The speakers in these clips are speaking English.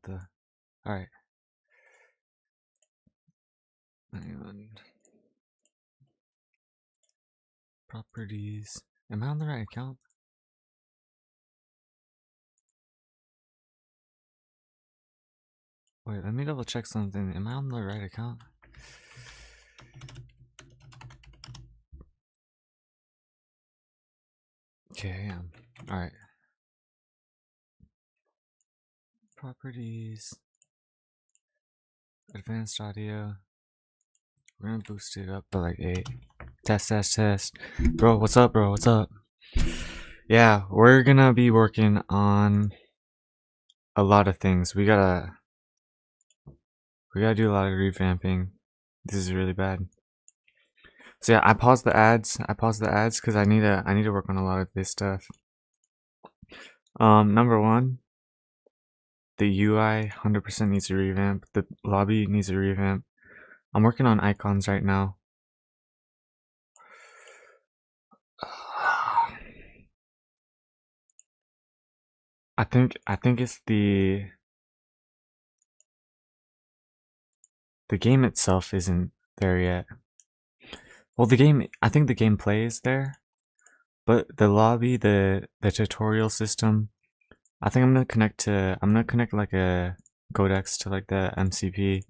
What the? Alright. Properties. Am I on the right account? Wait, let me double check something. Am I on the right account? Okay, I am. Alright. Properties. Advanced audio. We're gonna boost it up to like 8. Test. Bro, what's up, bro? What's up? Yeah, we're gonna be working on a lot of things. We gotta do a lot of revamping. This is really bad. So yeah, I paused the ads because I need to work on a lot of this stuff. Number one, the UI 100% needs a revamp. The lobby needs a revamp. I'm working on icons right now. I think it's the game itself isn't there yet. Well, I think the gameplay is there, but the lobby, the tutorial system, I think I'm gonna connect like a codex to like the MCP.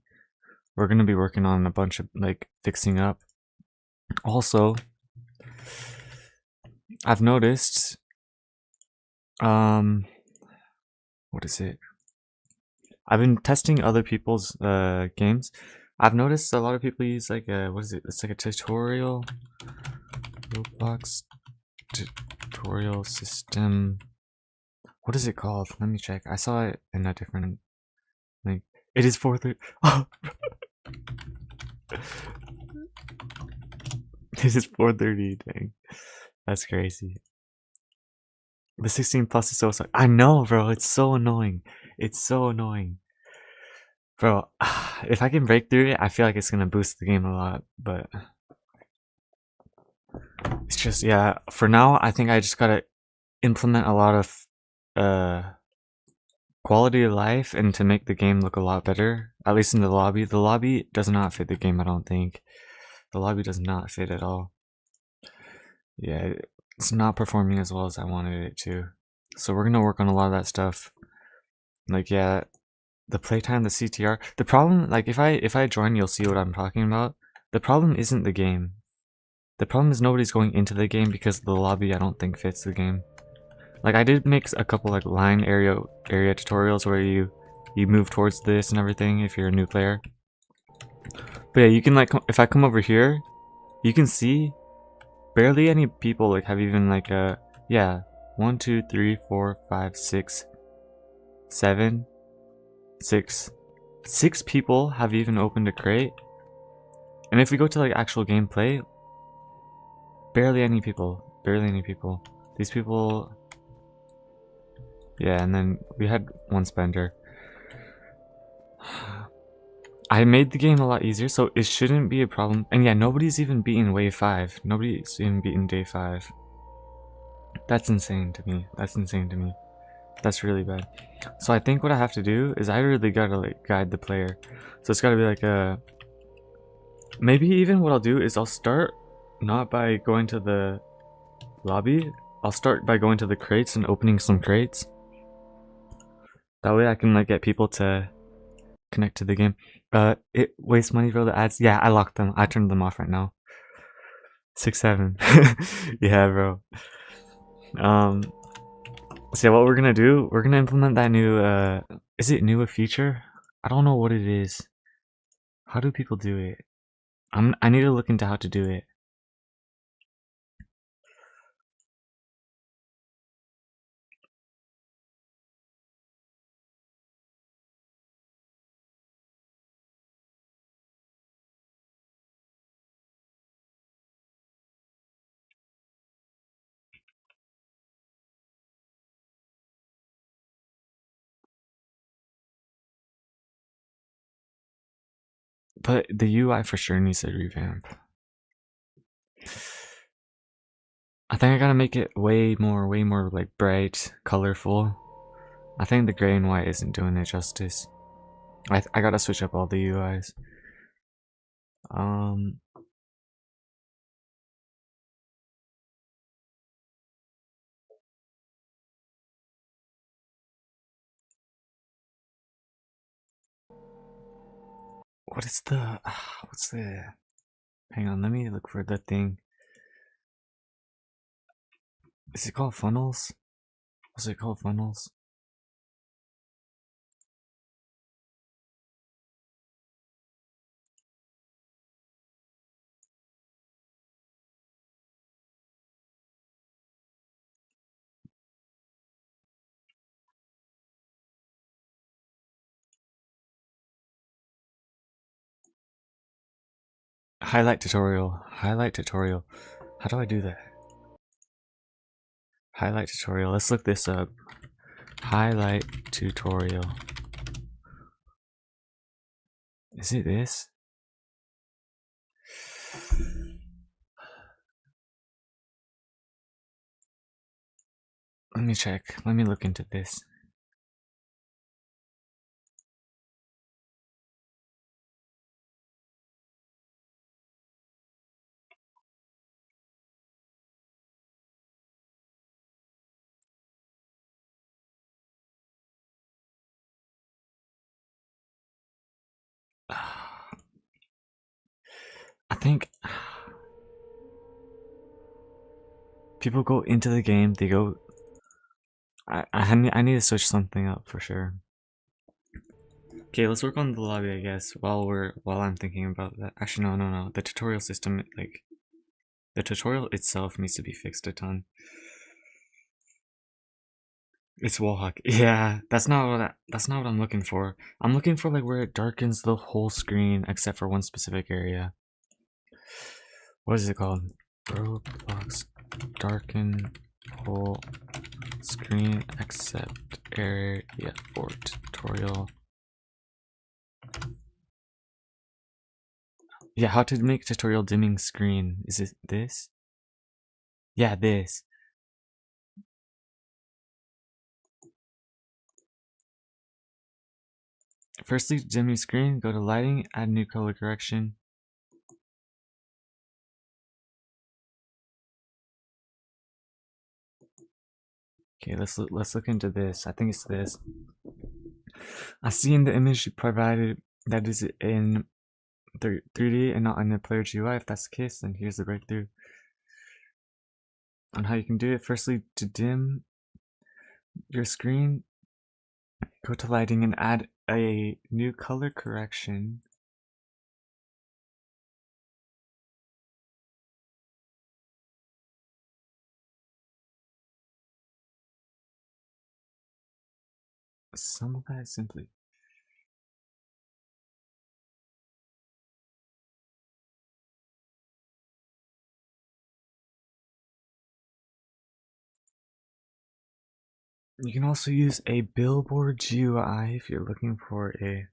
We're gonna be working on a bunch of like fixing up. Also, I've noticed, what is it? I've been testing other people's games. I've noticed a lot of people use like a, what is it? It's like a tutorial, Roblox tutorial system. What is it called? Let me check. I saw it in a different link. It is 4:30. Oh, it is 4:30. Dang, that's crazy. The 16 plus is so. I know, bro. It's so annoying. It's so annoying, bro. If I can break through it, I feel like it's gonna boost the game a lot. But it's just, yeah. For now, I think I just gotta implement a lot of quality of life and to make the game look a lot better. At least in the lobby. The lobby does not fit the game. I don't think. The lobby does not fit at all. Yeah, it's not performing as well as I wanted it to. So we're gonna work on a lot of that stuff. Like, yeah, the playtime, the CTR. The problem, like, if I join, you'll see what I'm talking about. The problem isn't the game. The problem is nobody's going into the game because the lobby I don't think fits the game. Like, I did make a couple like line area tutorials where you move towards this and everything if you're a new player. But yeah, you can like, if I come over here, you can see barely any people like have even like yeah, 1 2 3 4 5 6 7 6 people have even opened a crate. And if we go to like actual gameplay, barely any people. These people, yeah. And then we had one spender. I made the game a lot easier, so it shouldn't be a problem. And yeah, nobody's even beaten wave 5. Nobody's even beaten day 5. That's insane to me. That's really bad. So I think what I have to do is I really gotta like guide the player. So it's gotta be like a, maybe even what I'll do is I'll start not by going to the lobby. I'll start by going to the crates and opening some crates. That way I can like get people to connect to the game. It wastes money for the ads. Yeah, I locked them. I turned them off right now. 6 7. Yeah, bro. So yeah, what we're gonna do, we're gonna implement that new is it new a feature? I don't know what it is. How do people do it? I need to look into how to do it. But the UI for sure needs a revamp. I think I gotta make it way more like bright, colorful. I think the gray and white isn't doing it justice. I gotta switch up all the UIs. What is the what's the hang on, let me look for the thing. Is it called funnels? Was it called funnels? Highlight tutorial. Highlight tutorial. How do I do that? Highlight tutorial. Let's look this up. Highlight tutorial. Is it this? Let me check. Let me look into this. I think people go into the game, they go I need to switch something up for sure. Okay, let's work on the lobby, I guess, while I'm thinking about that. Actually, no. The tutorial system, like, the tutorial itself needs to be fixed a ton. It's wallhack. Yeah, that's not what I'm looking for. I'm looking for like where it darkens the whole screen except for one specific area. What is it called? Roblox darken whole screen except area for tutorial. Yeah, how to make tutorial dimming screen. Is it this? Yeah, this. Firstly, dimming screen, go to lighting, add new color correction. Okay, let's look into this. I think it's this. I see in the image you provided that is in 3D and not in the player's UI. If that's the case, then here's the breakthrough on how you can do it. Firstly, to dim your screen, go to lighting and add a new color correction. Some of that is simply you can also use a billboard GUI if you're looking for a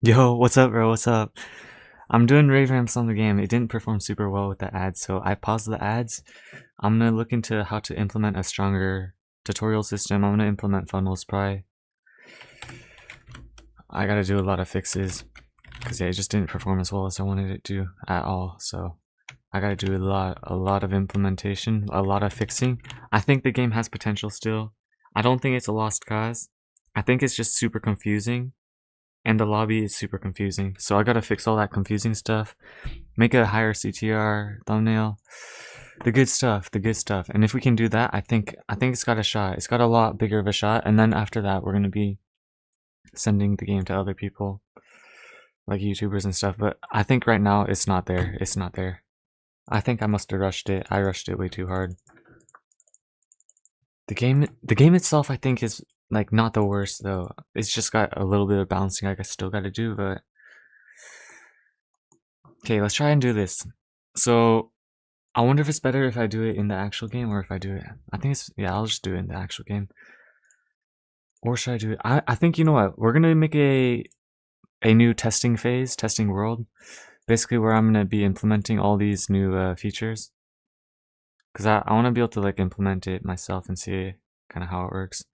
Yo, what's up, bro? What's up? I'm doing raid ramps on the game. It didn't perform super well with the ads, so I paused the ads. I'm gonna look into how to implement a stronger tutorial system. I'm gonna implement funnels probably. I gotta do a lot of fixes because yeah, it just didn't perform as well as I wanted it to at all. So I gotta do a lot of implementation, a lot of fixing. I think the game has potential still. I don't think it's a lost cause. I think it's just super confusing. And the lobby is super confusing. So I gotta fix all that confusing stuff. Make a higher CTR thumbnail. The good stuff, the good stuff. And if we can do that, I think it's got a shot. It's got a lot bigger of a shot. And then after that, we're gonna be sending the game to other people, like YouTubers and stuff. But I think right now it's not there. It's not there. I think I must have rushed it. I rushed it way too hard. The game itself, I think, is like not the worst though. It's just got a little bit of balancing I still got to do, but okay, let's try and do this. So I wonder if it's better if I do it in the actual game or if I do it. I think it's, yeah, I'll just do it in the actual game. Or should I do it? I think, you know what? We're gonna make a new testing phase, testing world, basically where I'm gonna be implementing all these new features. Cause I want to be able to like implement it myself and see kind of how it works.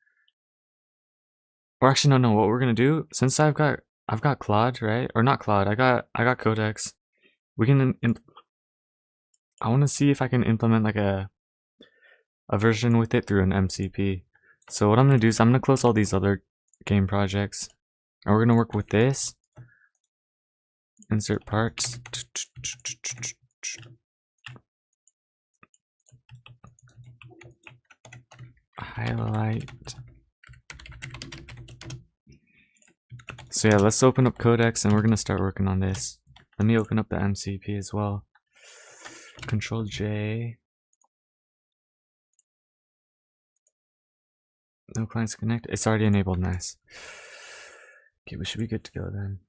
Or actually, no. What we're gonna do, since I've got Claude, right? Or not Claude. I got Codex. We can. I want to see if I can implement like a version with it through an MCP. So what I'm gonna do is I'm gonna close all these other game projects, and we're gonna work with this. Insert parts. Highlight. So yeah, let's open up Codex and we're gonna start working on this. Let me open up the MCP as well. Control J. No clients connect. It's already enabled. Nice. Okay, we should be good to go then.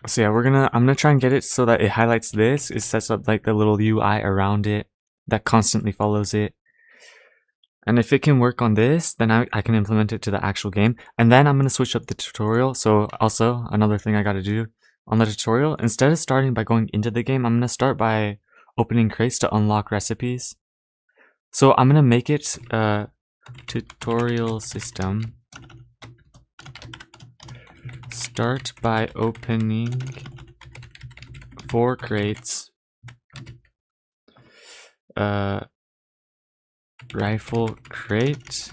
So yeah, I'm gonna try and get it so that it highlights this. It sets up like the little UI around it that constantly follows it. And if it can work on this, then I can implement it to the actual game. And then I'm gonna switch up the tutorial. So also another thing I gotta do on the tutorial, instead of starting by going into the game, I'm gonna start by opening crates to unlock recipes. So I'm gonna make it tutorial system. Start by opening 4 crates. Rifle crate.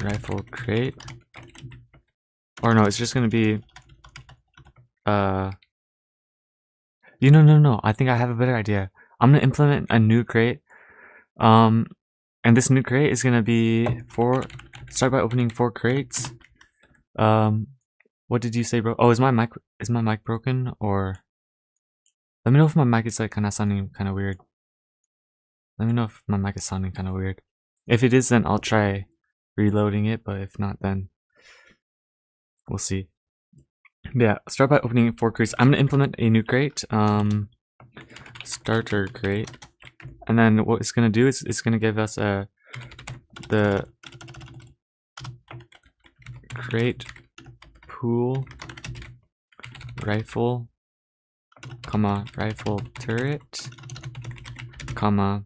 Rifle crate. Or no, it's just gonna be no. I think I have a better idea. I'm gonna implement a new crate. And this new crate is gonna be start by opening 4 crates. What did you say, bro? Oh, is my mic broken? Or let me know if my mic is like kinda sounding kinda weird. Let me know if my mic is sounding kinda weird. If it is, then I'll try reloading it, but if not, then we'll see. Yeah, start by opening 4 crates. I'm gonna implement a new crate, starter crate, and then what it's gonna do is it's gonna give us the crate pool rifle, comma rifle turret, comma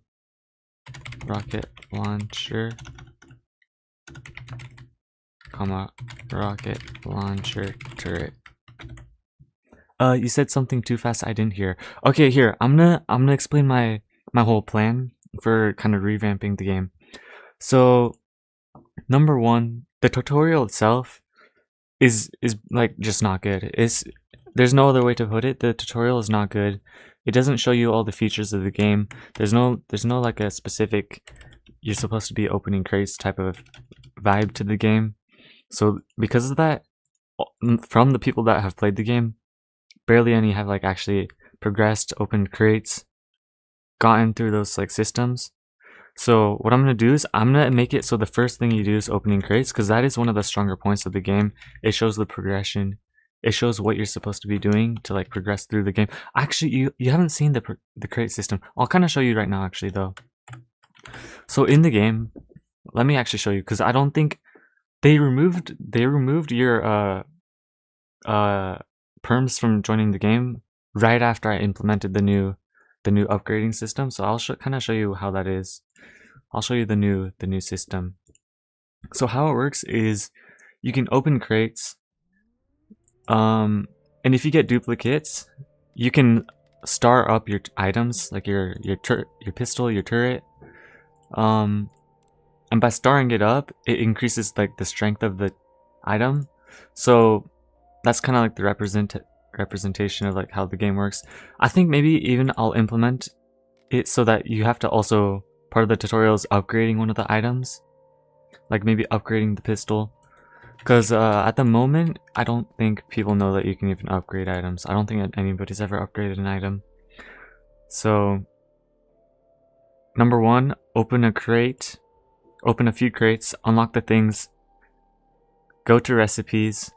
rocket launcher, comma rocket launcher turret. You said something too fast I didn't hear. Okay, here, I'm gonna explain my whole plan for kind of revamping the game. So number 1, the tutorial itself is like just not good. There's no other way to put it. The tutorial is not good. It doesn't show you all the features of the game. There's no like a specific you're supposed to be opening crates type of vibe to the game. So because of that, from the people that have played the game, barely any have like actually progressed, opened crates, gotten through those like systems. So what I'm gonna do is I'm gonna make it so the first thing you do is opening crates, because that is one of the stronger points of the game. It shows the progression. It shows what you're supposed to be doing to like progress through the game. Actually, you haven't seen the crate system. I'll kind of show you right now actually though. So in the game, let me actually show you, because I don't think they removed your perms from joining the game right after I implemented the new upgrading system. So I'll kind of show you how that is. I'll show you the new system. So how it works is you can open crates, and if you get duplicates, you can star up your items like your pistol, your turret, and by starring it up, it increases like the strength of the item. So that's kind of like the representation of like how the game works. I think maybe even I'll implement it so that you have to also, part of the tutorial is upgrading one of the items, like maybe upgrading the pistol, because at the moment I don't think people know that you can even upgrade items. I don't think anybody's ever upgraded an item. So number 1, open a crate, open a few crates, unlock the things, go to recipes,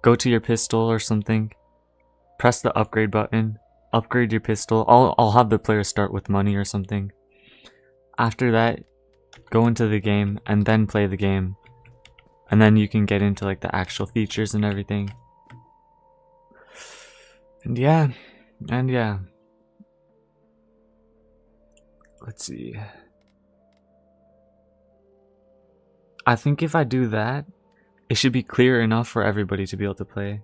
go to your pistol or something, press the upgrade button, upgrade your pistol. I'll have the player start with money or something. After that, go into the game and then play the game. And then you can get into like the actual features and everything. And yeah. Let's see. I think if I do that, it should be clear enough for everybody to be able to play.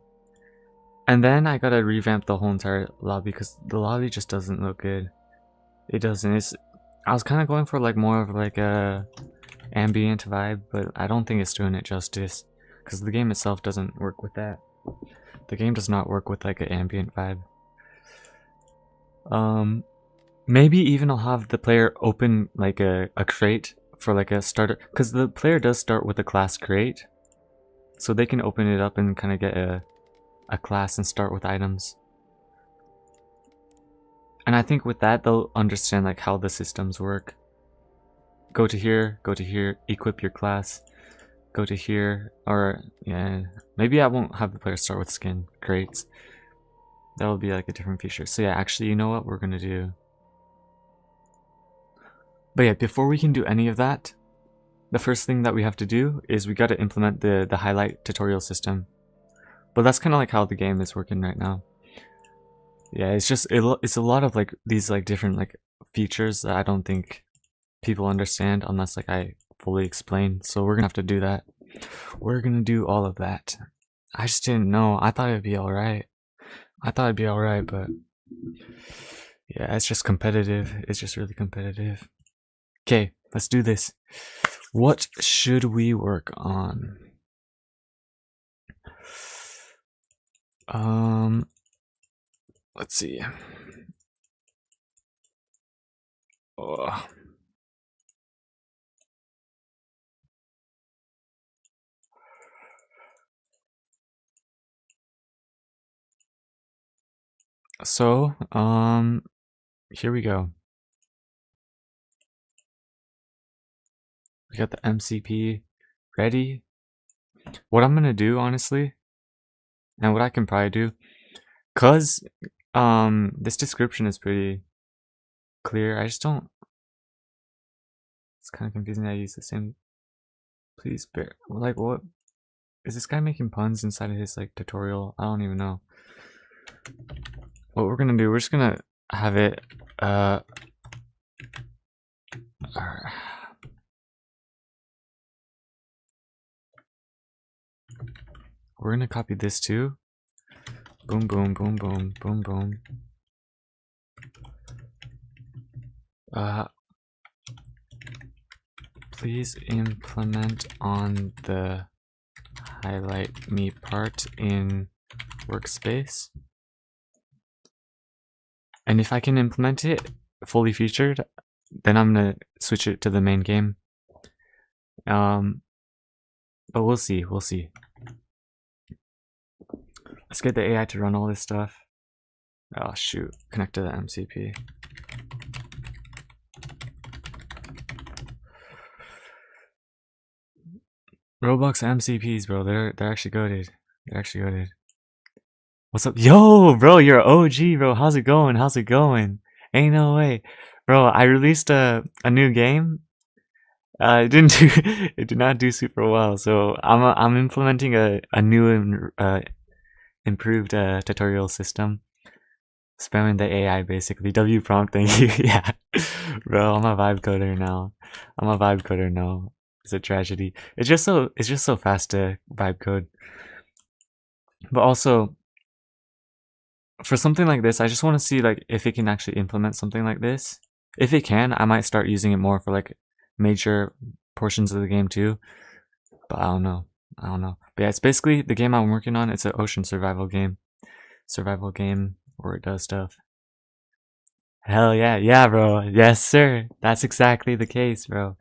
And then I gotta revamp the whole entire lobby because the lobby just doesn't look good. It doesn't. I was kind of going for like more of like a ambient vibe, but I don't think it's doing it justice because the game itself doesn't work with that. The game does not work with like an ambient vibe. Maybe even I'll have the player open like a crate for like a starter, because the player does start with a class crate, so they can open it up and kind of get a class and start with items. And I think with that they'll understand like how the systems work. Go to here, equip your class, go to here, or yeah, maybe I won't have the player start with skin crates. That will be like a different feature. So yeah, actually, you know what we're gonna do? But yeah, before we can do any of that, the first thing that we have to do is we got to implement the highlight tutorial system. But that's kind of like how the game is working right now. Yeah, it's just it's a lot of like these like different like features that I don't think people understand unless like I fully explain. So we're gonna have to do that. We're gonna do all of that. I just didn't know. I thought it'd be alright. But yeah, it's just competitive. It's just really competitive. Okay, let's do this. What should we work on? Let's see. Oh. So, here we go. We got the MCP ready. What I'm gonna do, honestly, and what I can probably do, cause this description is pretty clear. I just don't. It's kind of confusing that I use the same. Please bear. Like, what is this guy making puns inside of his like tutorial? I don't even know. What we're gonna do, we're just gonna have it. We're gonna copy this too. Boom, boom, boom, boom, boom, boom. Please implement on the highlight me part in workspace. And if I can implement it fully featured, then I'm gonna switch it to the main game. But we'll see. Let's get the AI to run all this stuff. Oh shoot, connect to the MCP. Roblox MCPs, bro, they're actually goated. What's up? Yo, bro, you're an OG, bro. How's it going? Ain't no way. Bro, I released a new game. It did not do super well. So I'm implementing a new improved tutorial system. Spamming the AI basically. W prompt, thank you. Yeah. Bro, I'm a vibe coder now. It's a tragedy. It's just so fast to vibe code. But also for something like this, I just want to see like if it can actually implement something like this. If it can, I might start using it more for like major portions of the game too. But I don't know. But yeah, it's basically the game I'm working on. It's an ocean survival game. Where it does stuff. Hell yeah, bro. Yes, sir. That's exactly the case, bro.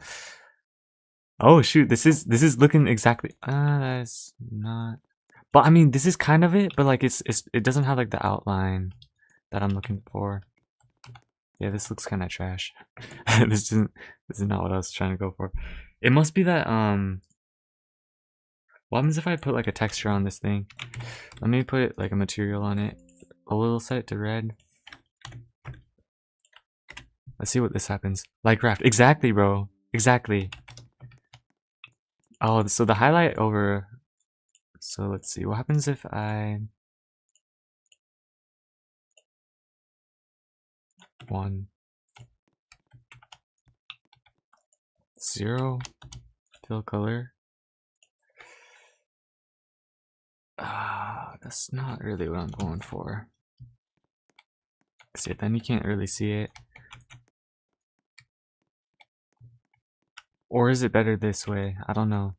Oh shoot, this is looking exactly. That's not. But I mean, this is kind of it. But like, it doesn't have like the outline that I'm looking for. Yeah, this looks kind of trash. This is not what I was trying to go for. It must be that What happens if I put like a texture on this thing? Let me put like a material on it. A little, set it to red. Let's see what this happens. Light craft. Exactly, bro. Exactly. Oh, so the highlight over. So let's see. What happens if I 1 0 fill color? That's not really what I'm going for. See, then you can't really see it. Or is it better this way? I don't know.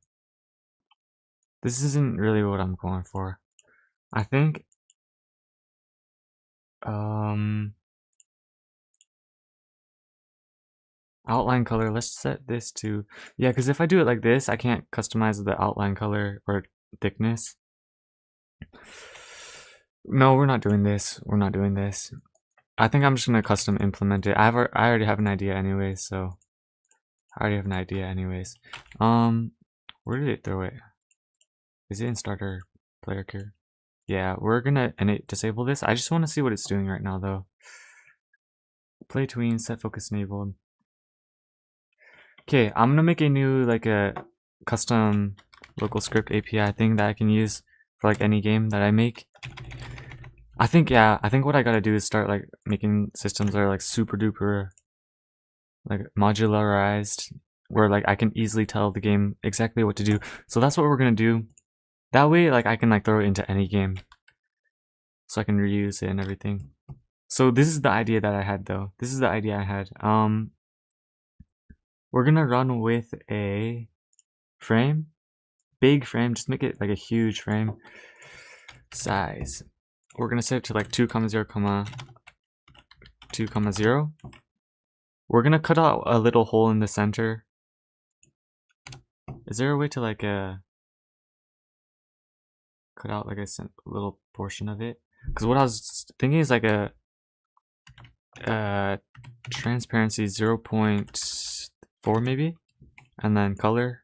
This isn't really what I'm going for. I think outline color, let's set this to, yeah, because if I do it like this, I can't customize the outline color or thickness. No, we're not doing this. We're not doing this. I think I'm just gonna custom implement it. I already have an idea anyways, so I already have an idea anyways. Where did it throw it? Is it in starter player care? Yeah, we're gonna disable this. I just want to see what it's doing right now though. Play tween, set focus enabled. Okay, I'm gonna make a new like a custom local script API thing that I can use for like any game that I make. I think what I gotta do is start like making systems that are like super duper like modularized, where like I can easily tell the game exactly what to do. So that's what we're gonna do. That way like I can like throw it into any game. So I can reuse it and everything. So this is the idea that I had though. This is the idea I had. We're gonna run with a frame. Big frame, just make it like a huge frame. Size. We're gonna set it to like 2, 0, 2, 0. We're gonna cut out a little hole in the center. Is there a way to like cut out like a little portion of it? Because what I was thinking is like a transparency 0.4 maybe, and then color,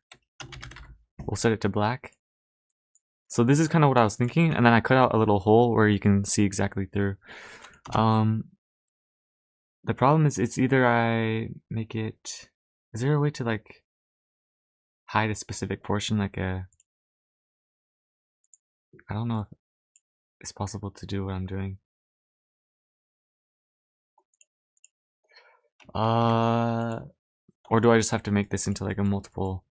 we'll set it to black. So this is kind of what I was thinking, and then I cut out a little hole where you can see exactly through. The problem is it's either I make it, is there a way to like hide a specific portion, like a, I don't know if it's possible to do what I'm doing. Or do I just have to make this into like a multiple?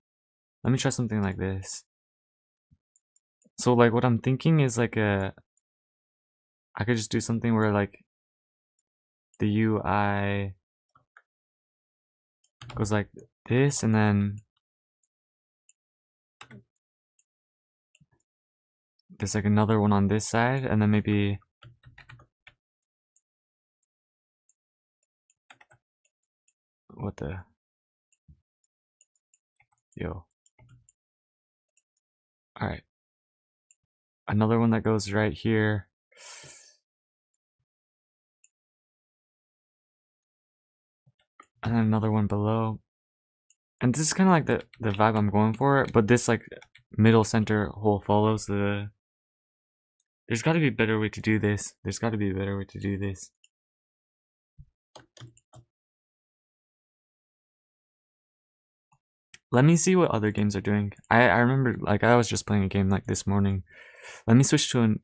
Let me try something like this. So like what I'm thinking is like I could just do something where like the UI goes like this, and then there's like another one on this side, and then maybe what the yo. All right, another one that goes right here. And then another one below. And this is kind of like the vibe I'm going for, but this like middle center hole follows the. There's got to be a better way to do this. There's got to be a better way to do this. Let me see what other games are doing. I remember like I was just playing a game like this morning. Let me switch to an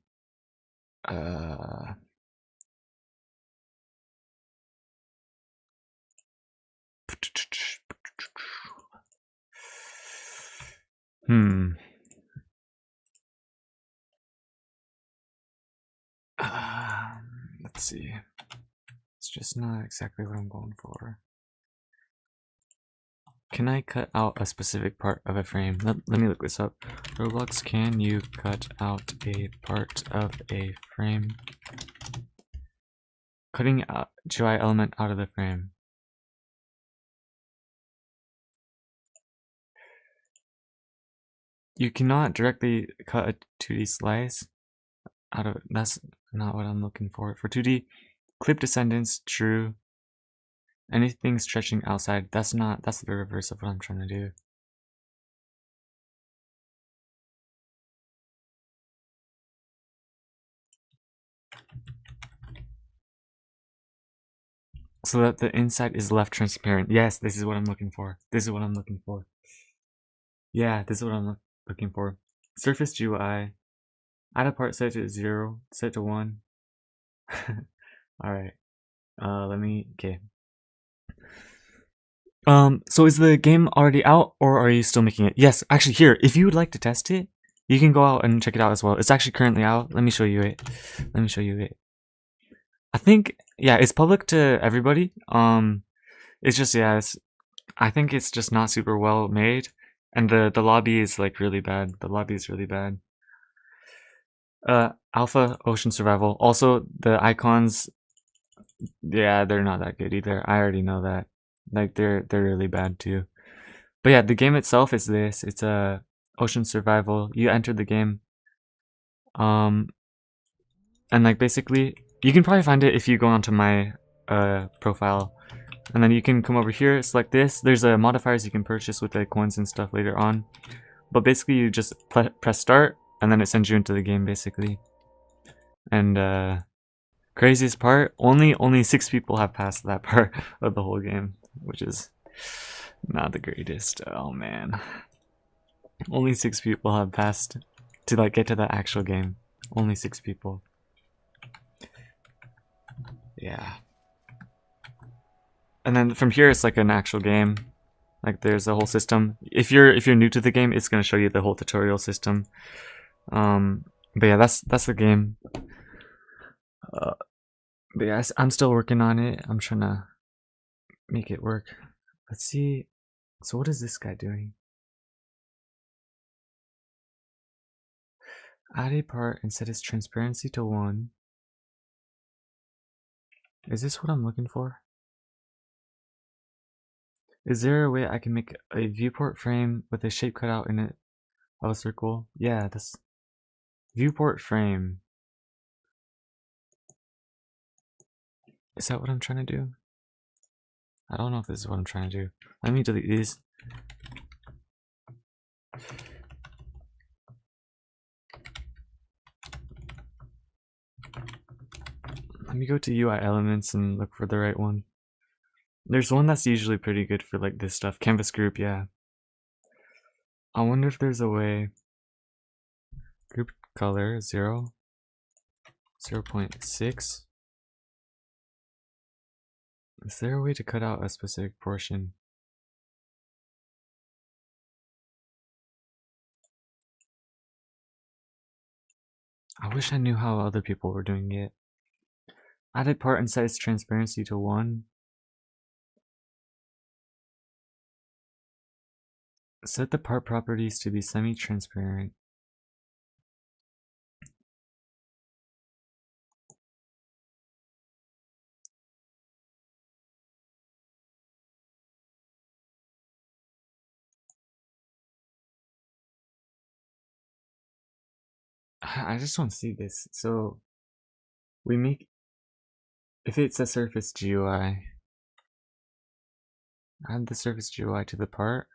let's see. It's just not exactly what I'm going for. Can I cut out a specific part of a frame? Let me look this up. Roblox, can you cut out a part of a frame? Cutting out GUI element out of the frame. You cannot directly cut a 2D slice out of, that's not what I'm looking for. For 2D, clip descendants, true. Anything stretching outside, that's the reverse of what I'm trying to do. so that the inside is left transparent. Yes, this is what I'm looking for. This is what I'm looking for. Yeah, this is what I'm looking for. Surface GUI. Add a part set to 0, set to 1. Alright. Okay. So is the game already out or are you still making it? Yes, actually here, if you would like to test it, you can go out and check it out as well. It's actually currently out. Let me show you it. I think, yeah, it's public to everybody. It's just, yeah, I think it's just not super well made. And the lobby is like really bad. The lobby is really bad. Alpha Ocean Survival. Also, the icons, yeah, they're not that good either. I already know that. Like they're really bad too. But yeah, the game itself is this. It's a ocean survival. You enter the game. And like basically, you can probably find it if you go onto my profile. And then you can come over here, select this. There's modifiers you can purchase with like coins and stuff later on. But basically you just press start and then it sends you into the game basically. And craziest part, only 6 people have passed that part of the whole game, which is not the greatest. Oh man. Only 6 people have passed to like get to the actual game. Only 6 people. Yeah. And then from here it's like an actual game. Like there's a whole system. If you're new to the game, it's gonna show you the whole tutorial system. But yeah, that's the game. But yeah, I'm still working on it. I'm trying to make it work. Let's see. So what is this guy doing? Add a part and set its transparency to 1. Is this what I'm looking for? Is there a way I can make a viewport frame with a shape cut out in it of a circle? Yeah, this viewport frame. Is that what I'm trying to do? I don't know if this is what I'm trying to do. Let me delete these. Let me go to UI elements and look for the right one. There's one that's usually pretty good for like this stuff. Canvas group, yeah. I wonder if there's a way. Group color 0, 0.6. Is there a way to cut out a specific portion? I wish I knew how other people were doing it. Added part and set its transparency to 1. Set the part properties to be semi-transparent. I just want to see this. So we make, if it's a surface GUI, add the surface GUI to the part.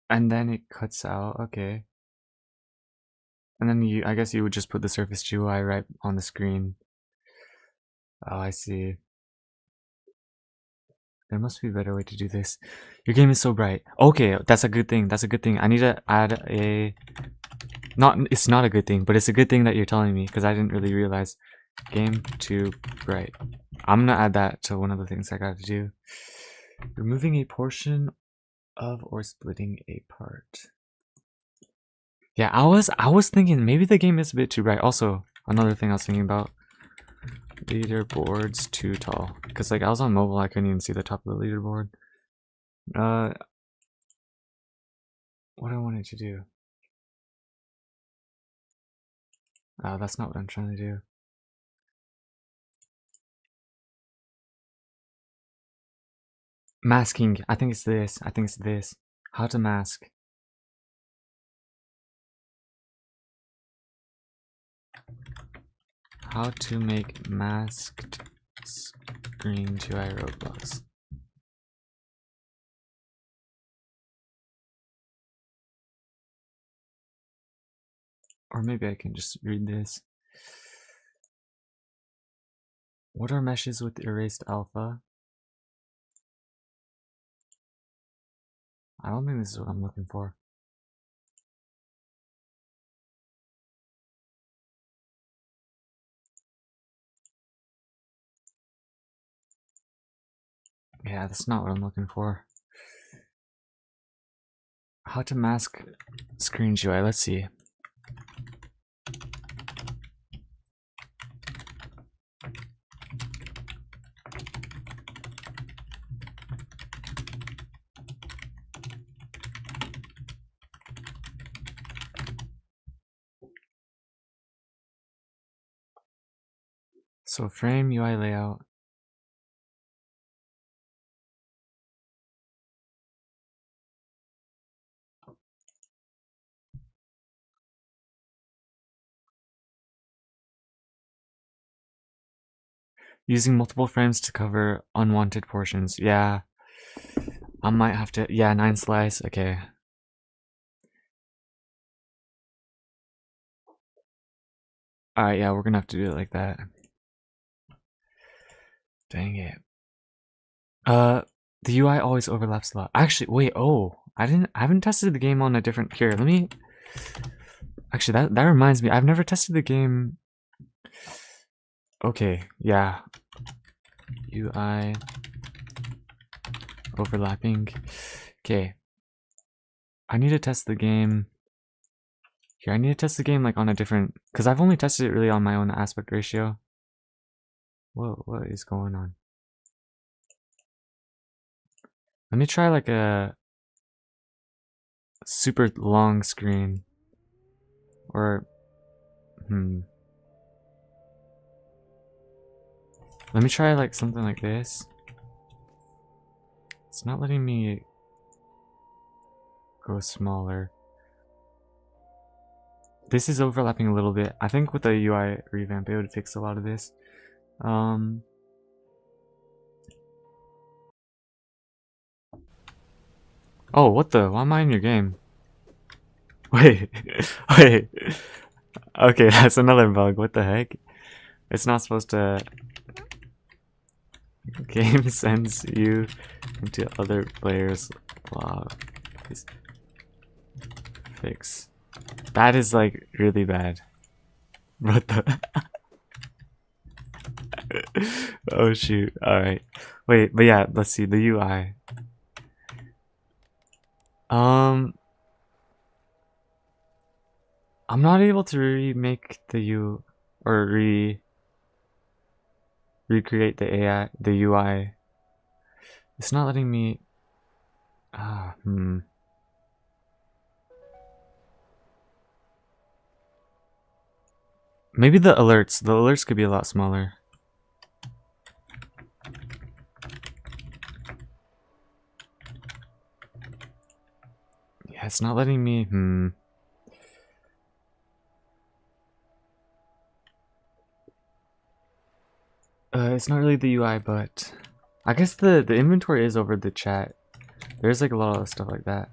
And then it cuts out, okay. And then I guess you would just put the surface GUI right on the screen. Oh, I see. There must be a better way to do this. Your game is so bright. Okay, that's a good thing. That's a good thing. I need to add a... It's not a good thing, but it's a good thing that you're telling me because I didn't really realize. Game too bright. I'm gonna add that to one of the things I gotta do. Removing a portion of or splitting a part. Yeah, I was thinking maybe the game is a bit too bright. Also, another thing I was thinking about. Leaderboard's too tall. Because like I was on mobile, I couldn't even see the top of the leaderboard. What I wanted to do. Oh, that's not what I'm trying to do. Masking. I think it's this. How to mask. How to make masked screen to iRoblox. Or maybe I can just read this. What are meshes with erased alpha? I don't think this is what I'm looking for. Yeah, that's not what I'm looking for. How to mask screen GUI, let's see. So frame UI layout. Using multiple frames to cover unwanted portions. Yeah. I might have to, yeah, 9 slice, okay. Alright, yeah, we're gonna have to do it like that. Dang it. The UI always overlaps a lot. Actually, wait, oh, I haven't tested the game on a different, here, let me, actually, that reminds me, I've never tested the game. Okay, yeah. UI overlapping. Okay. I need to test the game. Here, I need to test the game like on a different, because I've only tested it really on my own aspect ratio. Whoa, what is going on? Let me try like a super long screen. Or, let me try like something like this. It's not letting me go smaller. This is overlapping a little bit. I think with the UI revamp, it would fix a lot of this. Oh, what the? Why am I in your game? Wait, wait. Okay, that's another bug. What the heck? It's not supposed to. Game sends you into other players' log. Fix. That is like really bad. What the? Oh shoot. Alright. Wait, but yeah, let's see the UI. I'm not able to remake the recreate the AI, the UI. It's not letting me. Maybe the alerts. The alerts could be a lot smaller. Yeah, it's not letting me. It's not really the UI, but I guess the inventory is over the chat. There's like a lot of stuff like that.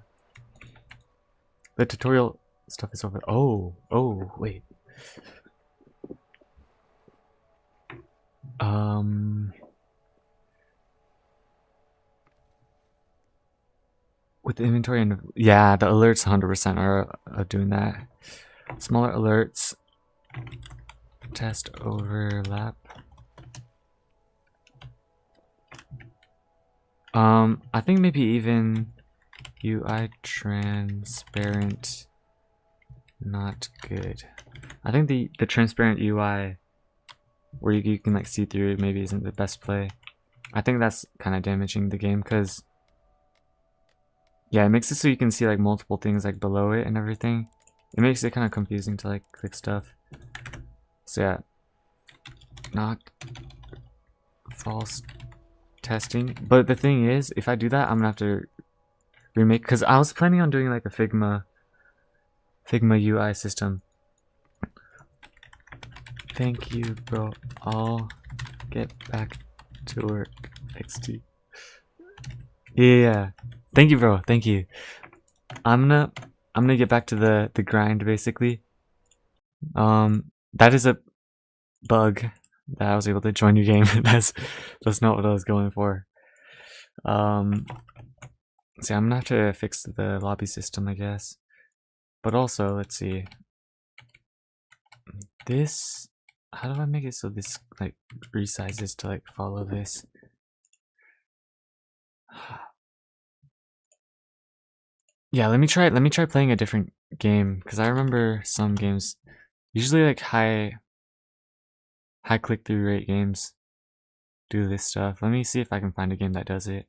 The tutorial stuff is over. Oh, wait. With the inventory and yeah, the alerts 100% are doing that. Smaller alerts. Test overlap. I think maybe even UI transparent, not good. I think the transparent UI where you can like see through it maybe isn't the best play. I think that's kind of damaging the game because yeah, it makes it so you can see like multiple things like below it and everything. It makes it kind of confusing to like click stuff. So yeah, not false testing. But the thing is, if I do that, I'm gonna have to remake, because I was planning on doing like a Figma UI system. Thank you, bro. I'll get back to work. XD. Yeah. Thank you, bro. Thank you. I'm gonna get back to the grind basically. That is a bug that I was able to join your game. That's not what I was going for. See, I'm gonna have to fix the lobby system, I guess. But also, let's see. This, how do I make it so this like resizes to like follow this? Yeah, let me try playing a different game because I remember some games, usually like high click-through rate games do this stuff. Let me see if I can find a game that does it.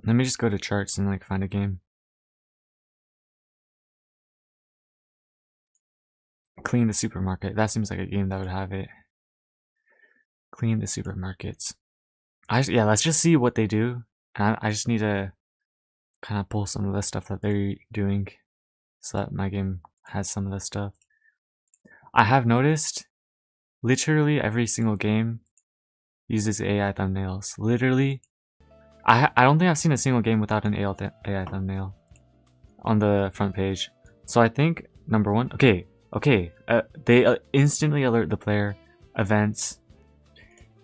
Let me just go to charts and like find a game. Clean the Supermarket. That seems like a game that would have it. Clean the Supermarkets. Yeah, let's just see what they do. I just need to kind of pull some of the stuff that they're doing so that my game has some of the stuff. I have noticed literally every single game uses AI thumbnails. Literally, I don't think I've seen a single game without an AI thumbnail on the front page. So I think number one, okay, they instantly alert the player. Events,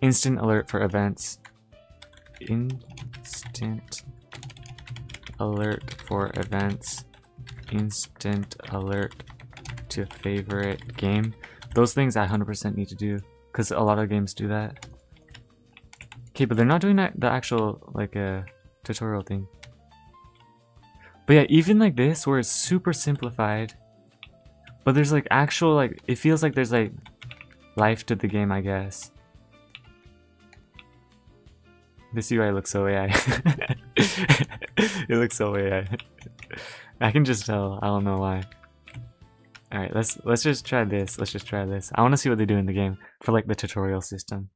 instant alert for events, instant alert for events, instant alert to favorite game. Those things I 100% need to do because a lot of games do that. Okay, but they're not doing the actual like tutorial thing. But yeah, even like this where it's super simplified, but there's like actual like, it feels like there's like life to the game, I guess. This UI looks so AI. It looks so AI. I can just tell. I don't know why. All right, let's just try this. Let's just try this. I want to see what they do in the game for like the tutorial system.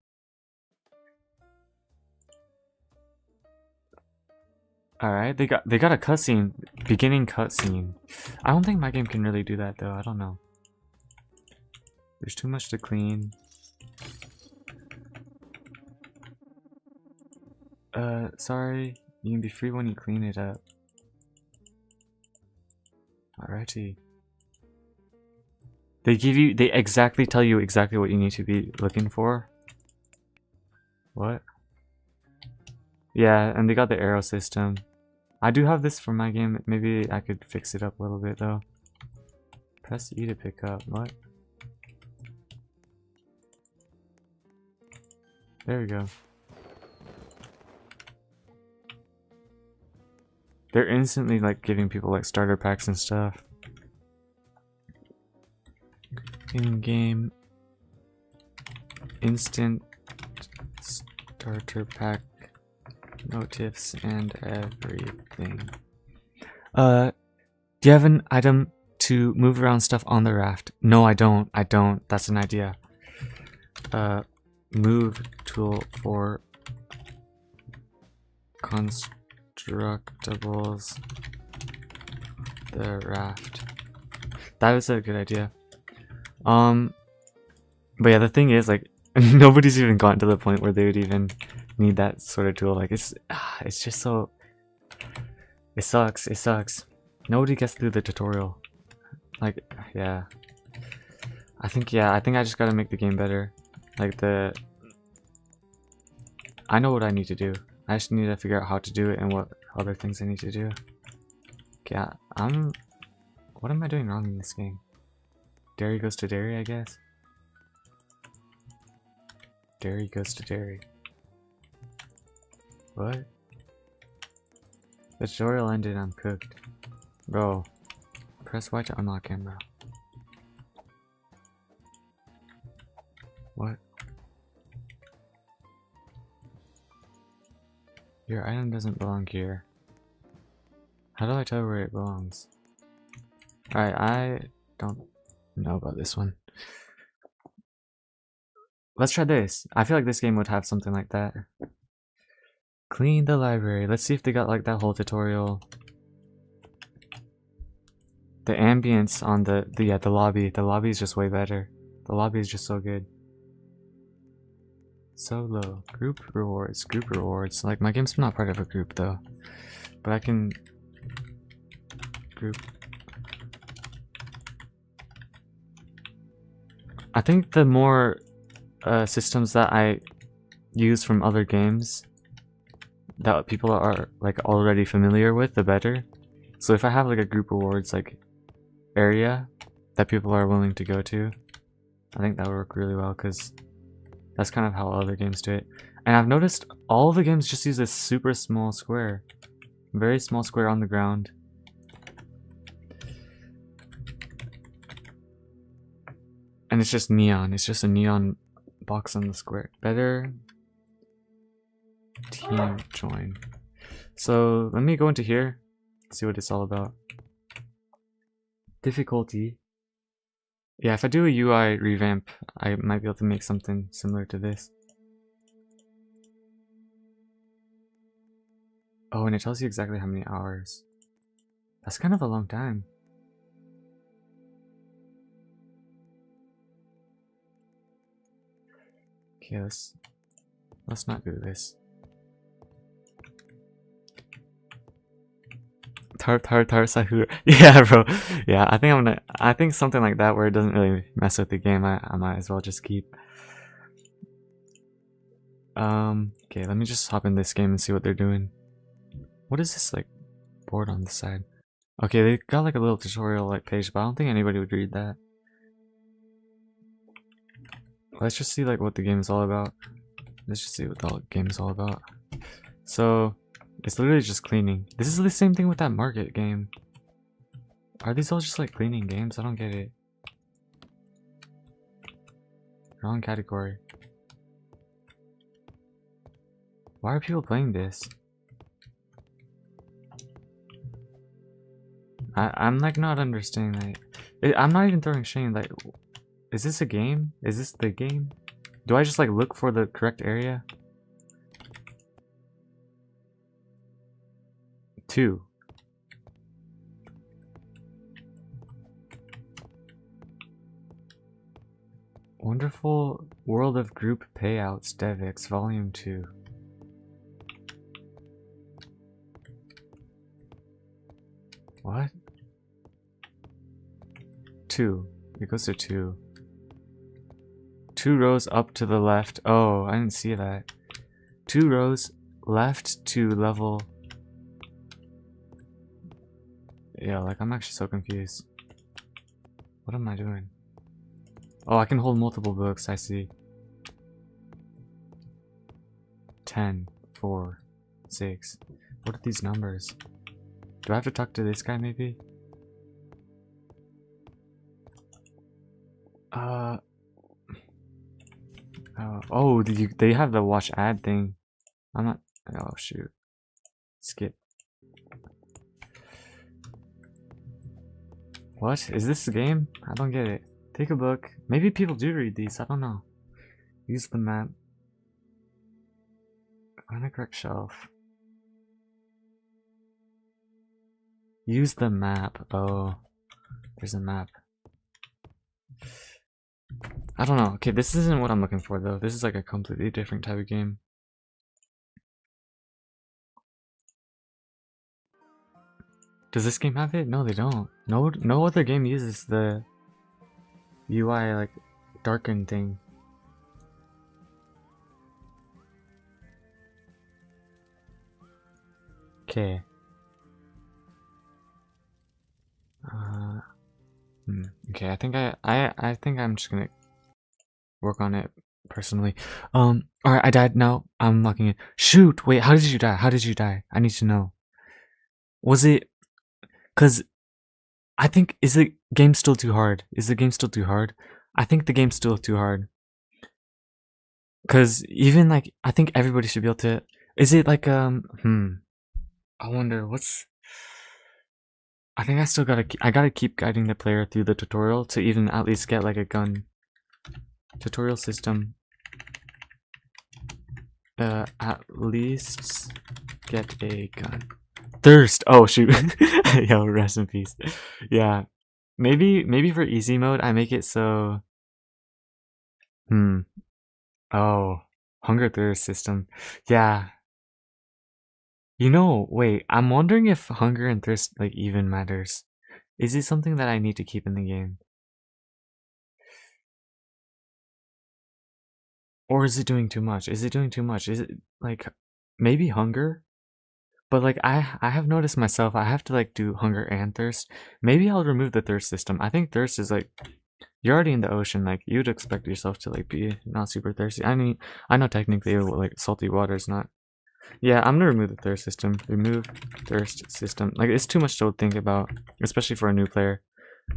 All right, they got a cutscene, beginning cutscene. I don't think my game can really do that though. I don't know. There's too much to clean. Sorry. You can be free when you clean it up. Alrighty. They exactly tell you exactly what you need to be looking for. What? Yeah, and they got the arrow system. I do have this for my game. Maybe I could fix it up a little bit though. Press E to pick up. What? There we go. They're instantly like giving people like starter packs and stuff. In-game instant starter pack motifs and everything. Do you have an item to move around stuff on the raft? No, I don't. That's an idea. Move tool for constructables the raft. That is a good idea. But yeah, the thing is, like, nobody's even gotten to the point where they would even need that sort of tool. Like, it's just so, it sucks. Nobody gets through the tutorial. Like, yeah. I think I just gotta make the game better. Like, I know what I need to do. I just need to figure out how to do it and what other things I need to do. Okay, what am I doing wrong in this game? Dairy goes to dairy, I guess. Dairy goes to dairy. What? The tutorial ended, I'm cooked. Bro, press Y to unlock camera. What? Your item doesn't belong here. How do I tell where it belongs? Alright, I don't know about this one. Let's try this. I feel like this game would have something like that. Clean the library. Let's see if they got like that whole tutorial. The ambience on the lobby. The lobby is just way better. The lobby is just so good. Solo. Group rewards. Group rewards. Like, my game's not part of a group though. But I can group I think the more systems that I use from other games that people are like already familiar with, the better. So if I have like a group rewards like area that people are willing to go to, I think that would work really well because that's kind of how other games do it. And I've noticed all the games just use this super small square, very small square on the ground. And it's just neon. It's just a neon box on the square. Better team join. So let me go into here, see what it's all about. Difficulty. Yeah, if I do a UI revamp, I might be able to make something similar to this. Oh, and it tells you exactly how many hours. That's kind of a long time. Okay, let's not do this. Tar Sahur. Yeah, bro. Yeah, I think something like that where it doesn't really mess with the game, I might as well just keep. Okay, let me just hop in this game and see what they're doing. What is this like board on the side? Okay, they got like a little tutorial like page, but I don't think anybody would read that. Let's just see like what the game is all about. Let's just see what the game is all about. So it's literally just cleaning. This is the same thing with that market game. Are these all just like cleaning games? I don't get it. Wrong category. Why are people playing this? I'm like not understanding that. I'm not even throwing shame. Like, is this a game? Is this the game? Do I just like look for the correct area? 2. Wonderful World of Group Payouts DevX Volume 2. What? 2. It goes to 2. 2 rows up to the left. Oh, I didn't see that. 2 rows left to level. Yeah, like I'm actually so confused. What am I doing? Oh, I can hold multiple books, I see. 10, 4, 6. What are these numbers? Do I have to talk to this guy maybe? Oh, they have the watch ad thing. I'm not. Oh shoot. Skip. What? Is this a game? I don't get it. Take a book. Maybe people do read these. I don't know. Use the map. Find the correct shelf. Use the map. Oh, there's a map. I don't know. Okay, this isn't what I'm looking for though. This is like a completely different type of game. Does this game have it? No, they don't. No other game uses the UI like darken thing. Okay. Okay, I think I'm just gonna work on it personally. Alright, I died. Now I'm locking it. Shoot! Wait, how did you die? How did you die? I need to know. Was it? Cause I think is the game still too hard? Is the game still too hard? I think the game's still too hard. Cause even like I think everybody should be able to. Is it like I wonder what's. I think I gotta keep guiding the player through the tutorial to even at least get like a gun. Tutorial system. At least get a gun. Thirst. Oh shoot. Yo, rest in peace. Yeah. Maybe for easy mode I make it so Oh. Hunger thirst system. Yeah. You know, wait, I'm wondering if hunger and thirst like even matters. Is it something that I need to keep in the game? Or is it doing too much? Is it doing too much? Is it like maybe hunger? But like I have noticed myself, I have to like do hunger and thirst. Maybe I'll remove the thirst system. I think thirst is like you're already in the ocean, like you'd expect yourself to like be not super thirsty. I mean, I know technically like salty water is not. Yeah, I'm gonna remove the thirst system. Remove thirst system. Like it's too much to think about, especially for a new player.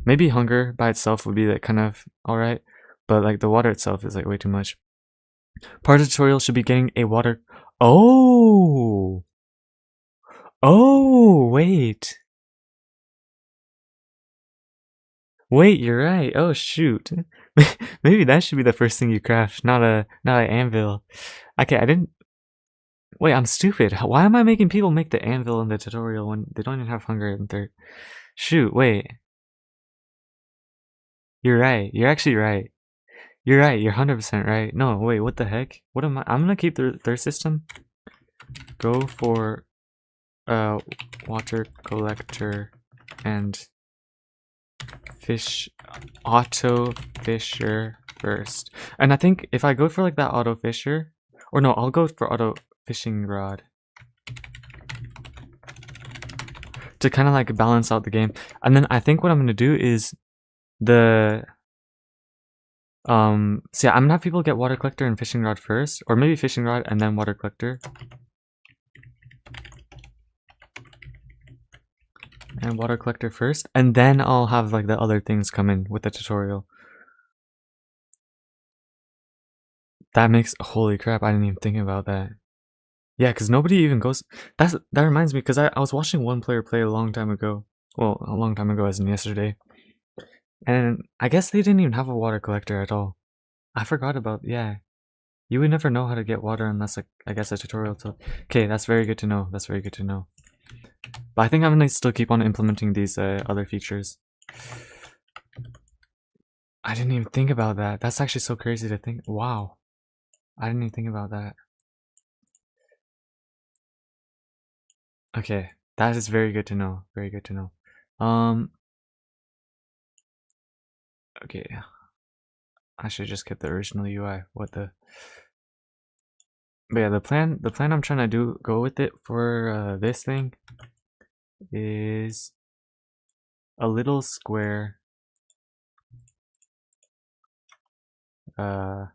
Maybe hunger by itself would be like kind of alright, but like the water itself is like way too much. Part of the tutorial should be getting a water. Oh! Oh, wait. Wait, you're right. Oh shoot. Maybe that should be the first thing you craft, not an anvil. Okay, I didn't. Wait, I'm stupid. Why am I making people make the anvil in the tutorial when they don't even have hunger and thirst? Shoot, wait. You're right. You're actually right. You're right. You're 100% right. No, wait, what the heck? What am I? I'm gonna keep the thirst system. Go for water collector and fish auto fisher first. And I think if I go for like that auto fisher, or no, I'll go for auto fishing rod to kind of like balance out the game. And then I think what I'm gonna do is the so yeah, I'm gonna have people get water collector and fishing rod first, or maybe fishing rod and then water collector. And water collector first, and then I'll have like the other things come in with the tutorial. That makes, holy crap, I didn't even think about that. Yeah, because nobody even goes, that reminds me, because I was watching one player play a long time ago. Well, a long time ago as in yesterday. And I guess they didn't even have a water collector at all. I forgot about, yeah. You would never know how to get water unless, like, I guess a tutorial to. Okay, that's very good to know. That's very good to know. But I think I'm gonna still keep on implementing these other features. I didn't even think about that. That's actually so crazy to think. Wow. I didn't even think about that. Okay, that is very good to know. Very good to know. Okay. I should just get the original UI. What the? But yeah, the plan I'm trying to go with it for this thing is a little square. So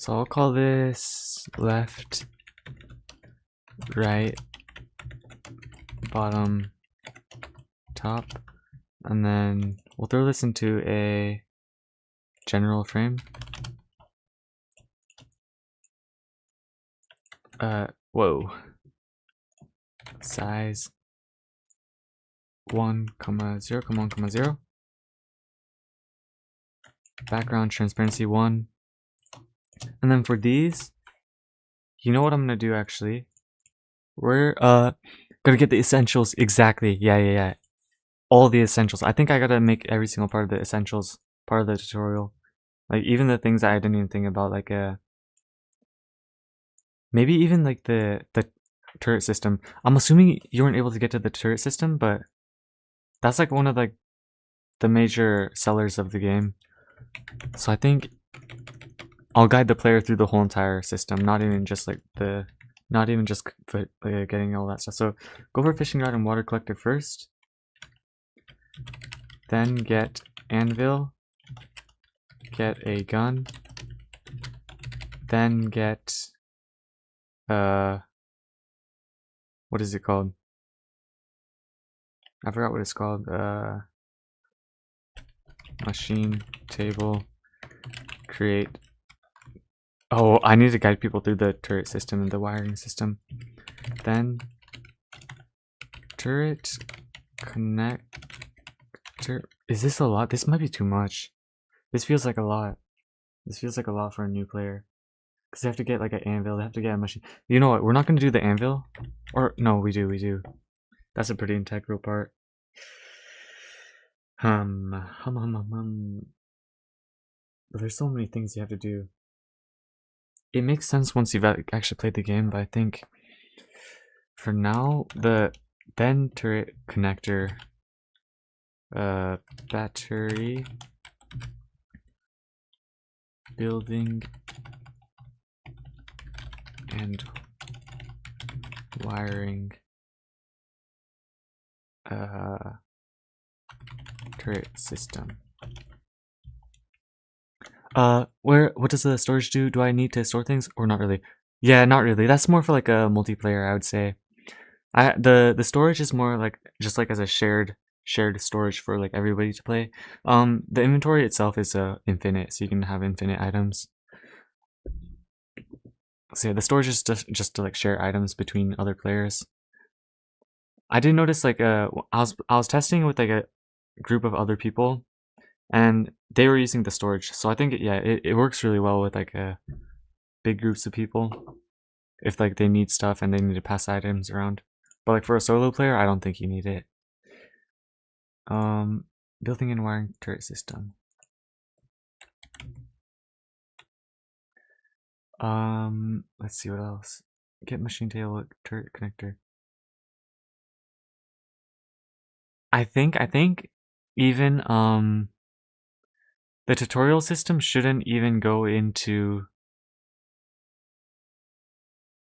I'll call this left, right, bottom, top, and then we'll throw this into a general frame. Whoa. Size 1, 0, 1, 0. Background transparency 1. And then for these, you know what I'm gonna do actually? We're gonna get the essentials exactly. Yeah. All the essentials. I think I gotta make every single part of the essentials part of the tutorial. Like even the things that I didn't even think about, like maybe even like the turret system. I'm assuming you weren't able to get to the turret system, but that's like one of like the major sellers of the game. So I think I'll guide the player through the whole entire system, not even just like getting all that stuff. So go for fishing rod and water collector first, then get anvil, get a gun, then get what is it called? I forgot what it's called. Machine table, create. Oh, I need to guide people through the turret system and the wiring system. Then turret connector. Is this a lot? This might be too much. This feels like a lot. This feels like a lot for a new player. Because they have to get like an anvil, they have to get a machine. You know what? We're not going to do the anvil. Or, no, we do. That's a pretty integral part. There's so many things you have to do. It makes sense once you've actually played the game, but I think for now, the then turret connector, battery, building and wiring turret system. What does the storage do? Do I need to store things or not really? Yeah, not really. That's more for like a multiplayer, I would say. The storage is more like just like as a shared storage for like everybody to play. The inventory itself is infinite, so you can have infinite items. So yeah, the storage is just to like share items between other players. I did notice like I was testing with like a group of other people, and they were using the storage. So I think it works really well with like big groups of people if like they need stuff and they need to pass items around. But like for a solo player, I don't think you need it. Building and wiring turret system. Let's see what else. Get machine tail turret connector. I think even the tutorial system shouldn't even go into.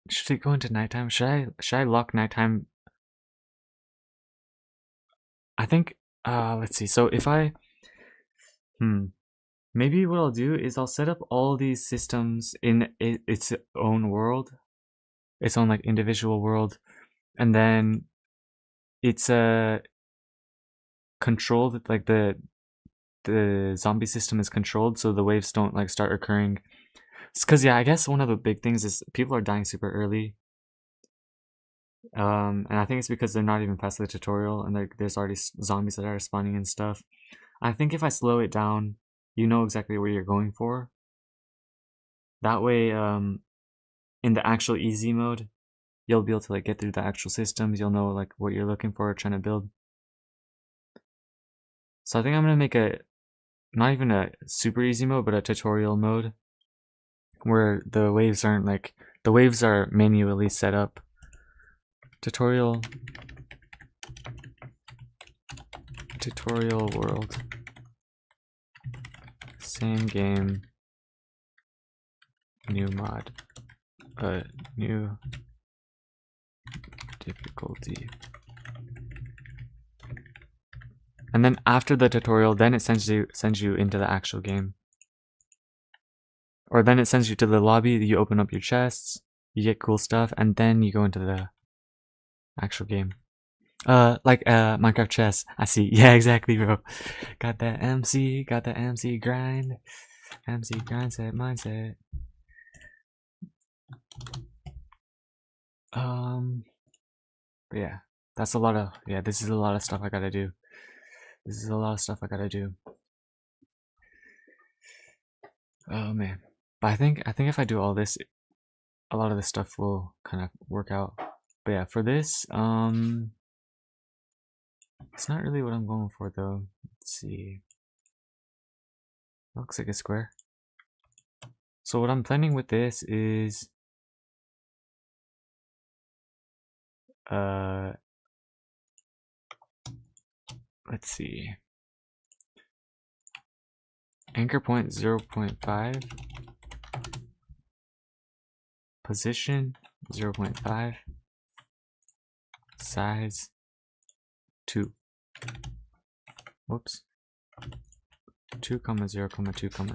Should it go into nighttime? Should I lock nighttime? I think let's see. So if I maybe what I'll do is I'll set up all these systems in its own world, its own like individual world, and then it's controlled, like the zombie system is controlled so the waves don't like start occurring. Because yeah, I guess one of the big things is people are dying super early. And I think it's because they're not even past the tutorial and there's already zombies that are spawning and stuff. I think if I slow it down, you know exactly where you're going for. That way, in the actual easy mode, you'll be able to like get through the actual systems. You'll know like what you're looking for, trying to build. So I think I'm gonna make not even a super easy mode, but a tutorial mode where the waves aren't like, the waves are manually set up. Tutorial world, same game, new mod, new difficulty. And then after the tutorial, then it sends you into the actual game. Or then it sends you to the lobby, you open up your chests, you get cool stuff, and then you go into the actual game. Like Minecraft chess. I see. Yeah, exactly, bro. Got that MC grind. MC grind set mindset. But yeah, that's a lot of, this is a lot of stuff I gotta do. Oh man. But I think if I do all this, a lot of this stuff will kind of work out. But yeah, for this, it's not really what I'm going for though. Let's see. Looks like a square. So what I'm planning with this is let's see. Anchor point 0.5. Position 0.5. Size 2. Whoops. 2, 0, 2,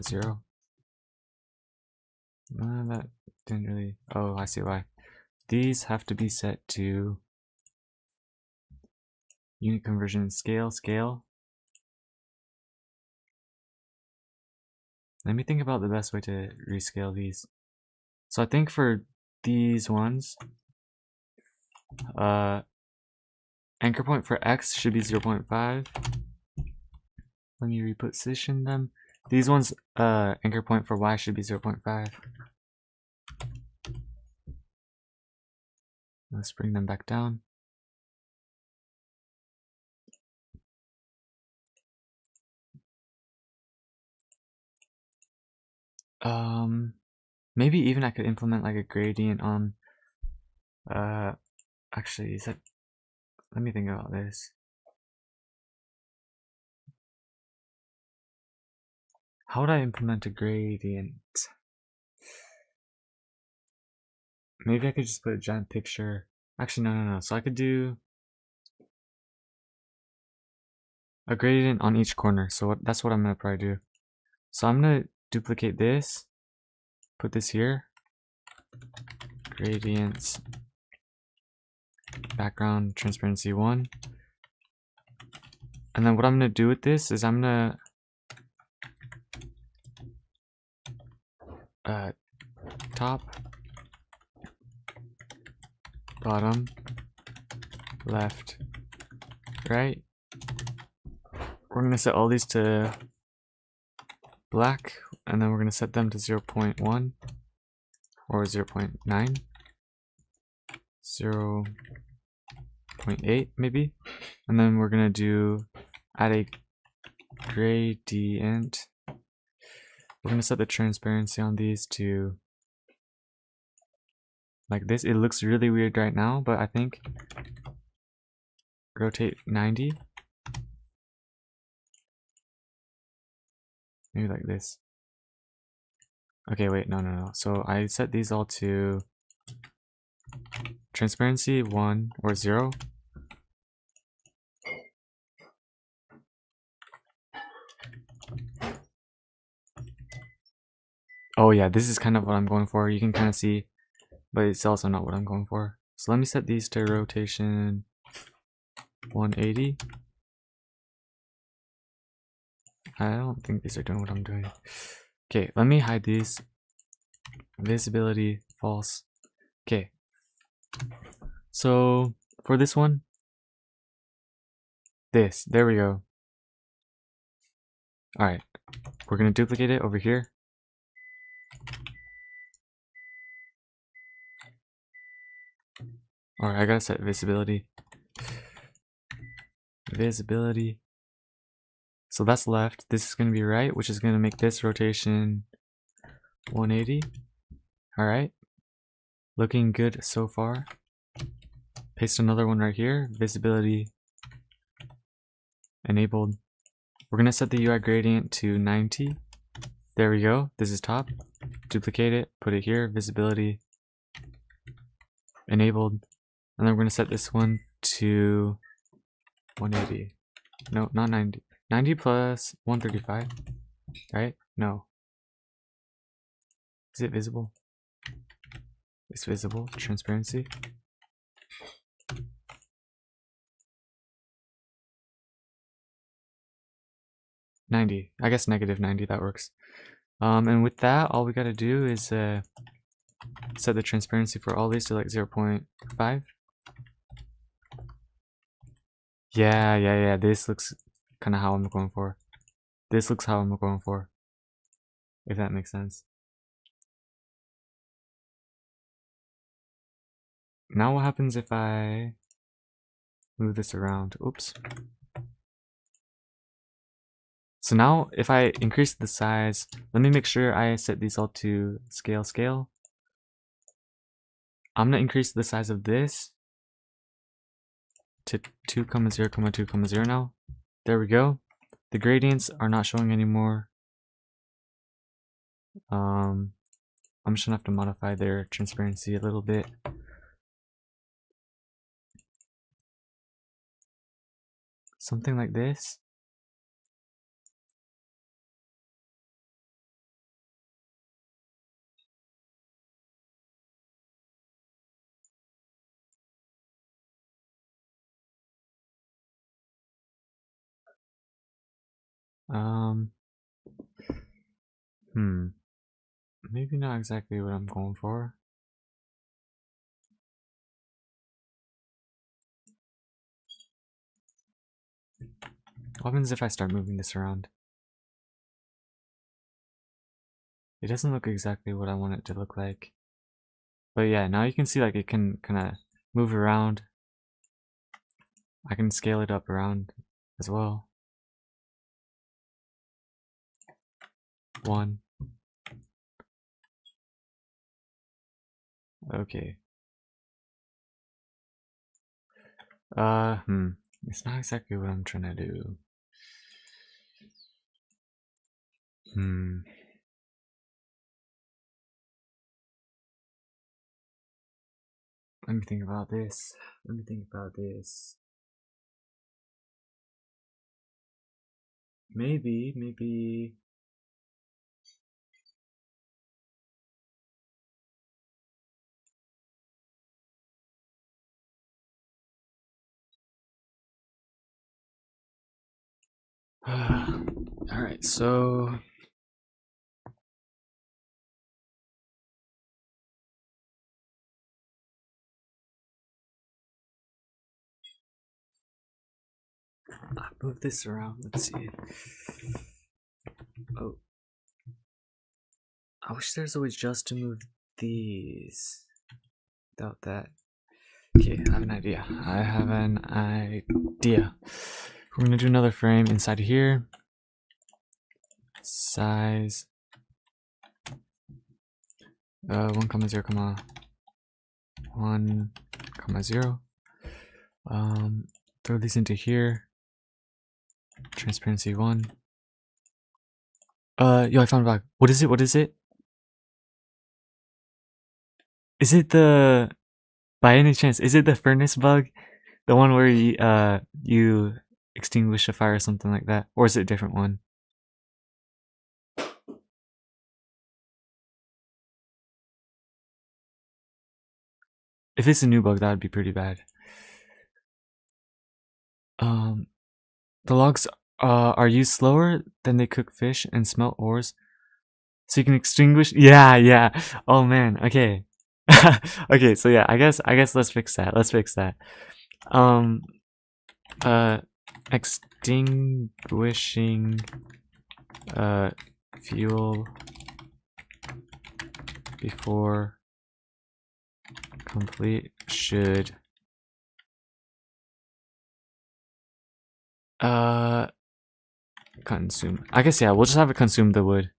0. That didn't really. Oh, I see why. These have to be set to unit conversion scale. Let me think about the best way to rescale these. So I think for these ones, anchor point for X should be 0.5. Let me reposition them. These ones, anchor point for Y should be 0.5. Let's bring them back down. Maybe even I could implement like a gradient on, actually, let me think about this. How would I implement a gradient? Maybe I could just put a giant picture. Actually, no. So I could do a gradient on each corner. So that's what I'm gonna probably do. So I'm gonna duplicate this, put this here, gradients, background transparency 1. And then what I'm gonna do with this is I'm gonna top, bottom, left, right. We're gonna set all these to black, and then we're gonna set them to 0.1 or 0.9, 0.8 maybe, and then we're gonna do add a gradient. We're gonna set the transparency on these to like this. It looks really weird right now, but I think rotate 90. Maybe like this. Okay, wait, no. So I set these all to transparency 1 or 0. Oh yeah, this is kind of what I'm going for. You can kind of see, but it's also not what I'm going for. So let me set these to rotation 180. I don't think these are doing what I'm doing. Okay, let me hide these. Visibility, false. Okay. So for this one, there we go. Alright, we're gonna duplicate it over here. Alright, I gotta set visibility. Visibility. So that's left. This is gonna be right, which is gonna make this rotation 180. Alright. Looking good so far. Paste another one right here. Visibility enabled. We're gonna set the UI gradient to 90. There we go. This is top. Duplicate it, put it here. Visibility enabled. And then we're gonna set this one to 180. No, not 90. 90 plus 135. Right? No. Is it visible? It's visible. Transparency. -90. I guess -90, that works. And with that, all we gotta do is set the transparency for all these to like 0.5. Yeah. This looks kind of how I'm going for. This looks how I'm going for. If that makes sense. Now what happens if I move this around? Oops. So now if I increase the size, let me make sure I set these all to scale. I'm gonna increase the size of this to 2,0,2,0 now. There we go. The gradients are not showing anymore. I'm just gonna have to modify their transparency a little bit. Something like this. Maybe not exactly what I'm going for. What happens if I start moving this around? It doesn't look exactly what I want it to look like. But yeah, now you can see like it can kind of move around. I can scale it up around as well. 1. Okay. It's not exactly what I'm trying to do. Hmm. Let me think about this. Let me think about this. Maybe. Alright, so. I move this around. Let's see. Oh. I wish there's a way just to move these. Without that. Okay, I have an idea. We're gonna do another frame inside here. Size 1 comma 0 comma 1 comma 0. Throw these into here. Transparency 1. Yo, I found a bug. What is it? What is it? Is it the, by any chance, is it the furnace bug? The one where you extinguish a fire or something like that? Or is it a different one? If it's a new bug, that would be pretty bad. The logs are used slower than they cook fish and smelt ores. So you can extinguish. Yeah. Oh man. Okay. Okay. So yeah. I guess let's fix that. Let's fix that. Extinguishing fuel before complete should consume. I guess yeah. We'll just have it consume the wood.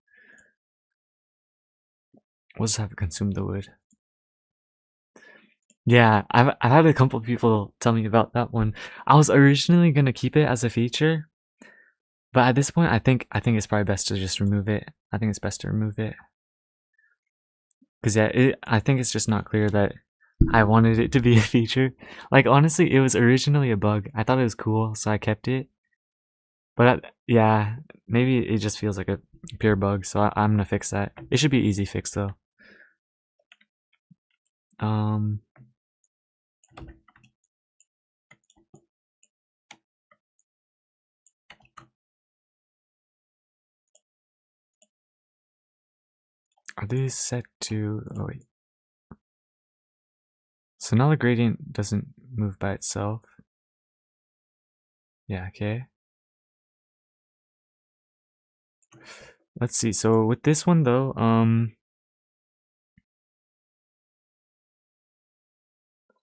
Yeah, I've had a couple people tell me about that one. I was originally gonna keep it as a feature, but at this point, I think it's probably best to just remove it. I think it's best to remove it because yeah, I think it's just not clear that I wanted it to be a feature. Like honestly, it was originally a bug. I thought it was cool, so I kept it. But yeah, maybe it just feels like a pure bug, so I'm gonna fix that. It should be easy fix though. Are these set to? Oh wait. So now the gradient doesn't move by itself. Yeah, okay. Let's see. So with this one though,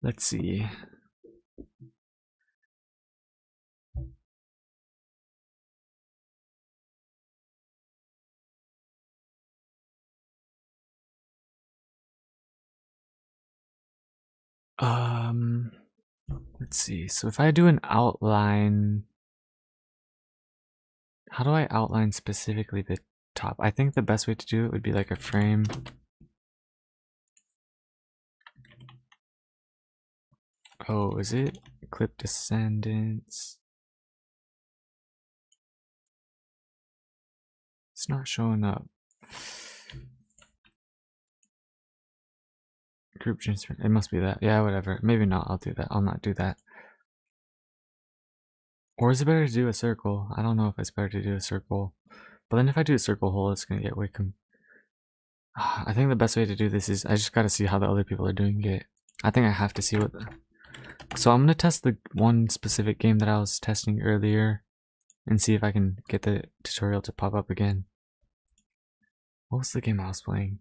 let's see. Let's see. So if I do an outline, how do I outline specifically the top? I think the best way to do it would be like a frame. Oh, is it clip descendants? It's not showing up. Group transfer. It must be that. Yeah, whatever. Maybe not. I'll do that. I'll not do that. Or is it better to do a circle? I don't know if it's better to do a circle. But then if I do a circle hole, it's gonna get way I think the best way to do this is I just gotta see how the other people are doing it. I think I have to see what so I'm gonna test the one specific game that I was testing earlier and see if I can get the tutorial to pop up again. What was the game I was playing?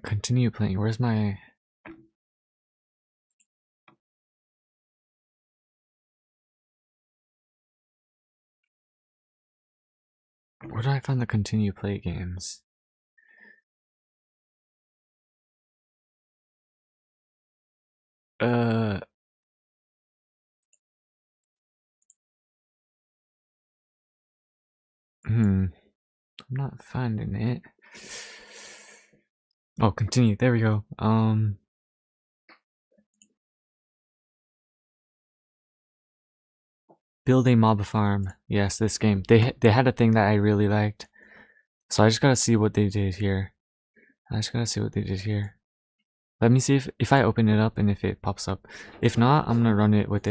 Continue playing. Where's my... Where do I find the continue play games? Uh, I'm not finding it. Oh, continue. There we go. Build a mob farm. Yes, this game. They had a thing that I really liked. So I just gotta see what they did here. Let me see if I open it up and if it pops up. If not, I'm gonna run it with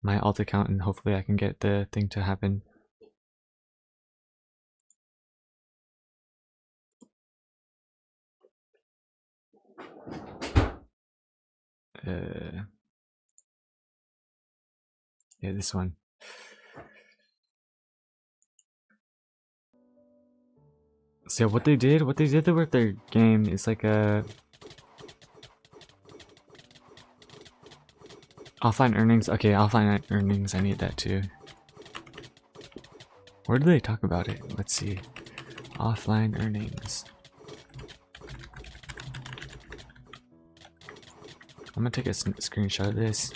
my alt account and hopefully I can get the thing to happen. Yeah, this one. So what they did with their game is like a offline earnings. Okay, offline earnings. I need that too. Where do they talk about it? Let's see. Offline earnings. I'm gonna take a screenshot of this.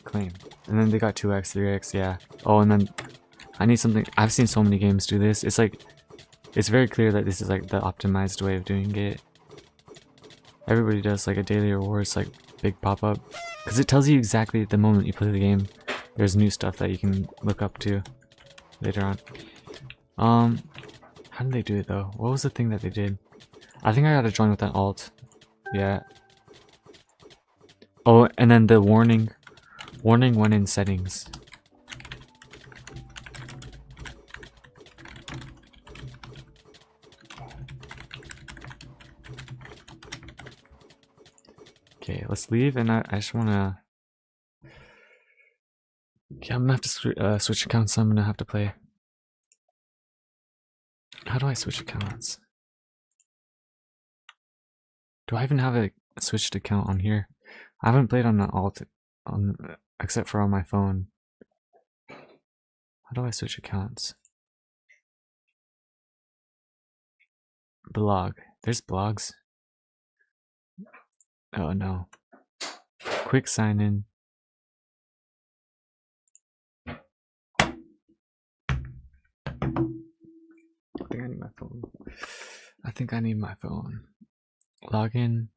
Claim. And then they got 2x, 3x, yeah. Oh, and then I need something. I've seen so many games do this. It's like, it's very clear that this is like the optimized way of doing it. Everybody does like a daily rewards, like big pop-up. Because it tells you exactly the moment you play the game, there's new stuff that you can look up to later on. How did they do it though? What was the thing that they did? I think I gotta join with that alt. Yeah. Oh, and then the warning when in settings. Okay, let's leave, and I just wanna. Okay, I'm gonna have to switch accounts. So I'm gonna have to play. How do I switch accounts? Do I even have a switched account on here? I haven't played on the alt except for on my phone. How do I switch accounts? Blog. There's blogs. Oh no. Quick sign in. I think I need my phone. I think I need my phone. Log in.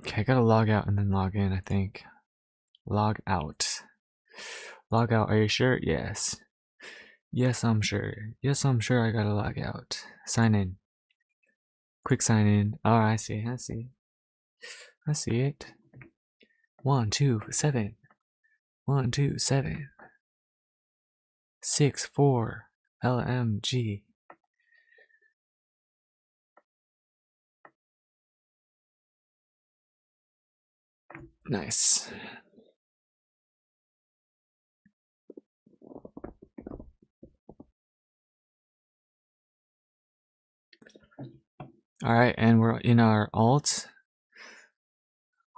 Okay, I gotta log out and then log in, I think. Log out. Log out, are you sure? Yes. Yes, I'm sure. Yes, I'm sure I gotta log out. Sign in. Quick sign in. Oh, I see, I see. I see it. 127. 127. 64. LMG. Nice. Alright, and we're in our alt.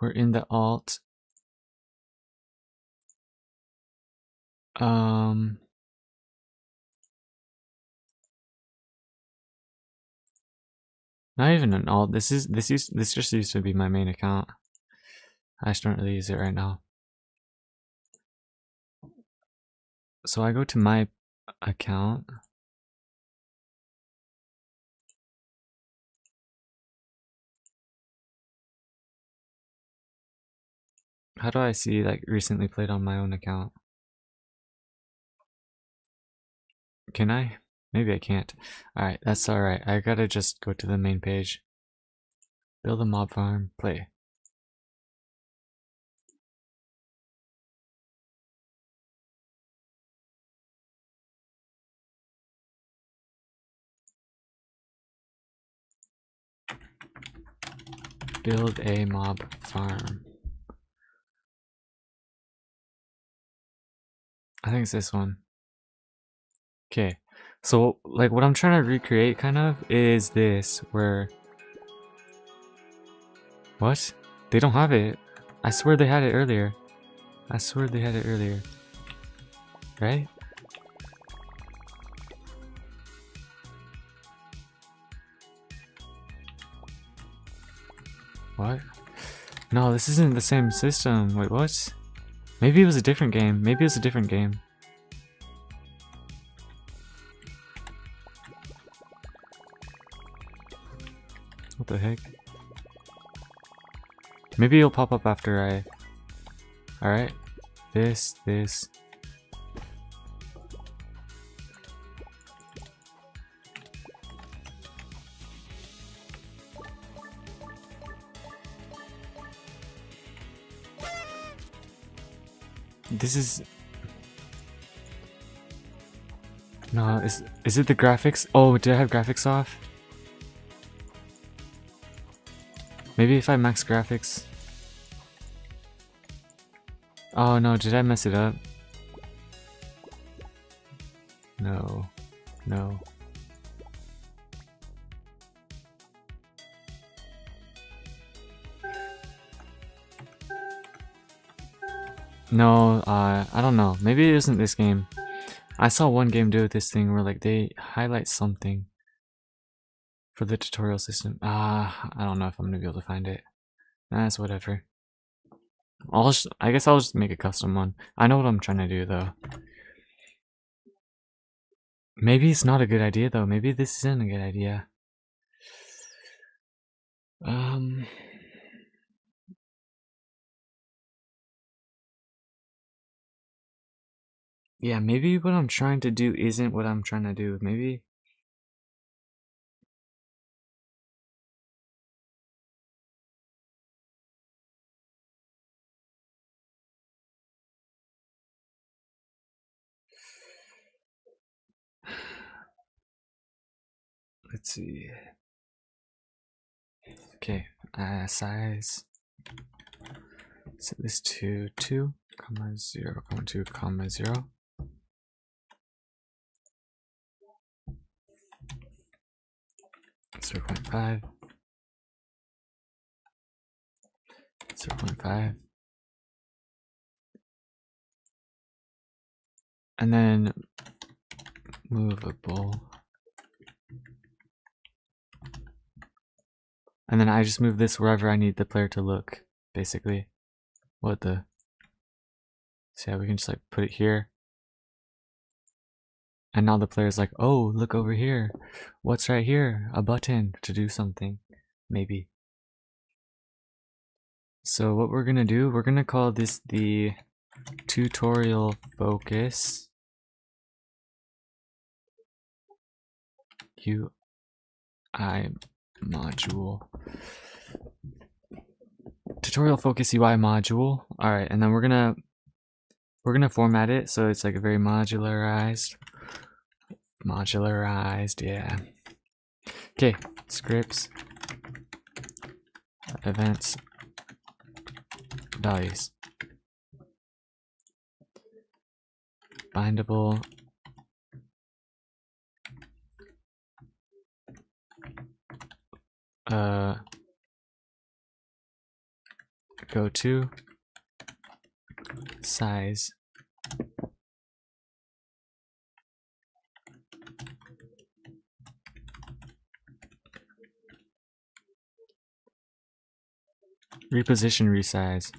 We're in the alt. Not even an alt. This just used to be my main account. I just don't really use it right now. So I go to my account. How do I see like recently played on my own account? Can I? Maybe I can't. Alright, that's alright. I gotta just go to the main page. Build a mob farm, play. Build a mob farm. I think it's this one. Okay, so like what I'm trying to recreate kind of is this, where... What? They don't have it. I swear they had it earlier. I swear they had it earlier. Right? What? No, this isn't the same system. Wait, what? Maybe it was a different game. Maybe it was a different game. What the heck? Maybe it'll pop up after I... Alright. This. This is... No, is it the graphics? Oh, did I have graphics off? Maybe if I max graphics. Oh no, did I mess it up? No. No. No, I don't know. Maybe it isn't this game. I saw one game do this thing where like they highlight something for the tutorial system. I don't know if I'm gonna be able to find it. That's whatever. I guess I'll just make a custom one. I know what I'm trying to do though. Maybe it's not a good idea though. Maybe this isn't a good idea. Yeah, maybe what I'm trying to do isn't what I'm trying to do. Maybe... Let's see. Okay, size. Set this to 2, 0, 2, 0. Zero 0.5. 0.5. And then movable. And then I just move this wherever I need the player to look, basically. What the... So yeah, we can just like put it here. And now the player's like, oh, look over here. What's right here? A button to do something. Maybe. So what we're gonna do, we're gonna call this the tutorial focus UI module. Tutorial focus UI module. Alright, and then we're gonna format it so it's like a very modularized, yeah. Okay, scripts, events, values, bindable, go to, size, reposition, resize.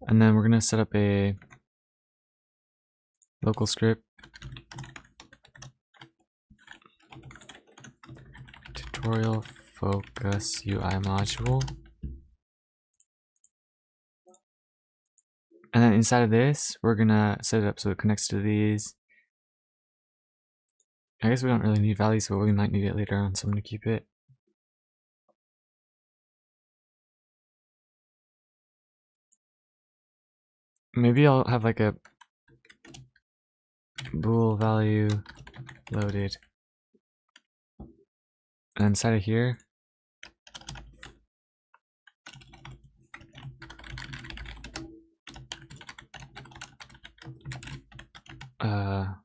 And then we're gonna set up a local script, tutorial focus UI module. And then inside of this, we're gonna set it up so it connects to these. I guess we don't really need values, but we might need it later on, so I'm gonna keep it. Maybe I'll have like a bool value loaded And inside of here, boom,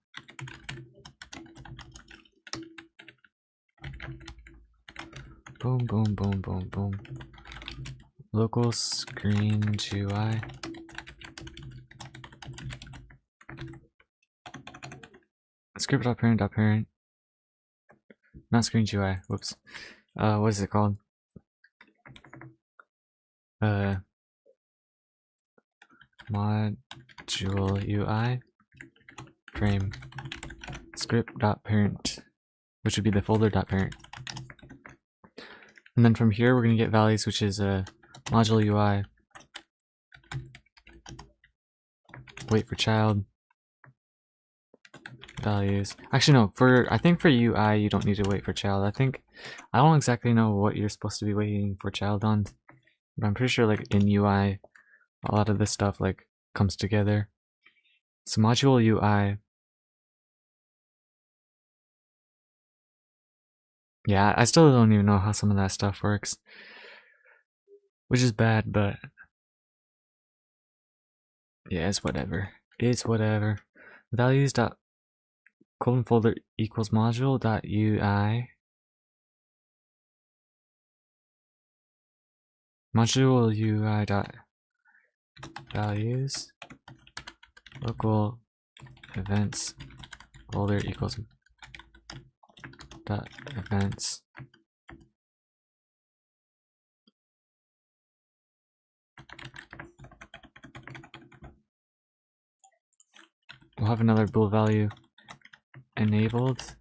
boom, boom, boom, boom. Local screen GUI. Script.parent.parent. Not screen GUI. Whoops. What is it called? Module UI frame script.parent, which would be the folder.parent. And then from here, we're going to get values, which is module UI wait for child values. Actually, no, I think for UI, you don't need to wait for child. I don't exactly know what you're supposed to be waiting for child on, but I'm pretty sure like in UI, a lot of this stuff like comes together. So module UI. Yeah, I still don't even know how some of that stuff works, which is bad, but yeah, it's whatever. It's whatever. Values dot colon folder equals module dot UI module UI dot values local events folder equals dot events. We'll have another bool value enabled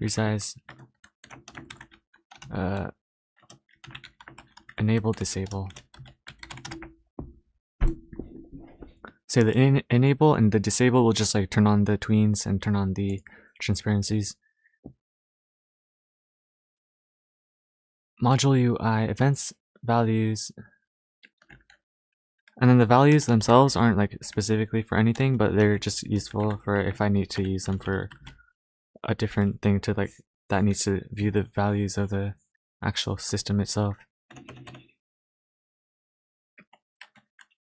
resize enable disable. So the enable and the disable will just like turn on the tweens and turn on the transparencies. Module UI events values, and then the values themselves aren't like specifically for anything, but they're just useful for if I need to use them for a different thing to like that needs to view the values of the actual system itself.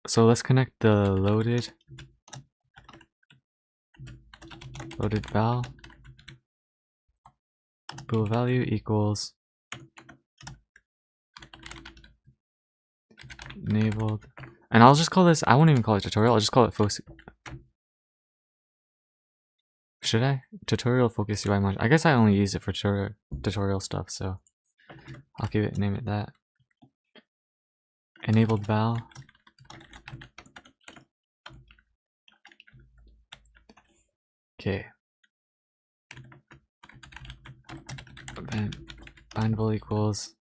So let's connect the loaded val bool value equals enabled, and I'll just call this, I won't even call it tutorial, I'll just call it focus. Should I? Tutorial focus UI module. I guess I only use it for tutorial stuff, so I'll name it that. Enabled val. Okay. Bindable equals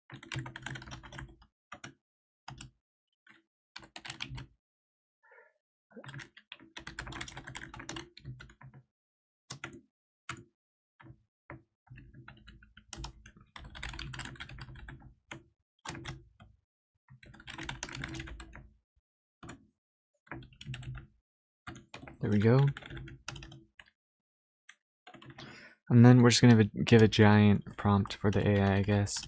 there we go. And then we're just gonna give a giant prompt for the AI, I guess.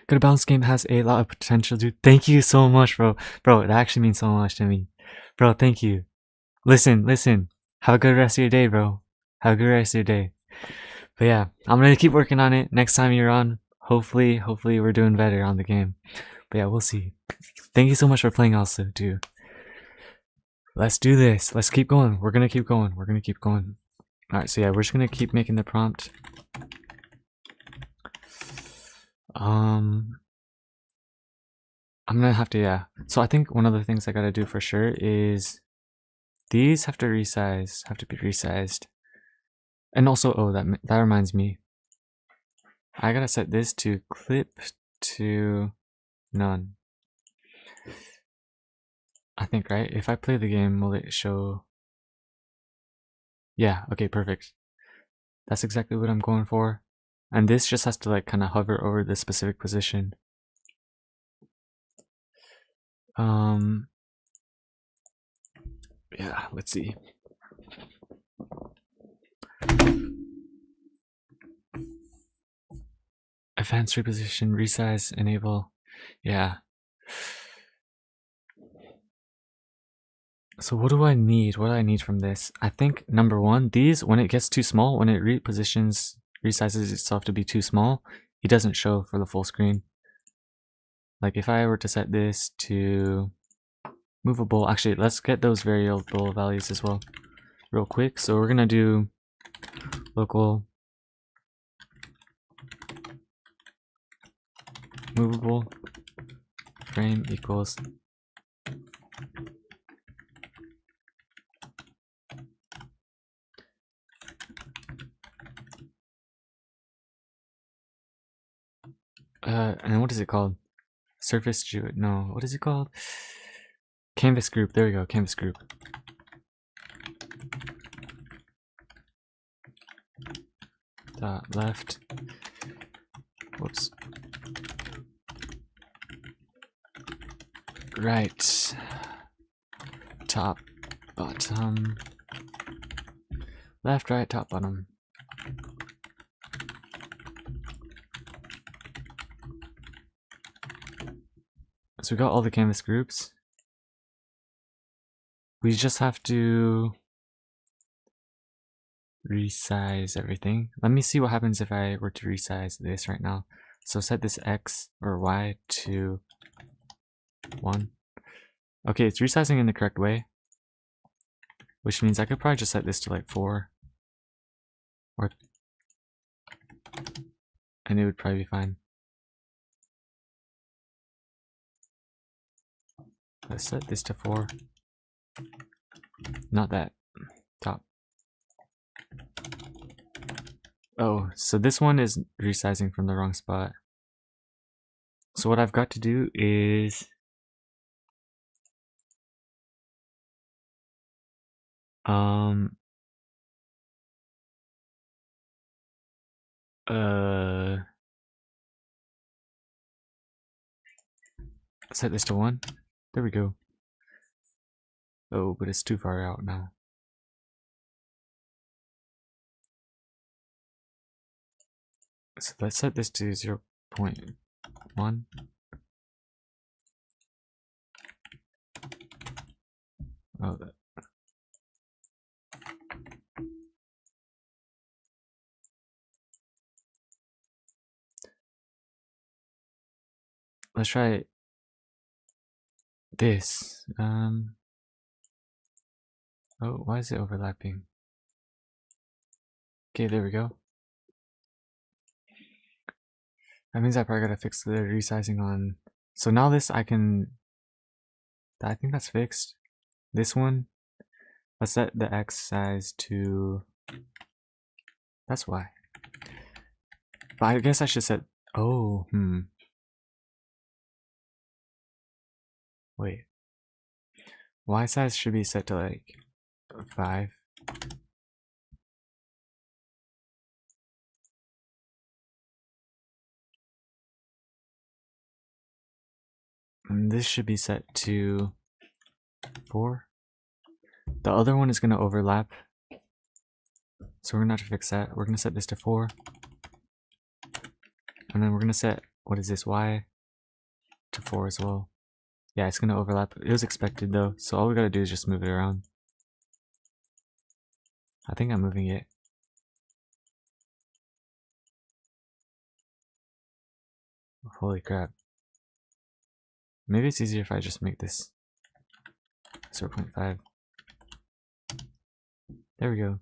Good Balance game has a lot of potential, dude. Thank you so much, bro. Bro, it actually means so much to me. Bro, thank you. Listen. Have a good rest of your day, bro. Have a good rest of your day. But yeah, I'm gonna keep working on it. Next time you're on, hopefully we're doing better on the game. But yeah, we'll see. Thank you so much for playing also, too. Let's do this. Let's keep going. We're gonna keep going. Alright, so yeah, we're just gonna keep making the prompt. I'm gonna have to, yeah. So I think one of the things I gotta do for sure is these have to be resized. And also, oh, that reminds me. I gotta set this to clip to none. I think, right? If I play the game, will it show? Yeah, okay, perfect. That's exactly what I'm going for. And this just has to like kind of hover over the specific position. Yeah, let's see. Advanced reposition, resize, enable. Yeah. So what do I need? What do I need from this? I think number one, these, when it gets too small, when it repositions, resizes itself to be too small, it doesn't show for the full screen. Like if I were to set this to movable, actually let's get those variable values as well real quick. So we're gonna do local movable frame equals and what is it called? Surface geoid? No, what is it called? Canvas group. There we go. Canvas group. Dot left. Whoops. Right. Top, bottom. Left, right, top, bottom. So we got all the canvas groups. We just have to resize everything. Let me see what happens if I were to resize this right now. So set this X or Y to 1. Okay, it's resizing in the correct way, which means I could probably just set this to like 4, and it would probably be fine. Let's set this to 4. Not that. Top. Oh, so this one is resizing from the wrong spot. So what I've got to do is set this to 1. There we go. Oh, but it's too far out now. So let's set this to 0.1. Oh, let's try this. Oh, why is it overlapping? Okay, there we go. That means I probably gotta fix the resizing on. So now this I think that's fixed. This one, let's set the X size to, that's Y. But I guess I should set, oh, wait. Y size should be set to like 5. And this should be set to 4. The other one is going to overlap. So we're going to have to fix that. We're going to set this to 4. And then we're going to set, what is this, Y to 4 as well. Yeah, it's going to overlap. It was expected though. So all we got to do is just move it around. I think I'm moving it. Holy crap. Maybe it's easier if I just make this 0.5. There we go.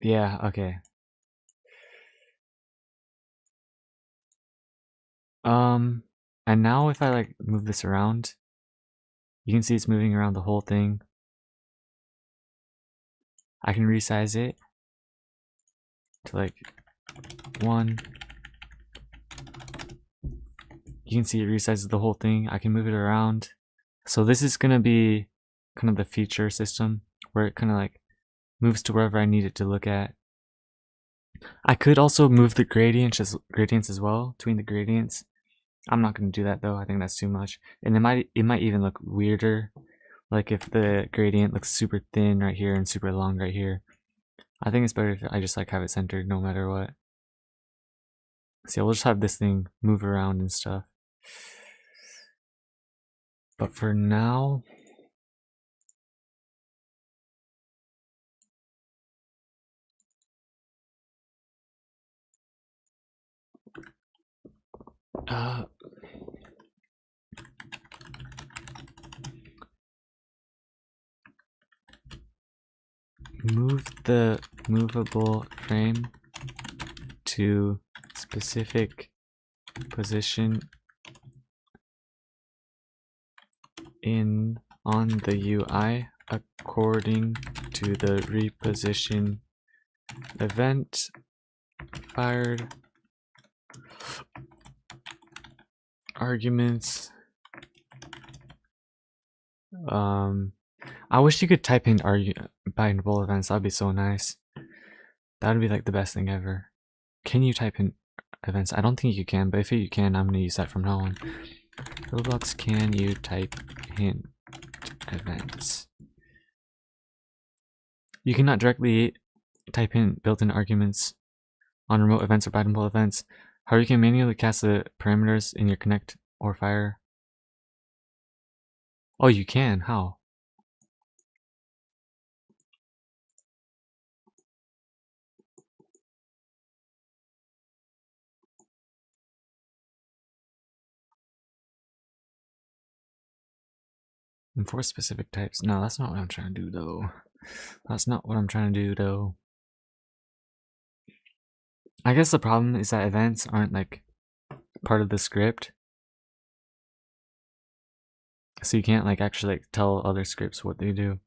Yeah, okay. And now if I like move this around, you can see it's moving around the whole thing. I can resize it to like 1. You can see it resizes the whole thing. I can move it around. So this is gonna be kind of the feature system where it kind of like moves to wherever I need it to look at. I could also move the gradients as well, between the gradients. I'm not gonna do that though. I think that's too much, and it might even look weirder Like if the gradient looks super thin right here and super long right here, I think it's better if I just like have it centered no matter what. See, we'll just have this thing move around and stuff. But for now, move the movable frame to specific position on the UI according to the reposition event fired arguments. I wish you could type in bindable events. That'd be so nice. That'd be like the best thing ever. Can you type in events? I don't think you can, but if you can, I'm gonna use that from now on. Roblox, can you type in events? You cannot directly type in built-in arguments on remote events or bindable events. However, you can manually cast the parameters in your connect or fire. Oh, you can? How? Enforce specific types. No, that's not what I'm trying to do, though. That's not what I'm trying to do, though. I guess the problem is that events aren't like part of the script. So you can't like actually like tell other scripts what they do.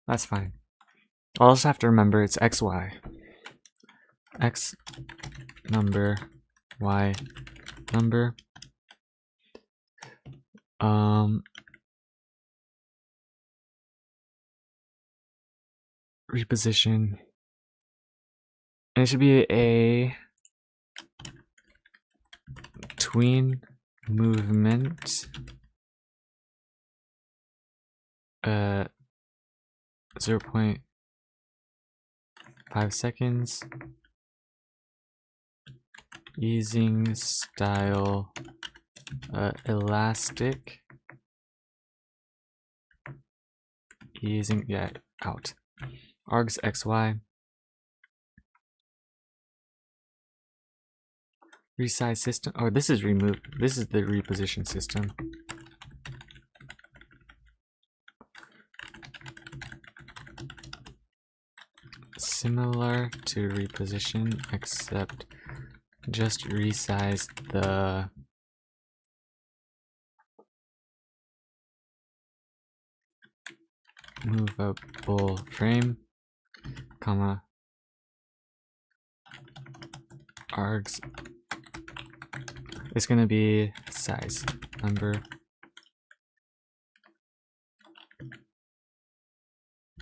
That's fine. I'll just have to remember it's XY. X number, Y number. Reposition. And it should be a tween movement 0.5 seconds using style elastic using out args xy resize system. Oh, this is remove. This is the reposition system. Similar to reposition, except just resize the movable frame, comma, args. It's gonna be size number,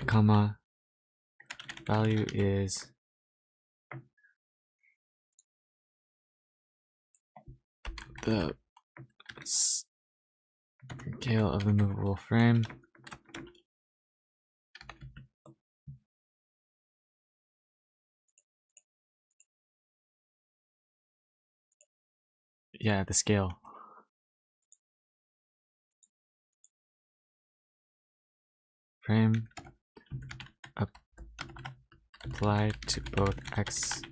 comma, value is the scale of the movable frame. Yeah, the scale. Frame applied to both X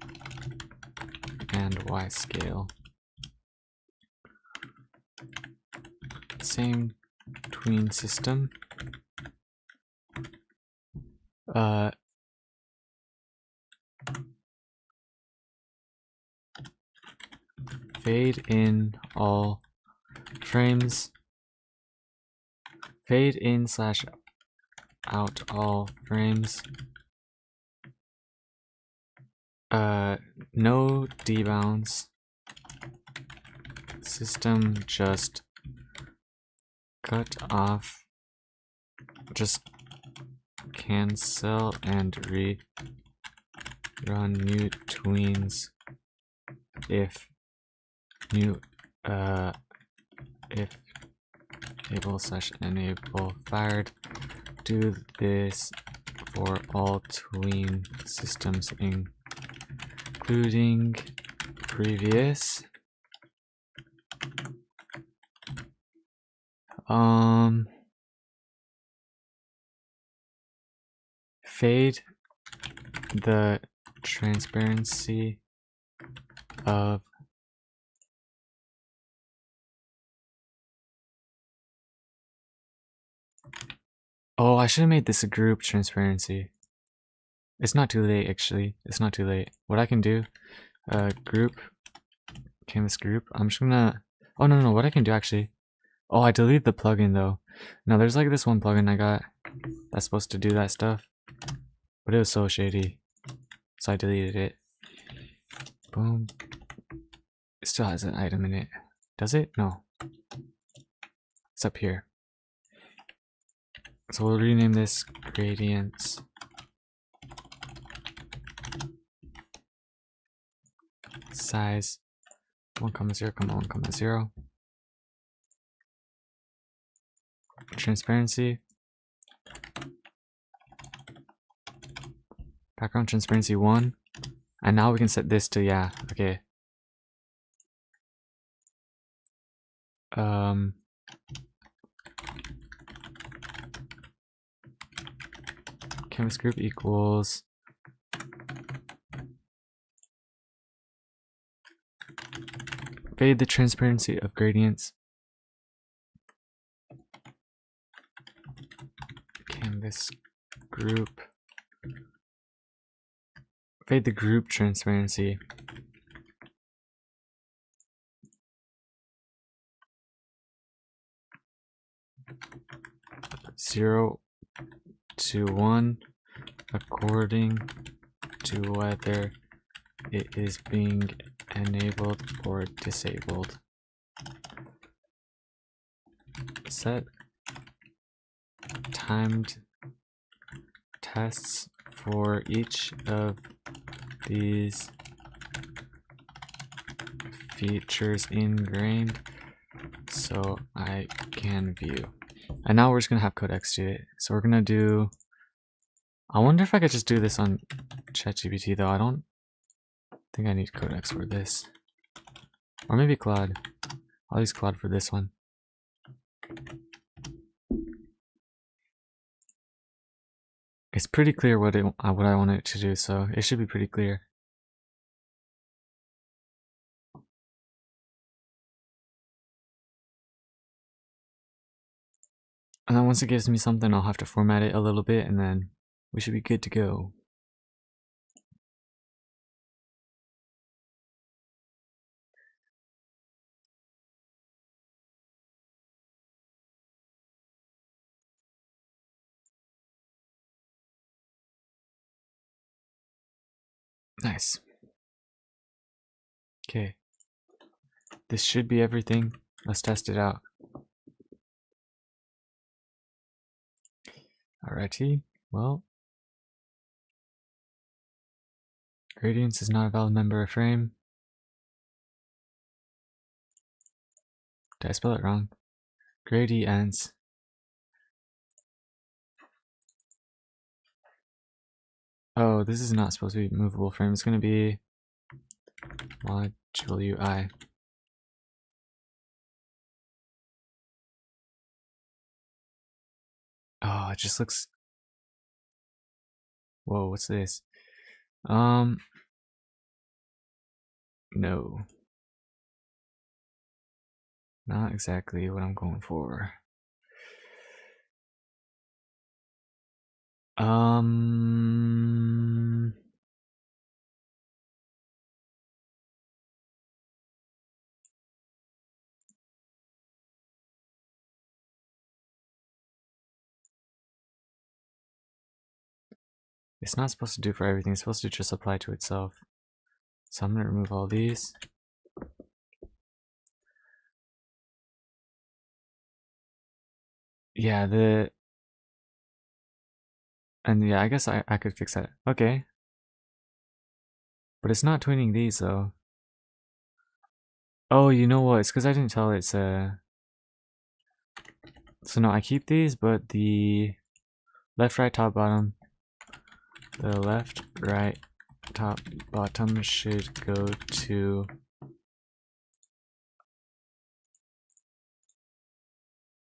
and Y scale. Same tween system. Fade in all frames. Fade in / out all frames. No debounds. System just cut off. Just cancel and run new tweens if table/enable fired. Do this for all tween systems, including previous. Fade the transparency of oh, I should have made this a group transparency. It's not too late, actually. It's not too late. What I can do, group, canvas group. I'm just gonna, oh no, what I can do actually. Oh, I deleted the plugin though. No, there's like this one plugin I got that's supposed to do that stuff, but it was so shady, so I deleted it. Boom. It still has an item in it. Does it? No. It's up here. So we'll rename this gradients. Size 1,0, 1,0. Transparency. Background transparency 1. And now we can set this to, yeah, okay. Canvas group equals fade the transparency of gradients. Canvas group. Fade the group transparency. Zero to 1 according to whether it is being enabled or disabled. Set timed tests for each of these features ingrained so I can view. And now we're just gonna have Codex do it. So we're gonna do, I wonder if I could just do this on ChatGPT though. I don't think I need Codex for this. Or maybe Claude. I'll use Claude for this one. It's pretty clear what I want it to do, so it should be pretty clear. And then once it gives me something, I'll have to format it a little bit, and then we should be good to go. Nice. Okay. This should be everything. Let's test it out. Alrighty. Well, gradients is not a valid member of frame. Did I spell it wrong? Gradients. Oh, this is not supposed to be movable frame. It's going to be module UI. Oh, it just looks. Whoa, what's this? No. Not exactly what I'm going for. It's not supposed to do for everything. It's supposed to just apply to itself. So I'm going to remove all these. Yeah, and yeah, I guess I could fix that. Okay. But it's not tweening these though. Oh, you know what? It's because I didn't tell it's So no, I keep these, but the left, right, top, bottom, the left, right, top, bottom should go to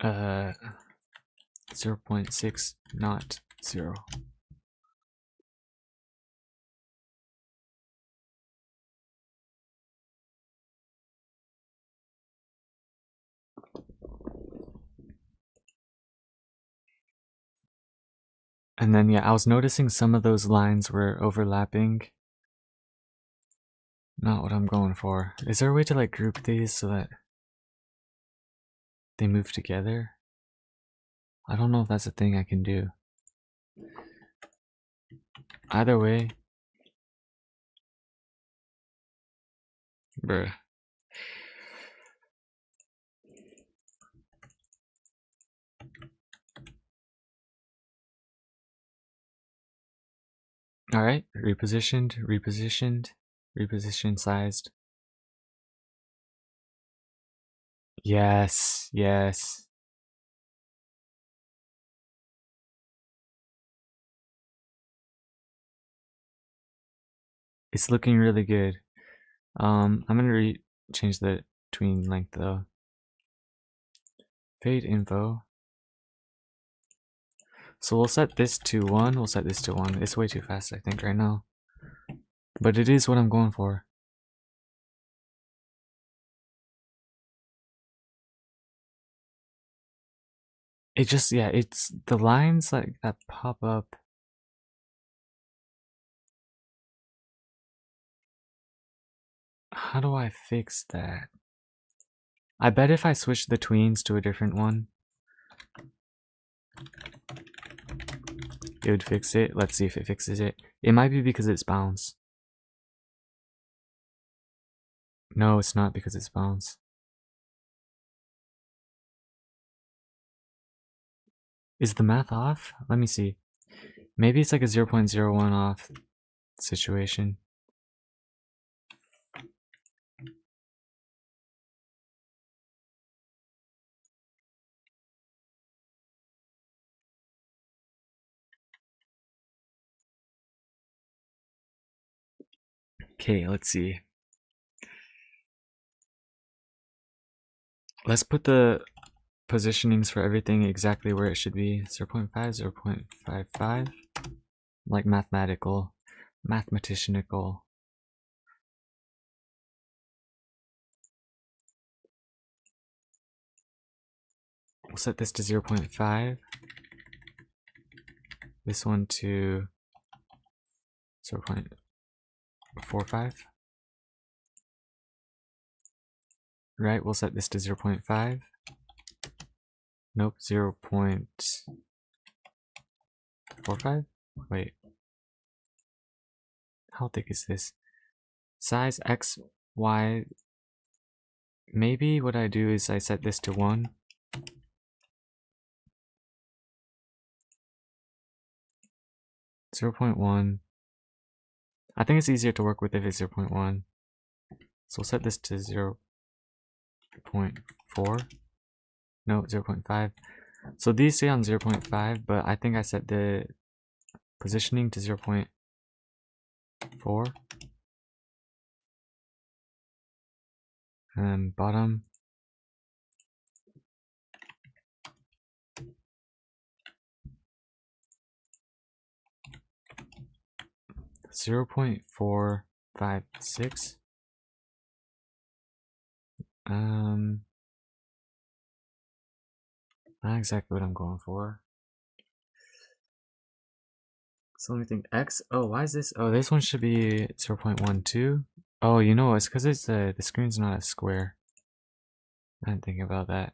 0.6, not 0. And then, yeah, I was noticing some of those lines were overlapping. Not what I'm going for. Is there a way to like group these so that they move together? I don't know if that's a thing I can do. Either way. Bruh. Alright, repositioned, repositioned, reposition sized. Yes, yes. It's looking really good. I'm gonna change the tween length though. Fade info. So we'll set this to 1, we'll set this to 1. It's way too fast, I think, right now. But it is what I'm going for. It just, yeah, it's the lines like that pop up. How do I fix that? I bet if I switch the tweens to a different one, it would fix it. Let's see if it fixes it. It might be because it's bounce. No, it's not because it's bounce. Is the math off? Let me see. Maybe it's like a 0.01 off situation. Okay, let's see. Let's put the positionings for everything exactly where it should be. 0.5, 0.55. Like mathematicical. We'll set this to 0.5. This one to 0.45. Right, we'll set this to 0.5. Nope, 0.45? Wait. How thick is this? Size X, Y. Maybe what I do is I set this to 1. .1. I think it's easier to work with if it's 0.1. So we'll set this to 0.4. No, 0.5. So these stay on 0.5, but I think I set the positioning to 0.4. And bottom. .456. Not exactly what I'm going for. So let me think. X. Oh, why is this? Oh, this one should be 0.12. Oh, you know, it's because it's the screen's not a square. I didn't think about that.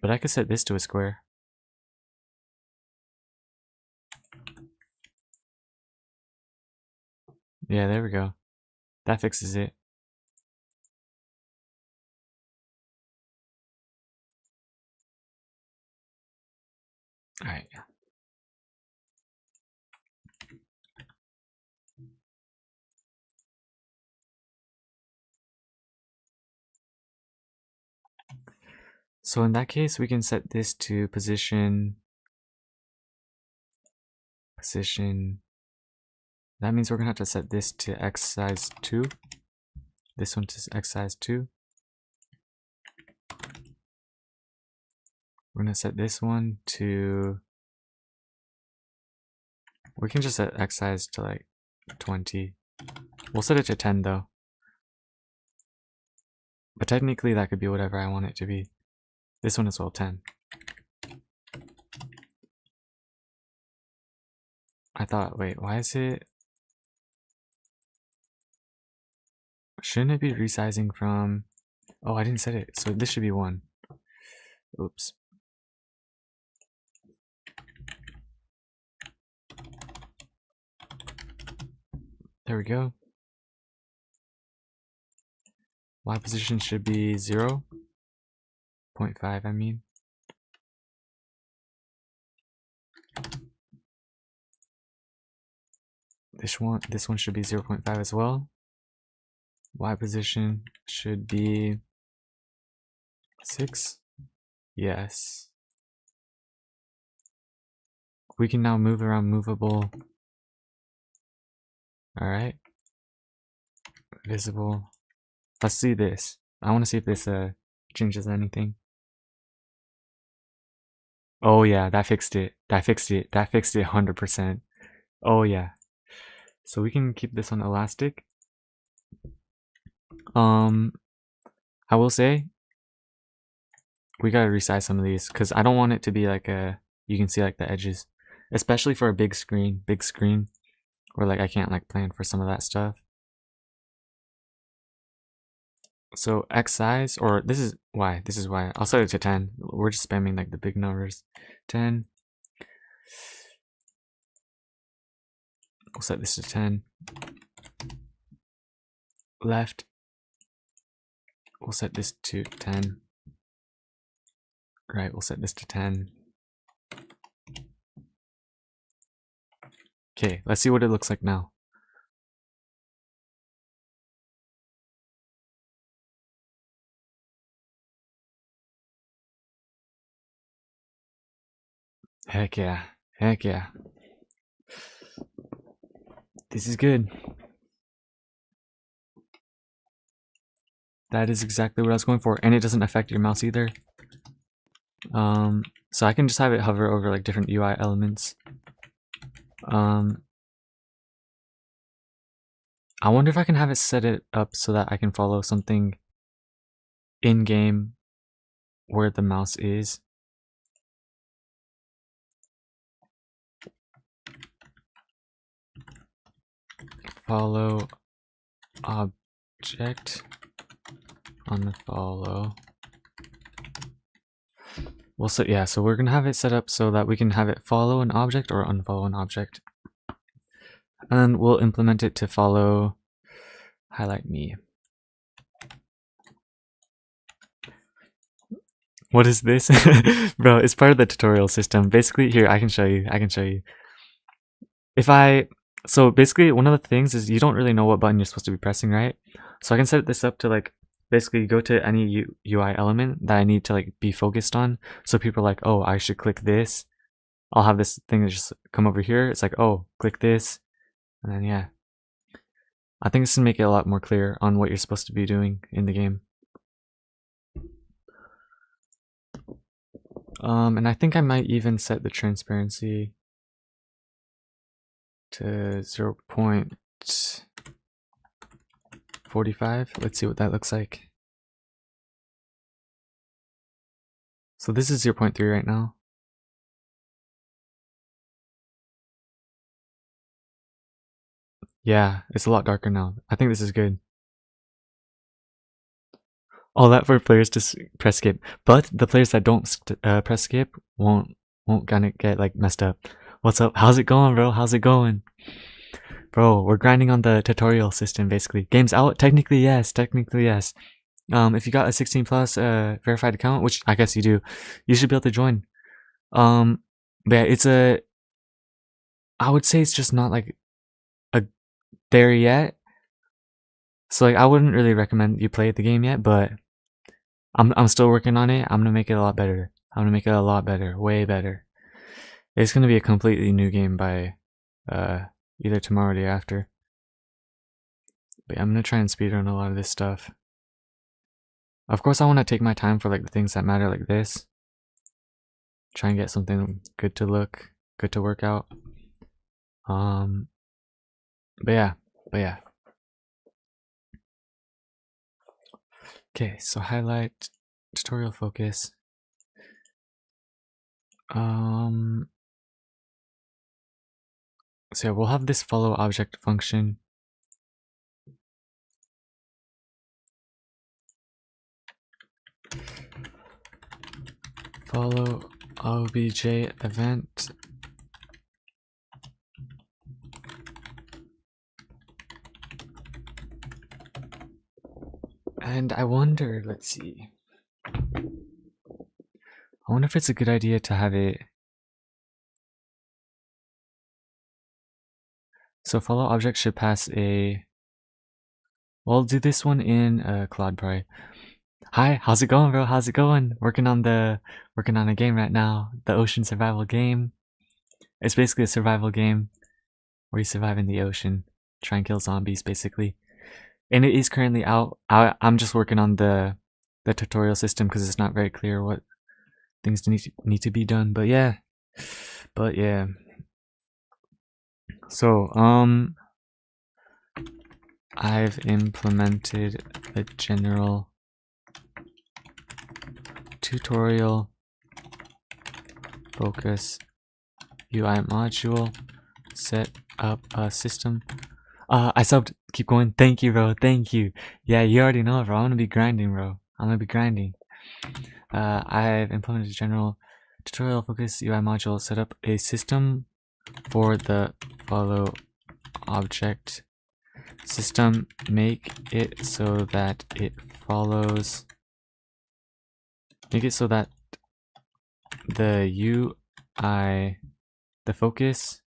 But I could set this to a square. Yeah, there we go. That fixes it. Alright. So in that case, we can set this to position. That means we're gonna have to set this to x size 2. This one to x size 2. We're gonna set this one to, we can just set x size to like 20. We'll set it to 10 though. But technically that could be whatever I want it to be. This one as well, 10. I thought, wait, why is it? Shouldn't it be resizing from? Oh, I didn't set it. So this should be 1. Oops. There we go. Y position should be 0. 0.5, I mean. This one should be 0.5 as well. Y position should be 6. Yes. We can now move around movable. Alright. Visible. Let's see this. I want to see if this changes anything. Oh yeah, that fixed it. That fixed it 100%. Oh yeah. So we can keep this on elastic. I will say we gotta resize some of these because I don't want it to be like you can see like the edges, especially for a big screen, where like I can't like plan for some of that stuff. So X size, or this is Y. I'll set it to 10. We're just spamming like the big numbers. 10. We'll set this to 10. Left. We'll set this to 10. Right, we'll set this to 10. Okay, let's see what it looks like now. Heck yeah. Heck yeah. This is good. That is exactly what I was going for, and it doesn't affect your mouse either. So I can just have it hover over like different UI elements. I wonder if I can have it set it up so that I can follow something in game where the mouse is. Follow object unfollow. Well, so yeah, so we're gonna have it set up so that we can have it follow an object or unfollow an object, and we'll implement it to follow highlight me. What is this? Bro, it's part of the tutorial system. Basically, here, I can show you. So basically, one of the things is you don't really know what button you're supposed to be pressing, right? So I can set this up to like, basically go to any UI element that I need to like be focused on. So people are like, oh, I should click this. I'll have this thing that just come over here. It's like, oh, click this. And then, yeah. I think this can make it a lot more clear on what you're supposed to be doing in the game. And I think I might even set the transparency to 0.45. Let's see what that looks like. So this is 0.3 right now. Yeah, it's a lot darker now. I think this is good. All that for players to press skip, but the players that don't press skip won't gonna get like messed up. What's up? How's it going, bro? How's it going? Bro, we're grinding on the tutorial system basically. Game's out? Technically yes. If you got a 16 plus verified account, which I guess you do, you should be able to join. But yeah, I would say it's just not like there yet. So like I wouldn't really recommend you play the game yet, but I'm still working on it. I'm gonna make it a lot better. I'm gonna make it a lot better, way better. It's gonna be a completely new game by either tomorrow or the day after. But yeah, I'm gonna try and speedrun a lot of this stuff. Of course, I want to take my time for like the things that matter, like this. Try and get something good to look, good to work out. But yeah. Okay, so highlight, tutorial focus. So yeah, we'll have this follow object function. Follow obj event. And I wonder, let's see. I wonder if it's a good idea to have it. So follow object should pass a. Well, I'll do this one in Claude probably. Hi, how's it going, bro? How's it going? Working on a game right now. The ocean survival game. It's basically a survival game where you survive in the ocean, try and kill zombies, basically. And it is currently out. I'm just working on the tutorial system because it's not very clear what things need to be done. But yeah. So I've implemented a general tutorial focus UI module, set up a system. I subbed. Keep going. Thank you, bro. Thank you. Yeah, you already know, bro. I'm gonna be grinding, bro. I'm gonna be grinding. I've implemented a general tutorial focus UI module, set up a system for the follow object system. Make it so that it follows. Make it so that the UI, the focus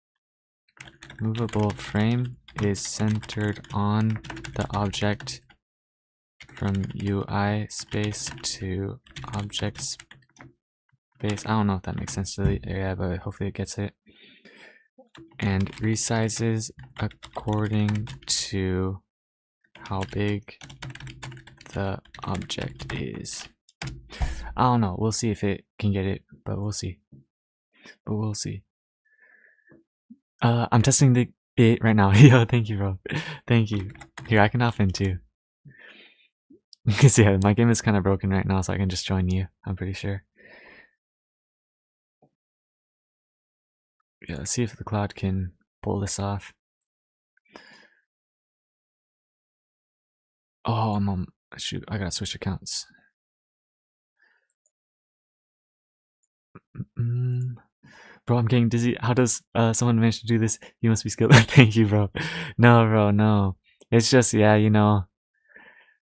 movable frame is centered on the object from UI space to object space. I don't know if that makes sense to the area, but hopefully it gets it. And resizes according to how big the object is. I don't know. We'll see if it can get it, but we'll see. I'm testing it right now. Yo, thank you, bro. Thank you. Here, I can hop in too. Because yeah, my game is kind of broken right now, so I can just join you. I'm pretty sure. Yeah, let's see if the cloud can pull this off. Oh, I'm on. Shoot, I gotta switch accounts. Bro, I'm getting dizzy. How does someone manage to do this? You must be skilled. Thank you, bro. No, bro, no. It's just, yeah, you know,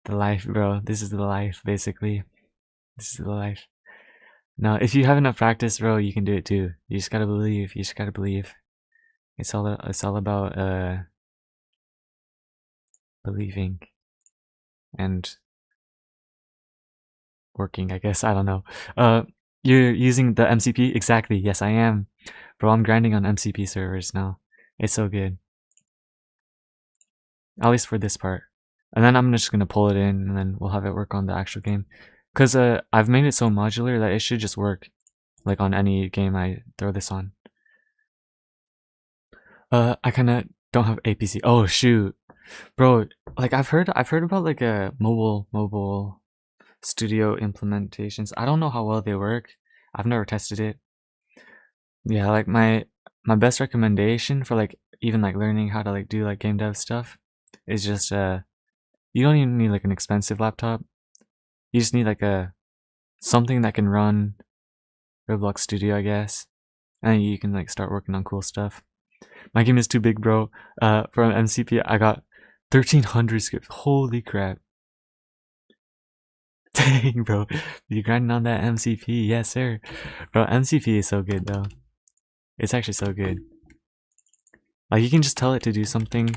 the life, bro. This is the life, basically. This is the life. No, if you have enough practice, bro, you can do it too. You just gotta believe. You just gotta believe. It's all about believing and working, I guess. I don't know. You're using the MCP? Exactly. Yes, I am. Bro, I'm grinding on MCP servers now. It's so good. At least for this part. And then I'm just gonna pull it in and then we'll have it work on the actual game. Cause I've made it so modular that it should just work like on any game I throw this on. I kinda don't have APC. Oh shoot. Bro, like I've heard about like a mobile studio implementations. I don't know how well they work. I've never tested it. Yeah, like my best recommendation for like even like learning how to like do like game dev stuff is just you don't even need like an expensive laptop. You just need like something that can run Roblox Studio, I guess. And you can like start working on cool stuff. My game is too big, bro. From MCP I got 1300 scripts. Holy crap. Dang, bro. You grinding on that MCP? Yes, sir. Bro, MCP is so good, though. It's actually so good. Like, you can just tell it to do something,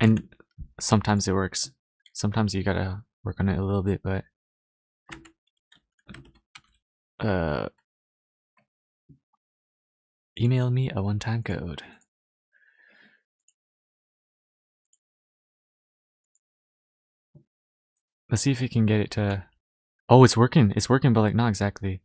and sometimes it works. Sometimes you gotta work on it a little bit, but email me a one-time code. Let's see if we can get it to... Oh, it's working. It's working, but like not exactly.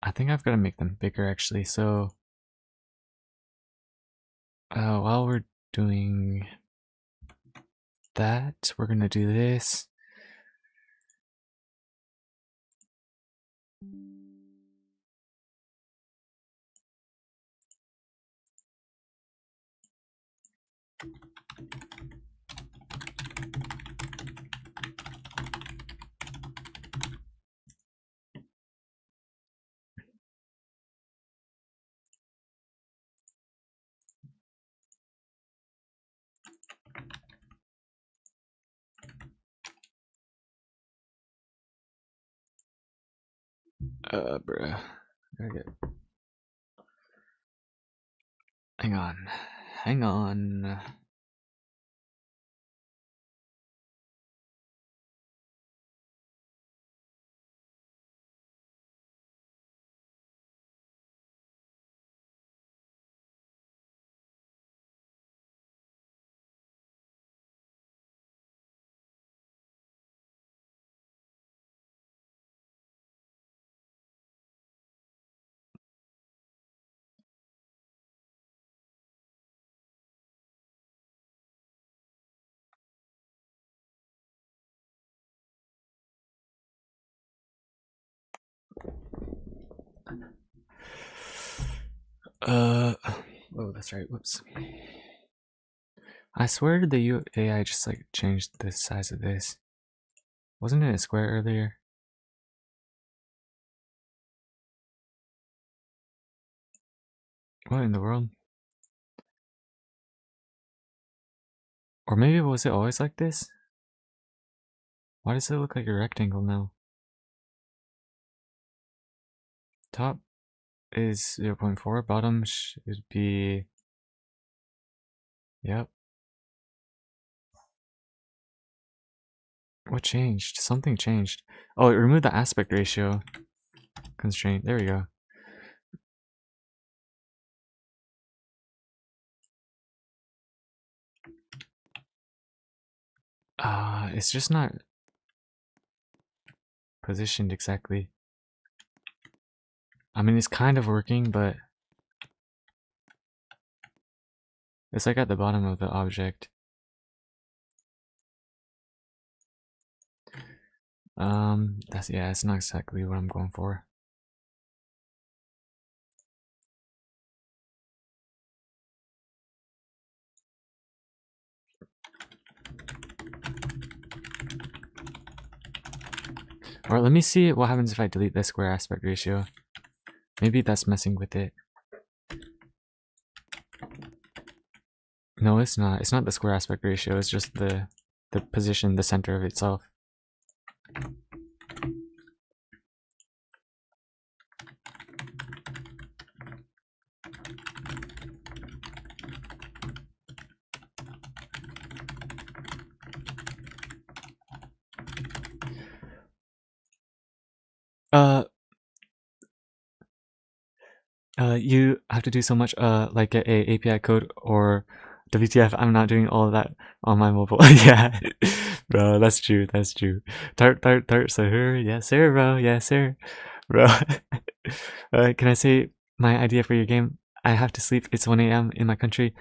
I think I've got to make them bigger actually. So while we're doing that, we're gonna do this. Bruh. Okay. Hang on. Hang on. Oh, that's right. Whoops. I swear the AI just like changed the size of this. Wasn't it a square earlier? What in the world? Or maybe was it always like this? Why does it look like a rectangle now? Top is 0.4, bottom should be... Yep. What changed? Something changed. Oh, it removed the aspect ratio constraint. There we go. It's just not positioned exactly. I mean, it's kind of working, but it's like at the bottom of the object. Yeah, it's not exactly what I'm going for. Alright, let me see what happens if I delete the square aspect ratio. Maybe that's messing with it. No, it's not. It's not the square aspect ratio, it's just the position, the center of itself. You have to do so much, like get a API code or WTF. I'm not doing all of that on my mobile. Yeah, bro, that's true. That's true. Tart, sir. Yes, sir, bro. Yes, sir, bro. Can I say my idea for your game? I have to sleep. It's 1 a.m. in my country.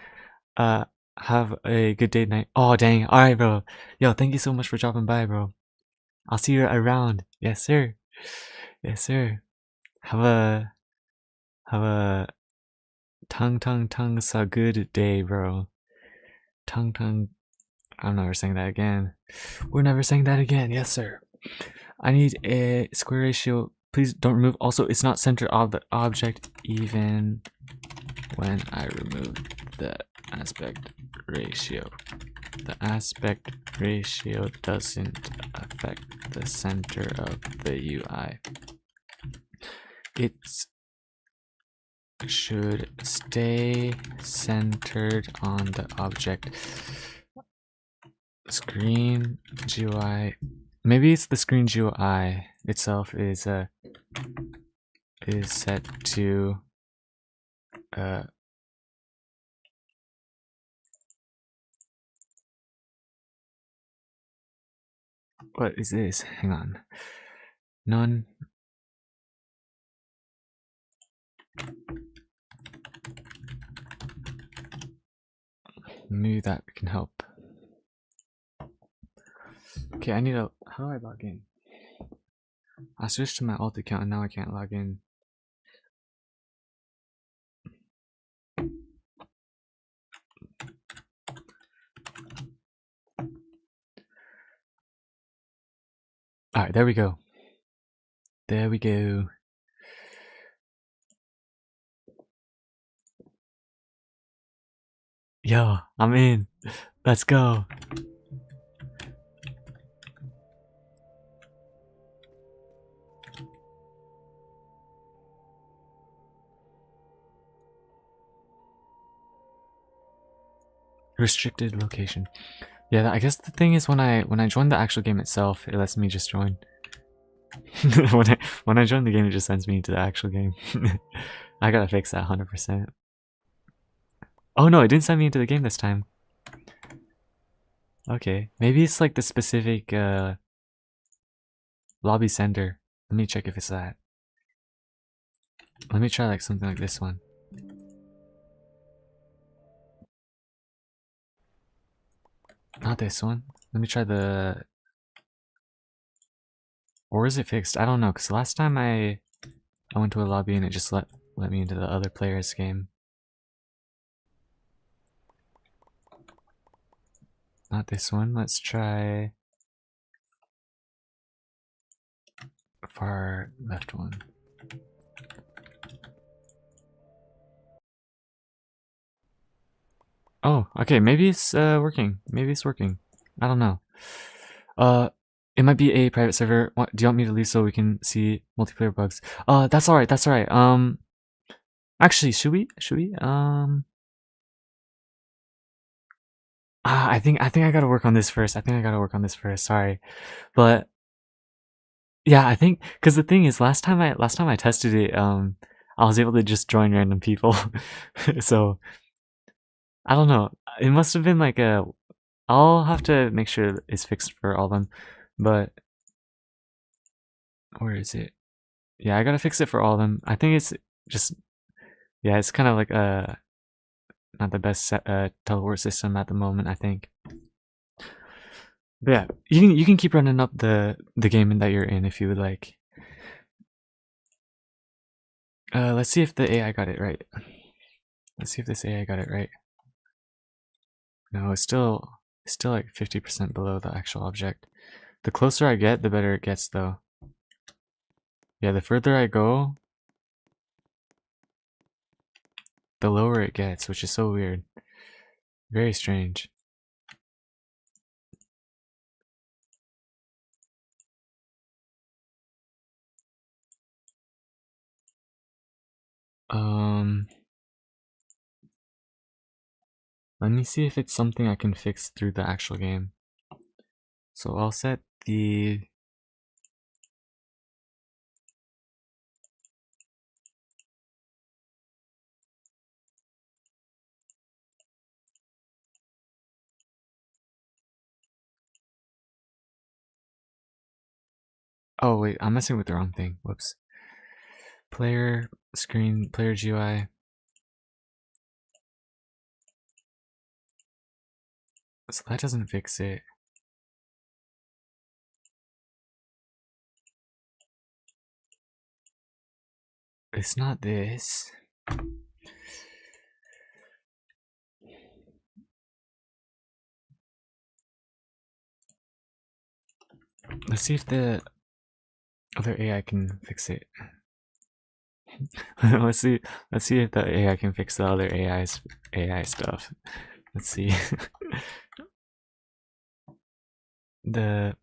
Have a good day night. Oh, dang. All right, bro. Yo, thank you so much for dropping by, bro. I'll see you around. Yes, sir. Yes, sir. Have a tongue's a good day, bro. Tongue. I'm never saying that again. We're never saying that again. Yes, sir. I need a square ratio. Please don't remove. Also, it's not centered of the object even when I remove the aspect ratio. The aspect ratio doesn't affect the center of the UI. It should stay centered on the object. Screen GUI. Maybe it's the screen GUI itself is set to what is this? Hang on. None. Maybe that can help. Okay, I need a. How do I log in? I switched to my alt account and now I can't log in. Alright, there we go. There we go. Yo, I'm in. Let's go. Restricted location. Yeah, I guess the thing is when I join the actual game itself, it lets me just join. when I join the game, it just sends me to the actual game. I gotta fix that 100%. Oh no, it didn't send me into the game this time. Okay, maybe it's like the specific lobby sender. Let me check if it's that. Let me try like something like this one. Not this one. Let me try the... Or is it fixed? I don't know, because last time I went to a lobby and it just let me into the other player's game. Not this one. Let's try... far left one. Oh, okay, maybe it's working. Maybe it's working. I don't know. It might be a private server. Do you want me to leave so we can see multiplayer bugs? That's alright, that's alright. Actually, should we? I think I gotta work on this first. Sorry. But yeah, I think because the thing is last time I tested it, I was able to just join random people. So I don't know. It must have been like a... I'll have to make sure it's fixed for all of them. But where is it? Yeah, I gotta fix it for all of them. I think it's just... Yeah, it's kind of like not the best teleport system at the moment, I think. But yeah, you can keep running up the game that you're in if you would like. Let's see if the AI got it right. Let's see if this AI got it right. No, it's still like 50% below the actual object. The closer I get, the better it gets though. Yeah, the further I go, the lower it gets, which is so weird. Very strange. Let me see if it's something I can fix through the actual game. So I'll set the... Oh wait, I'm messing with the wrong thing. Whoops. Player screen, player GUI. So that doesn't fix it. It's not this. Let's see if the other AI can fix it. let's see. Let's see if the AI can fix the other AI stuff. Let's see. the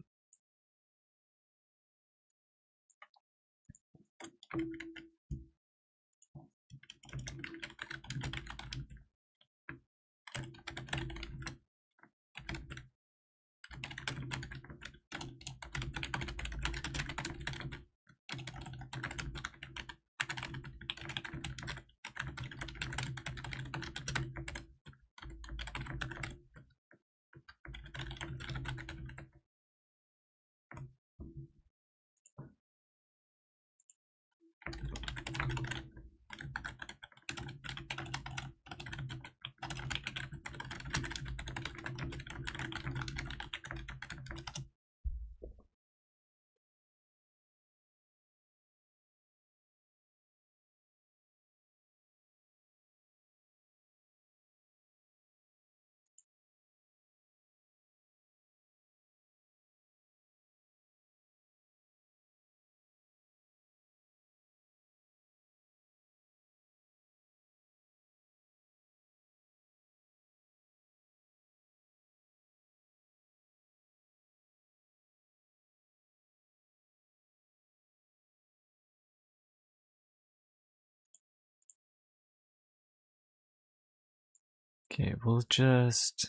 okay, we'll just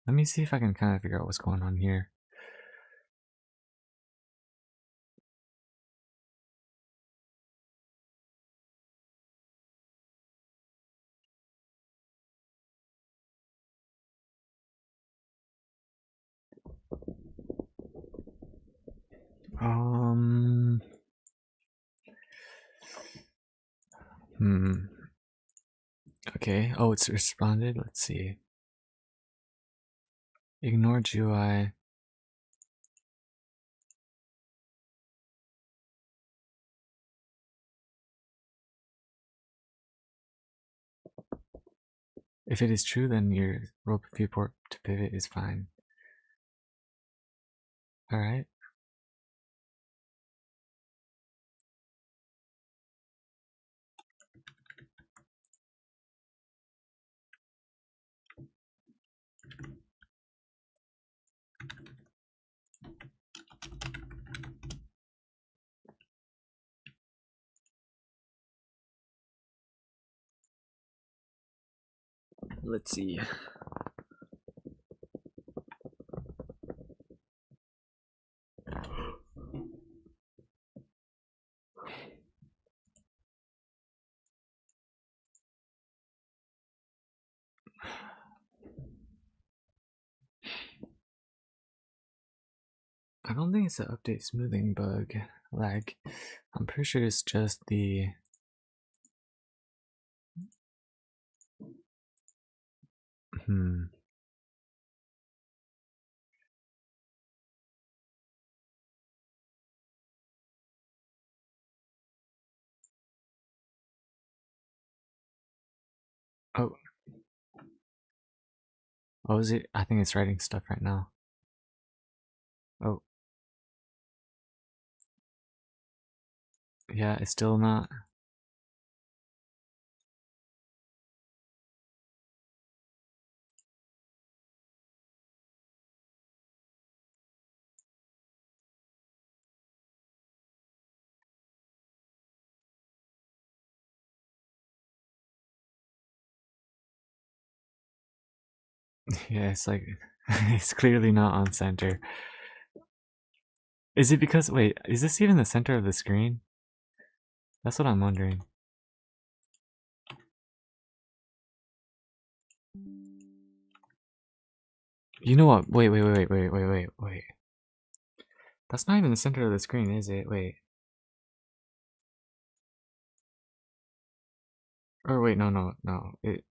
let me see if I can kind of figure out what's going on here. Um. Hmm. Okay. Oh, it's responded. Let's see. Ignore GUI. If it is true, then your rope viewport to pivot is fine. All right. Let's see. I don't think it's an update smoothing bug lag. I'm pretty sure it's just the Oh, oh, is it? I think it's writing stuff right now. Oh, yeah, it's still not. Yeah, it's like it's clearly not on center. Is it because wait, is this even the center of the screen? That's what I'm wondering. You know what? Wait. That's not even the center of the screen, is it? Wait. Or wait, no.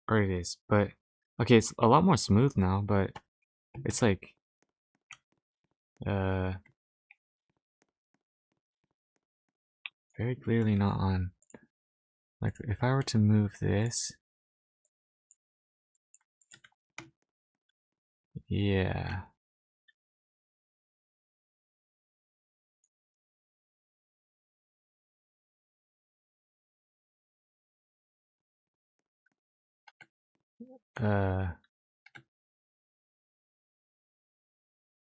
Or it is. But okay, it's a lot more smooth now, but it's like uh very clearly not on. Like if I were to move this, yeah.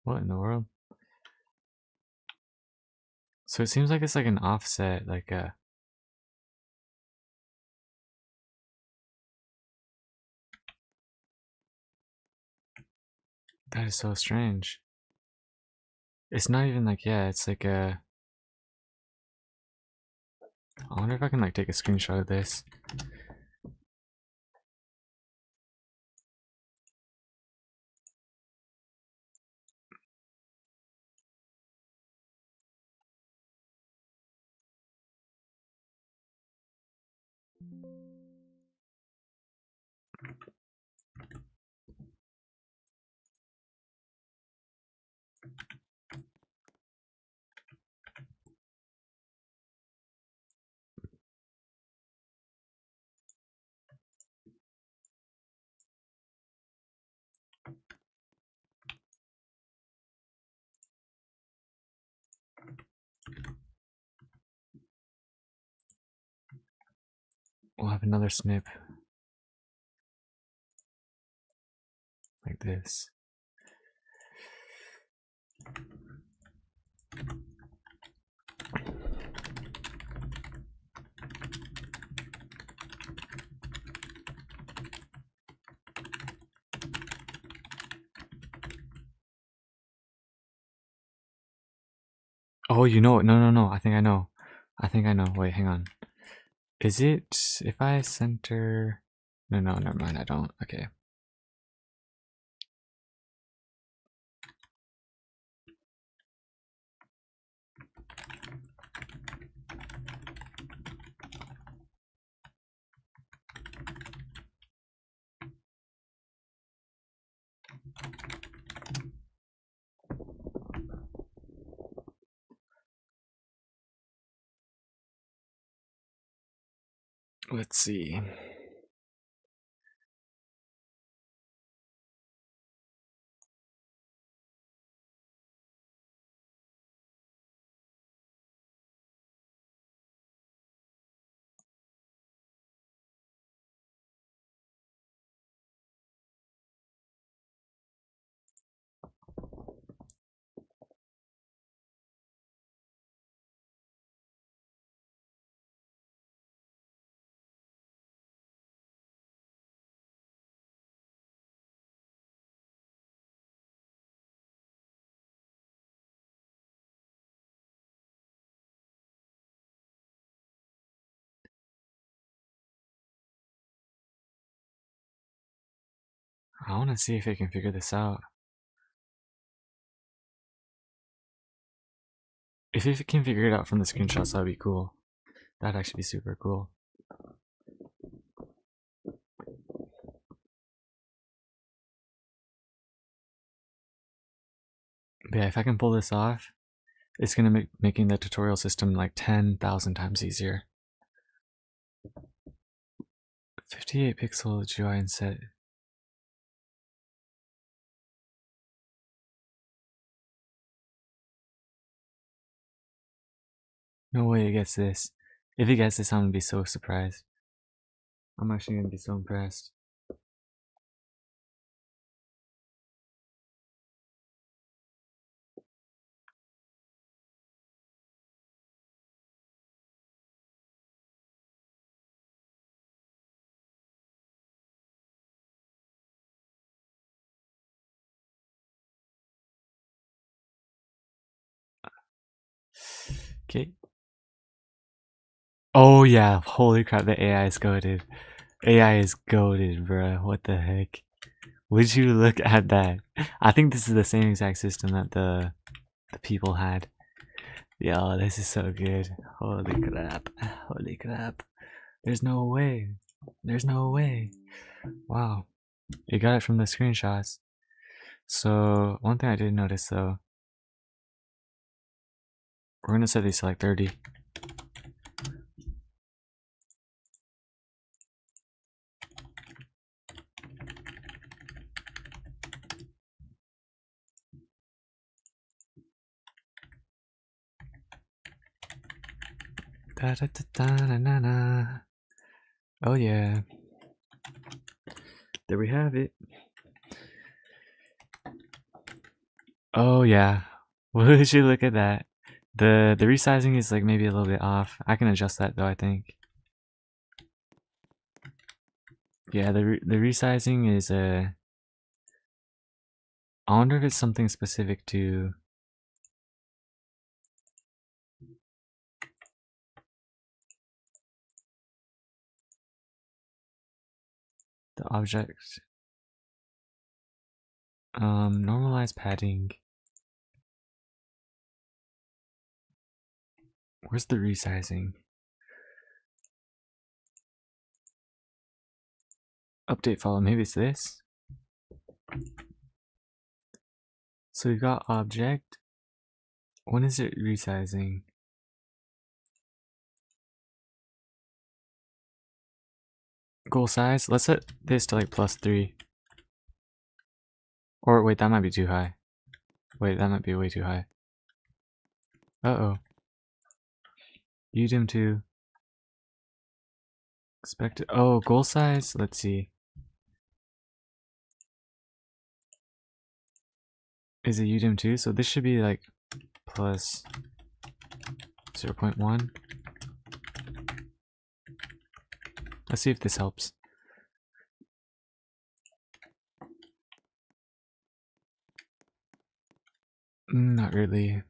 What in the world? So it seems like it's like an offset, like a. That is so strange. It's not even like, yeah, it's like a. I wonder if I can like take a screenshot of this. We'll have another snip like this. Oh, you know what? No. I think I know. Wait, hang on. Is it if I center? No, never mind. I don't. Okay. Let's see. I want to see if I can figure this out. If you can figure it out from the screenshots, that'd be cool. That'd actually be super cool. But yeah, if I can pull this off, it's gonna make making the tutorial system like 10,000 times easier. 58 pixel GUI and set. No way it gets this. If it gets this, I'm gonna be so surprised. I'm actually gonna be so impressed. Okay. Oh yeah, holy crap, the AI is goated. AI is goated, bro. What the heck? Would you look at that? I think this is the same exact system that the people had. Yo, this is so good. Holy crap. Holy crap. There's no way. There's no way. Wow. You got it from the screenshots. So, one thing I did notice though, we're gonna set these to like 30. Da da da da na na na. Oh yeah. There we have it. Oh yeah. Would you look at that? The resizing is like maybe a little bit off. I can adjust that though, I think. Yeah, the resizing is I wonder if it's something specific to the object. Normalize padding. Where's the resizing? Update follow, maybe it's this? So we've got object. When is it resizing? Goal size, let's set this to like +3. Or wait, that might be too high. Wait, that might be way too high. Uh-oh. Udemy 2. Expected. Oh, goal size? Let's see. Is it Udemy 2? So this should be like plus 0.1. Let's see if this helps. Not really.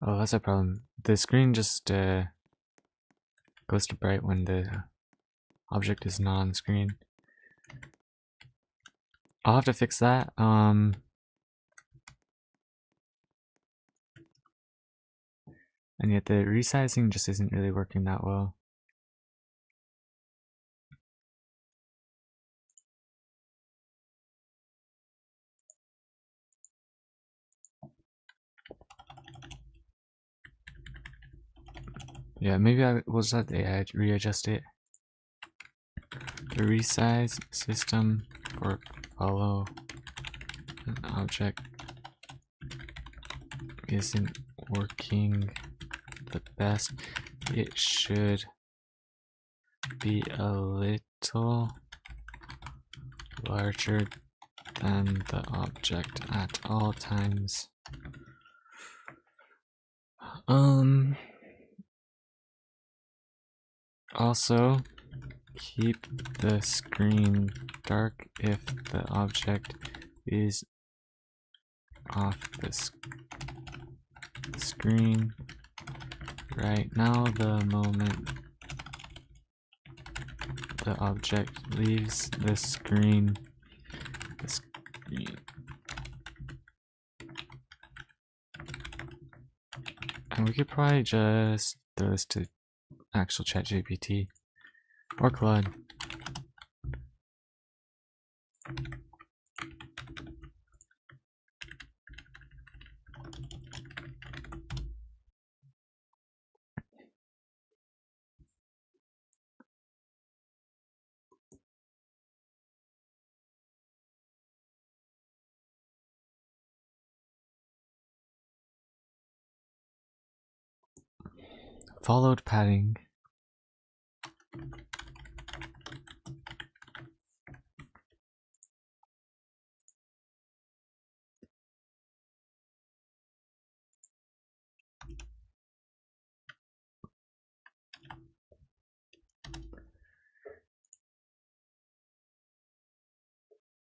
Oh, that's a problem. The screen just goes to bright when the object is not on screen. I'll have to fix that. And yet the resizing just isn't really working that well. Yeah, maybe I will just have to readjust it. The resize system for follow an object isn't working the best. It should be a little larger than the object at all times. Also, keep the screen dark if the object is off the screen. Right now, the moment the object leaves the screen, and we could probably just throw this to actual ChatGPT or Claude. Followed padding.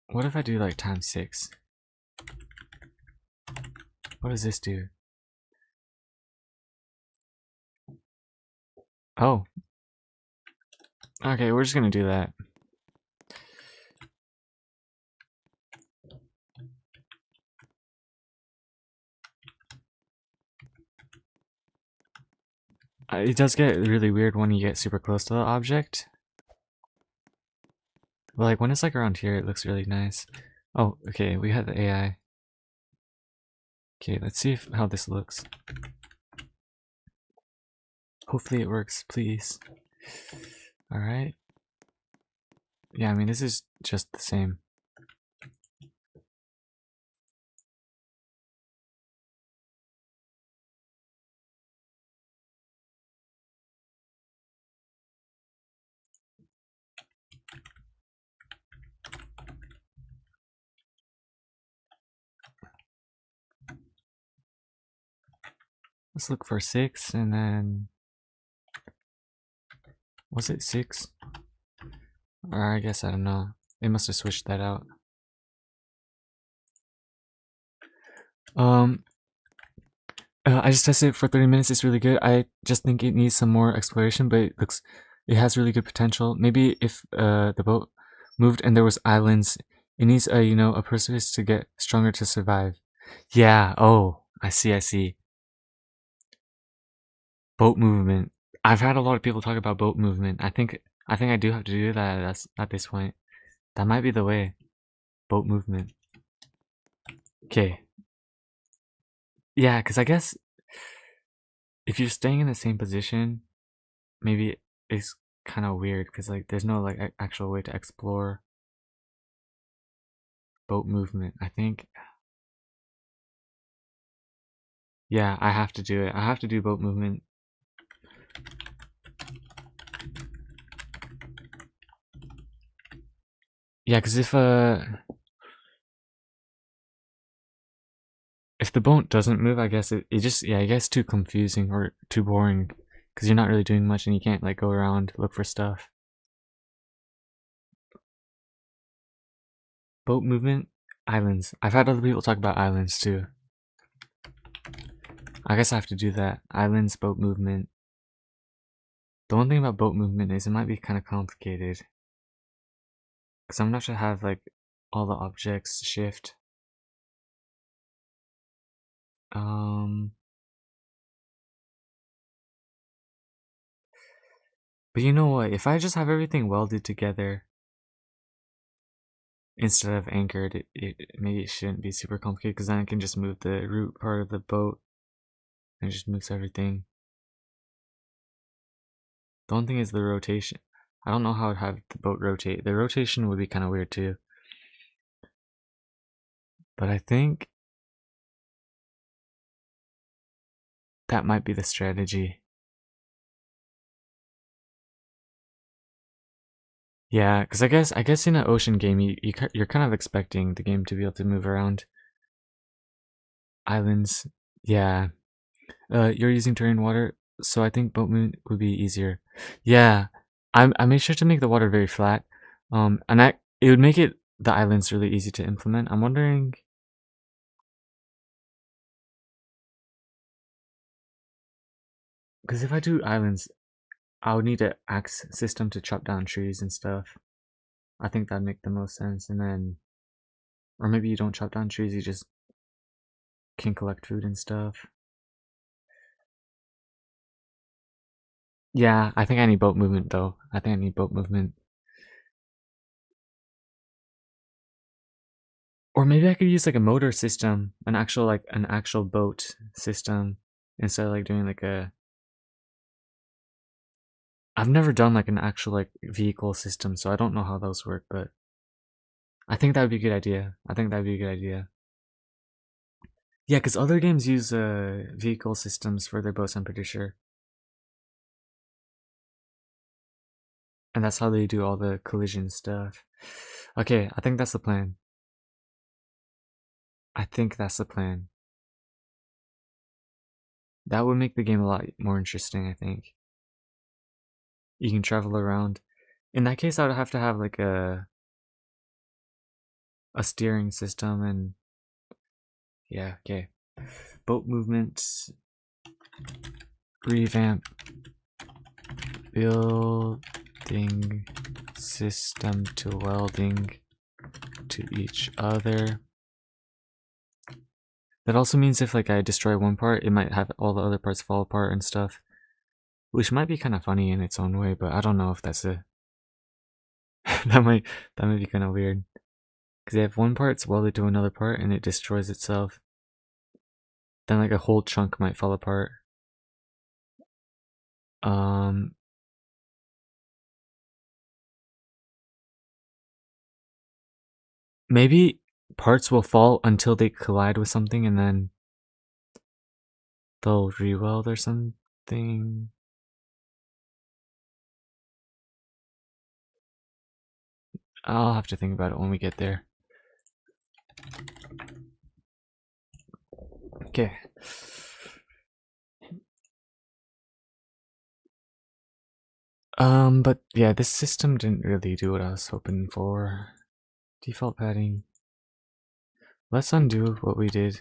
What if I do like ×6? What does this do? Oh. Okay, we're just gonna do that. It does get really weird when you get super close to the object. But like when it's like around here, it looks really nice. Oh, okay, we had the AI. Okay, let's see how this looks. Hopefully it works, please. Alright. Yeah, I mean, this is just the same. Let's look for 6, and then... Was it 6? Or I guess, I don't know. They must have switched that out. I just tested it for 30 minutes. It's really good. I just think it needs some more exploration, but it has really good potential. Maybe if the boat moved and there was islands, it needs a a Perseus to get stronger to survive. Yeah. Oh, I see. I see. Boat movement. I've had a lot of people talk about boat movement. I think I do have to do that at this point. That might be the way. Boat movement. Okay. Yeah, because I guess if you're staying in the same position, maybe it's kind of weird because like there's no like actual way to explore boat movement. I think, yeah, I have to do it. I have to do boat movement. Yeah, because if the boat doesn't move, I guess it just, yeah, I guess too confusing or too boring because you're not really doing much and you can't like go around look for stuff. Boat movement, islands. I've had other people talk about islands too. I guess I have to do that. Islands, boat movement. The one thing about boat movement is it might be kind of complicated because I'm not sure how to have like all the objects shift. But you know what? If I just have everything welded together instead of anchored, maybe it shouldn't be super complicated because then I can just move the root part of the boat and it just moves everything. The one thing is the rotation. I don't know how I'd have the boat rotate. The rotation would be kind of weird too. But I think that might be the strategy. Yeah, because I guess in an ocean game, you're kind of expecting the game to be able to move around. Islands, yeah. You're using terrain water, so I think boat movement would be easier. Yeah, I made sure to make the water very flat. And it would make the islands really easy to implement. I'm wondering, because if I do islands, I would need an axe system to chop down trees and stuff. I think that'd make the most sense. And then, or maybe you don't chop down trees, you just can collect food and stuff. Yeah, I think I need boat movement though. I think I need boat movement. Or maybe I could use like a motor system, an actual boat system instead of like doing like a I've never done like an actual like vehicle system, so I don't know how those work, but I think that would be a good idea. I think that would be a good idea. Yeah, because other games use vehicle systems for their boats, I'm pretty sure. And that's how they do all the collision stuff. Okay, I think that's the plan. I think that's the plan. That would make the game a lot more interesting, I think. You can travel around. In that case, I would have to have like a steering system and yeah, okay. Boat movement, revamp, building system to welding to each other. That also means if like I destroy one part, it might have all the other parts fall apart and stuff. Which might be kind of funny in its own way, but I don't know if that's a that might be kind of weird. Because if one part's welded to another part and it destroys itself, then like a whole chunk might fall apart. Um, maybe parts will fall until they collide with something and then they'll re-weld or something. I'll have to think about it when we get there. Okay. But yeah, this system didn't really do what I was hoping for. Default padding. Let's undo what we did.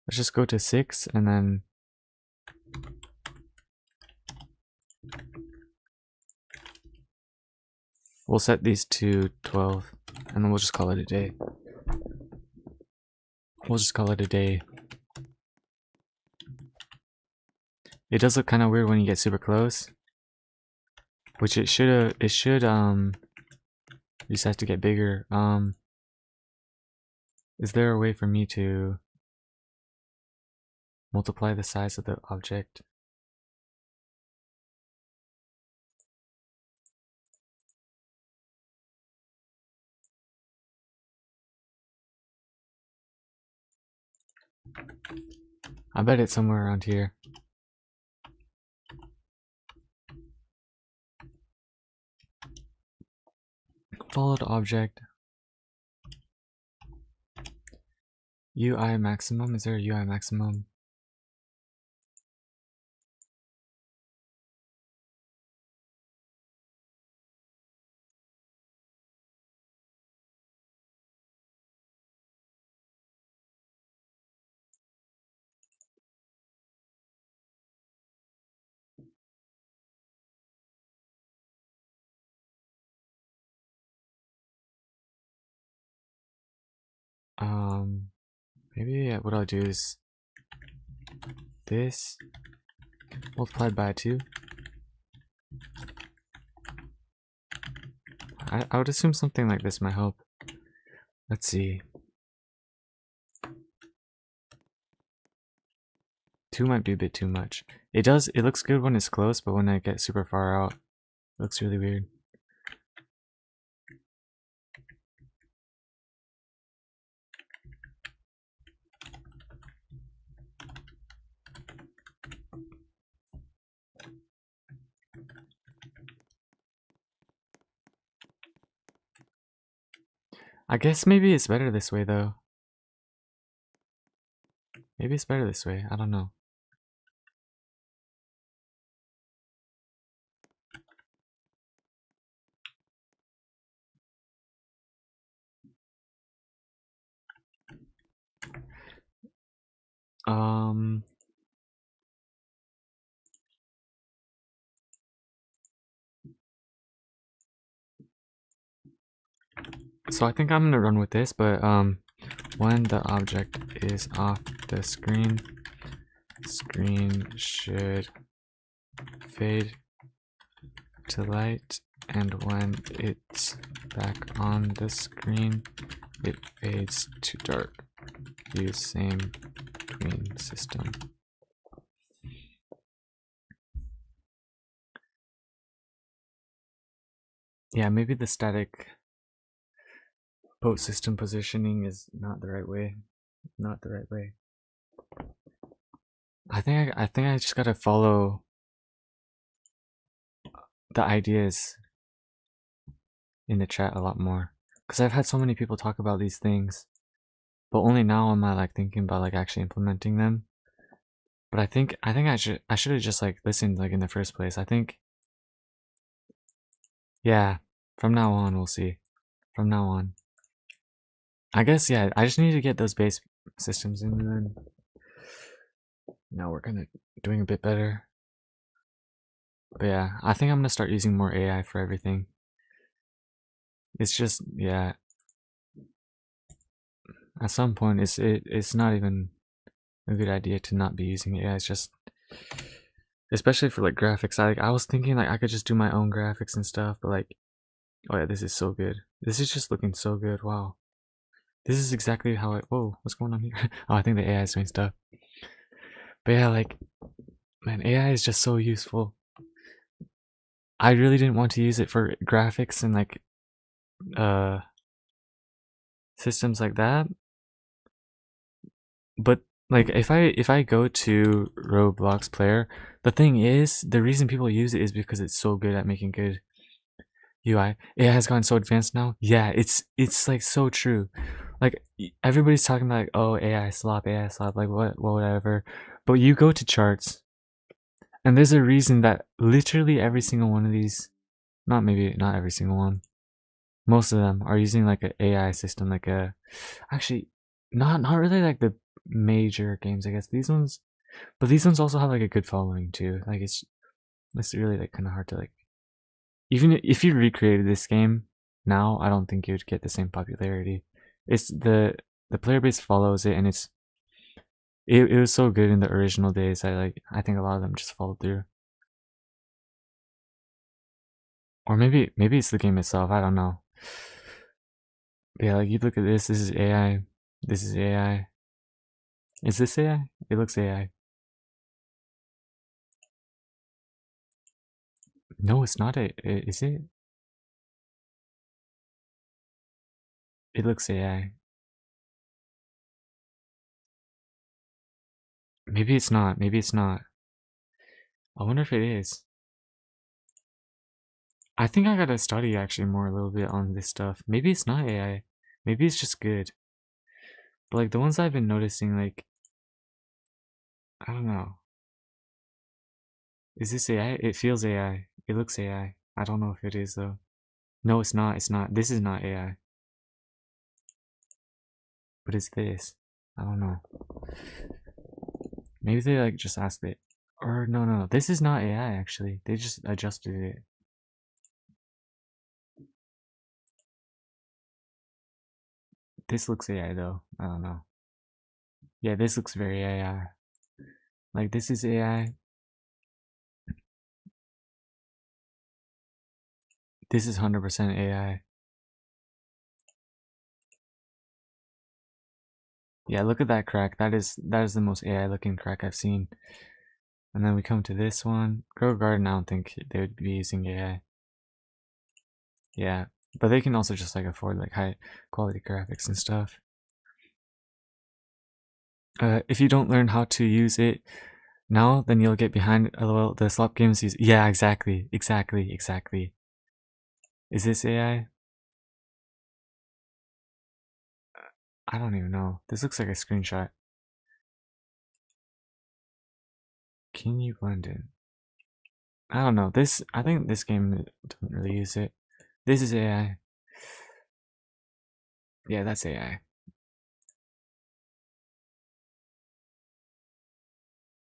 Let's just go to 6 and then we'll set these to 12 and then we'll just call it a day. We'll just call it a day. It does look kind of weird when you get super close, which it should just have to get bigger. Is there a way for me to multiply the size of the object? I bet it's somewhere around here. Followed object. UI maximum. Is there a UI maximum? Maybe what I'll do is this multiplied by 2. I would assume something like this might help. Let's see. 2 might be a bit too much. It looks good when it's close, but when I get super far out, it looks really weird. I guess maybe it's better this way though. Maybe it's better this way, I don't know. So I think I'm gonna run with this, but when the object is off the screen should fade to light, and when it's back on the screen, it fades to dark. Use same tween system. Yeah, maybe the static boat system positioning is not the right way. Not the right way. I think I just gotta follow the ideas in the chat a lot more, because I've had so many people talk about these things, but only now am I like thinking about like actually implementing them. But I think I should have just like listened like in the first place. I think, yeah, from now on we'll see. From now on, I guess, yeah, I just need to get those base systems in, and then now we're kind of doing a bit better. But yeah, I think I'm gonna start using more AI for everything. It's just, yeah, at some point it's not even a good idea to not be using AI. It's just, especially for like graphics. I was thinking like I could just do my own graphics and stuff, but like, oh yeah, this is so good. This is just looking so good. Wow, this is exactly how I. Whoa, what's going on here? Oh, I think the AI is doing stuff. But yeah, like, man, AI is just so useful. I really didn't want to use it for graphics and like uh systems like that. But like if I go to Roblox player, the thing is, the reason people use it is because it's so good at making good UI. It has gotten so advanced now. Yeah, it's like so true. Like everybody's talking about like, oh, AI slop, like what, whatever. But you go to charts, and there's a reason that literally every single one of these, not every single one, most of them are using like an AI system, like a, actually, not really like the major games, I guess. These ones, but these ones also have like a good following too. Like it's really like kind of hard to like, even if you recreated this game now, I don't think you'd get the same popularity. It's the player base follows it, and it was so good in the original days. I think a lot of them just followed through. Or maybe it's the game itself. I don't know. But yeah, like you look at this. This is AI. This is AI. Is this AI? It looks AI. No, it's not a. Is it? It looks AI. Maybe it's not. Maybe it's not. I wonder if it is. I think I gotta study actually more a little bit on this stuff. Maybe it's not AI. Maybe it's just good. But like the ones I've been noticing, like, I don't know. Is this AI? It feels AI. It looks AI. I don't know if it is though. No, it's not. It's not. This is not AI. But it's this. I don't know. Maybe they like just asked it. Or no. This is not AI actually. They just adjusted it. This looks AI though. I don't know. Yeah, this looks very AI. Like this is AI. This is 100% AI. Yeah, look at that crack. That is the most AI looking crack I've seen. And then we come to this one. Grow Garden, I don't think they would be using AI. Yeah, but they can also just like afford like high quality graphics and stuff. If you don't learn how to use it now, then you'll get behind. LOL, the slop games use. Yeah, exactly. Is this AI? I don't even know. This looks like a screenshot. Can you blend in? I don't know. I think this game doesn't really use it. This is AI. Yeah, that's AI.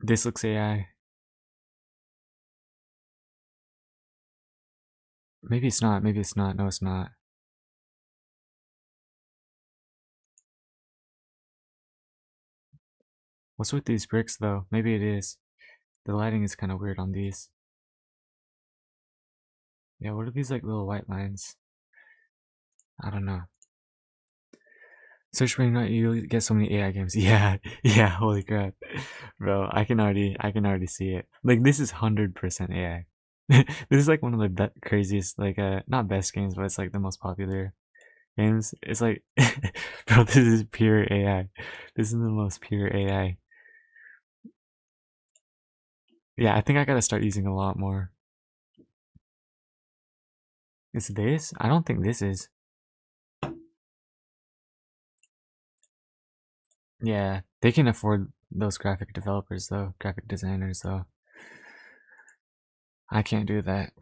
This looks AI. Maybe it's not. Maybe it's not. No, it's not. What's with these bricks though? Maybe it is. The lighting is kind of weird on these. Yeah, what are these like little white lines? I don't know. Search Brain Rot, you get so many AI games. Yeah, holy crap. Bro, I can already see it. Like this is 100% AI. This is like one of the craziest, like not best games, but it's like the most popular games. It's like bro, this is pure AI. This is the most pure AI. Yeah, I think I gotta start using a lot more. Is this? I don't think this is. Yeah, they can afford those graphic developers though, graphic designers though. I can't do that.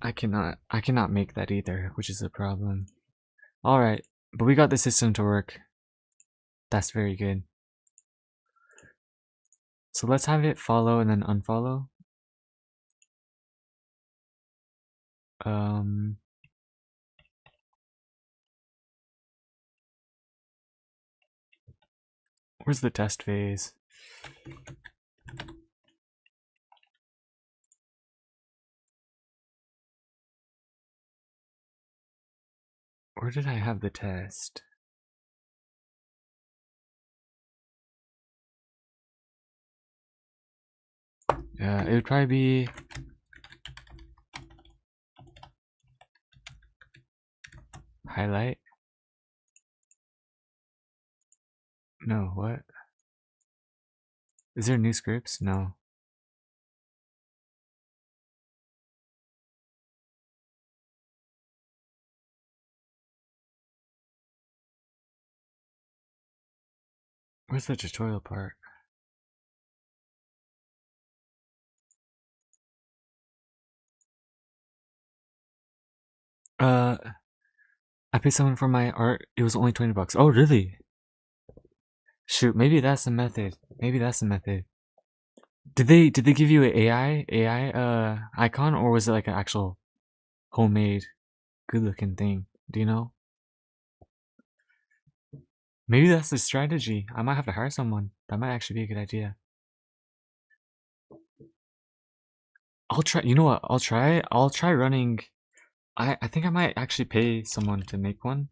I cannot make that either, which is a problem. Alright, but we got the system to work. That's very good. So let's have it follow and then unfollow. Um where's the test phase? Where did I have the test? It would probably be highlight. No, what? Is there new scripts? No. Where's the tutorial part? I paid someone for my art. It was only 20 bucks. Oh, really? Shoot, maybe that's the method. Maybe that's the method. Did they give you an AI icon, or was it like an actual homemade good looking thing? Do you know? Maybe that's the strategy. I might have to hire someone. That might actually be a good idea. I'll try. You know what? I'll try running. I think I might actually pay someone to make one.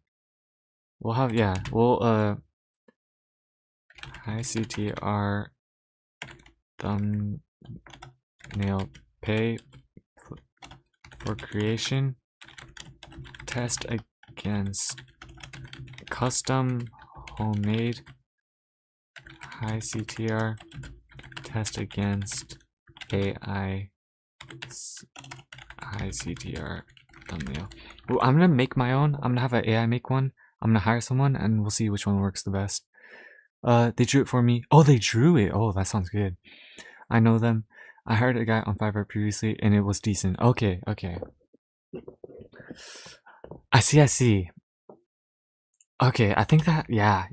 We'll have we'll ICTR thumbnail pay for creation. Test against custom homemade high CTR. Test against AI high CTR thumbnail. Well, I'm gonna make my own. I'm gonna have an AI make one. I'm gonna hire someone and we'll see which one works the best. They drew it for me. Oh, they drew it. Oh, that sounds good. I know them. I hired a guy on Fiverr previously and it was decent. Okay, okay. I see. Okay, I think that, yeah.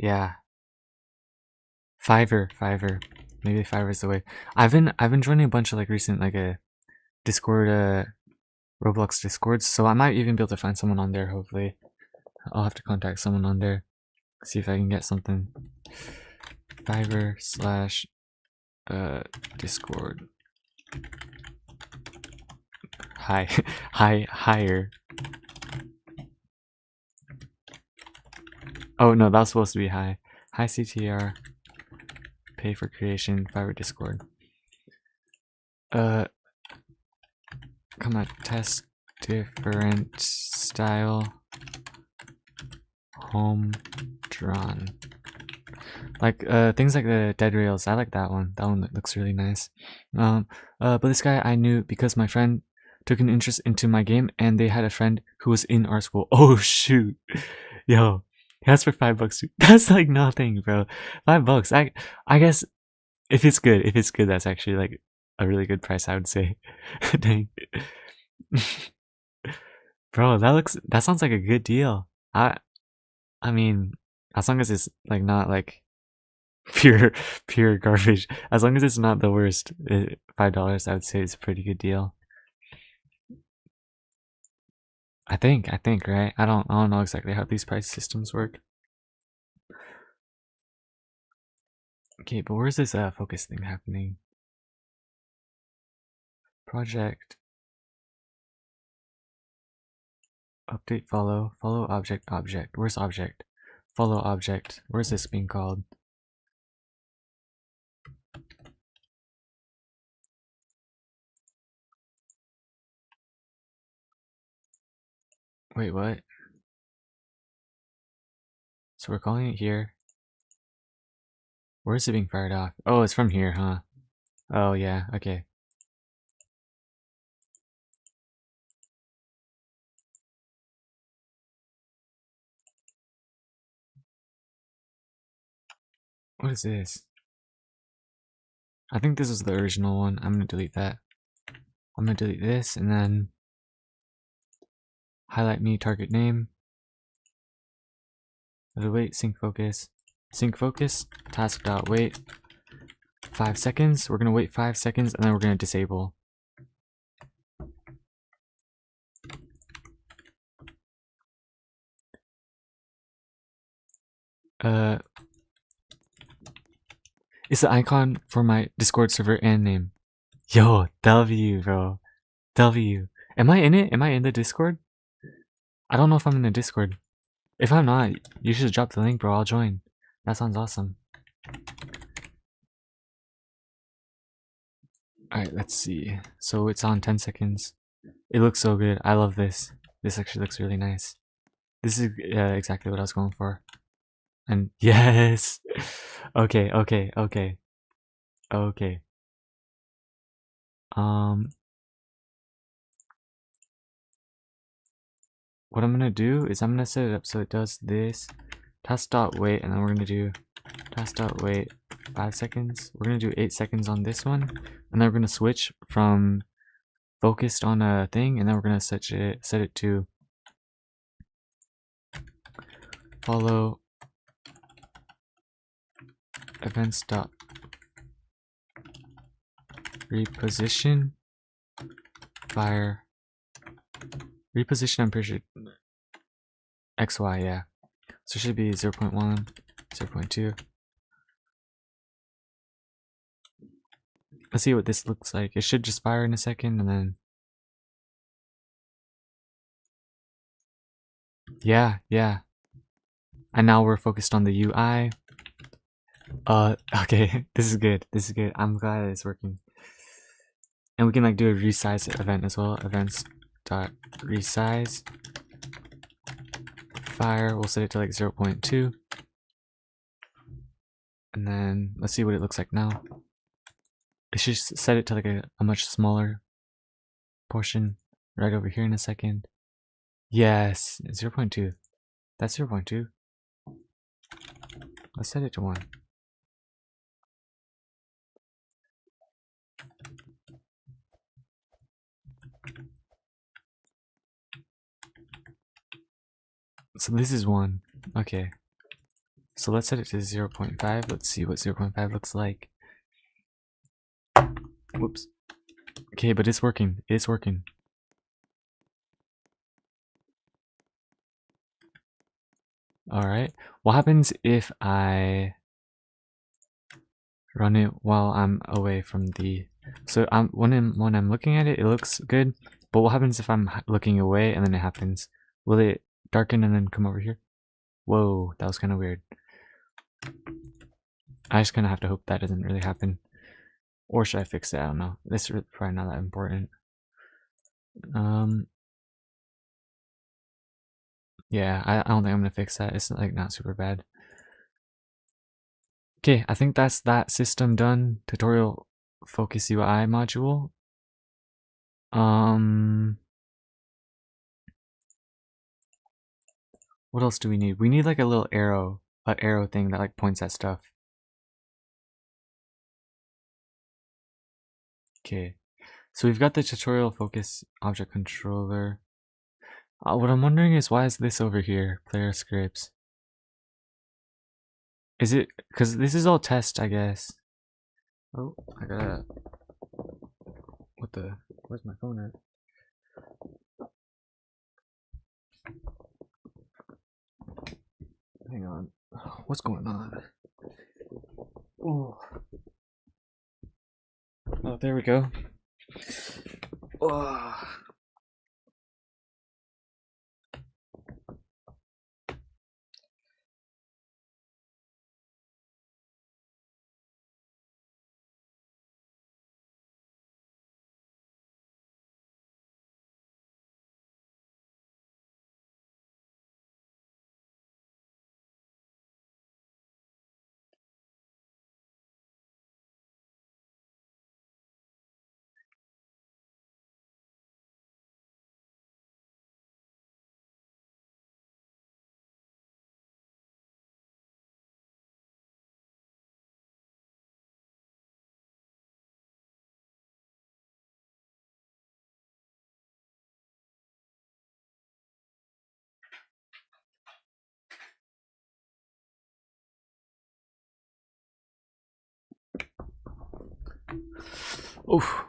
Fiverr. Maybe Fiverr is the way. I've been joining a bunch of like recent like a Discord Roblox Discords, so I might even be able to find someone on there. Hopefully, I'll have to contact someone on there, see if I can get something. Fiverr / Discord. Hire. Oh no, that's supposed to be high CTR. Pay for creation. Fiverr Discord. Come on, test different style home drawn. Like things like the dead rails. I like that one. That one looks really nice. But this guy I knew because my friend took an interest into my game and they had a friend who was in art school. Oh shoot. Yo, that's for $5 too. That's like nothing, bro. $5. I guess if it's good, that's actually like a really good price, I would say. Dang. Bro, that sounds like a good deal. I mean, as long as it's like not like pure garbage. As long as it's not the worst, $5 I would say is a pretty good deal. I think, right? I don't know exactly how these price systems work. Okay, but where's this focus thing happening? Project. Update follow object. Where's object? Follow object. Where's this being called? Wait, what? So we're calling it here. Where is it being fired off? Oh, it's from here, huh? Oh yeah, okay. What is this? I think this is the original one. I'm gonna delete that. I'm gonna delete this and then highlight me target name. Wait, sync focus, task.wait 5 seconds. We're gonna wait 5 seconds and then we're gonna disable. It's the icon for my Discord server and name. Yo, W, bro. W. Am I in it? Am I in the Discord? I don't know if I'm in the Discord. If I'm not, you should drop the link, bro. I'll join. That sounds awesome. Alright, let's see. So it's on 10 seconds. It looks so good. I love this. This actually looks really nice. This is exactly what I was going for. And yes! Okay, okay, okay. Okay. What I'm gonna do is I'm gonna set it up so it does this. Task.wait, and then we're gonna do task.wait 5 seconds. We're gonna do 8 seconds on this one, and then we're gonna switch from focused on a thing, and then we're gonna set it to follow events dot reposition fire reposition. I'm pretty sure XY, yeah. So it should be 0.1, 0.2. Let's see what this looks like. It should just fire in a second, and then yeah. And now we're focused on the UI. Okay, this is good. This is good. I'm glad it's working. And we can like do a resize event as well. Events.resize fire. We'll set it to like 0.2. And then let's see what it looks like now. It should set it to like a much smaller portion right over here in a second. Yes, 0.2. That's 0.2. Let's set it to 1. So this is 1. Okay. So let's set it to 0.5. Let's see what 0.5 looks like. Whoops. Okay, but it's working. It's working. Alright. What happens if I run it while I'm away from the... So when I'm looking at it, it looks good. But what happens if I'm looking away and then it happens? Will it darken and then come over here? Whoa, that was kind of weird. I just kind of have to hope that doesn't really happen. Or should I fix it? I don't know. This is probably not that important. Yeah, I don't think I'm gonna fix that. It's like not super bad. Okay, I think that's that system done. Tutorial focus UI module. What else do we need? We need like a little arrow thing that like points at stuff. Okay, so we've got the tutorial focus object controller. What I'm wondering is why is this over here? Player scripts. Is it because this is all test, I guess? Oh, I gotta. What the? Where's my phone at? Hang on. What's going on? Oh, there we go. Oh. Oof.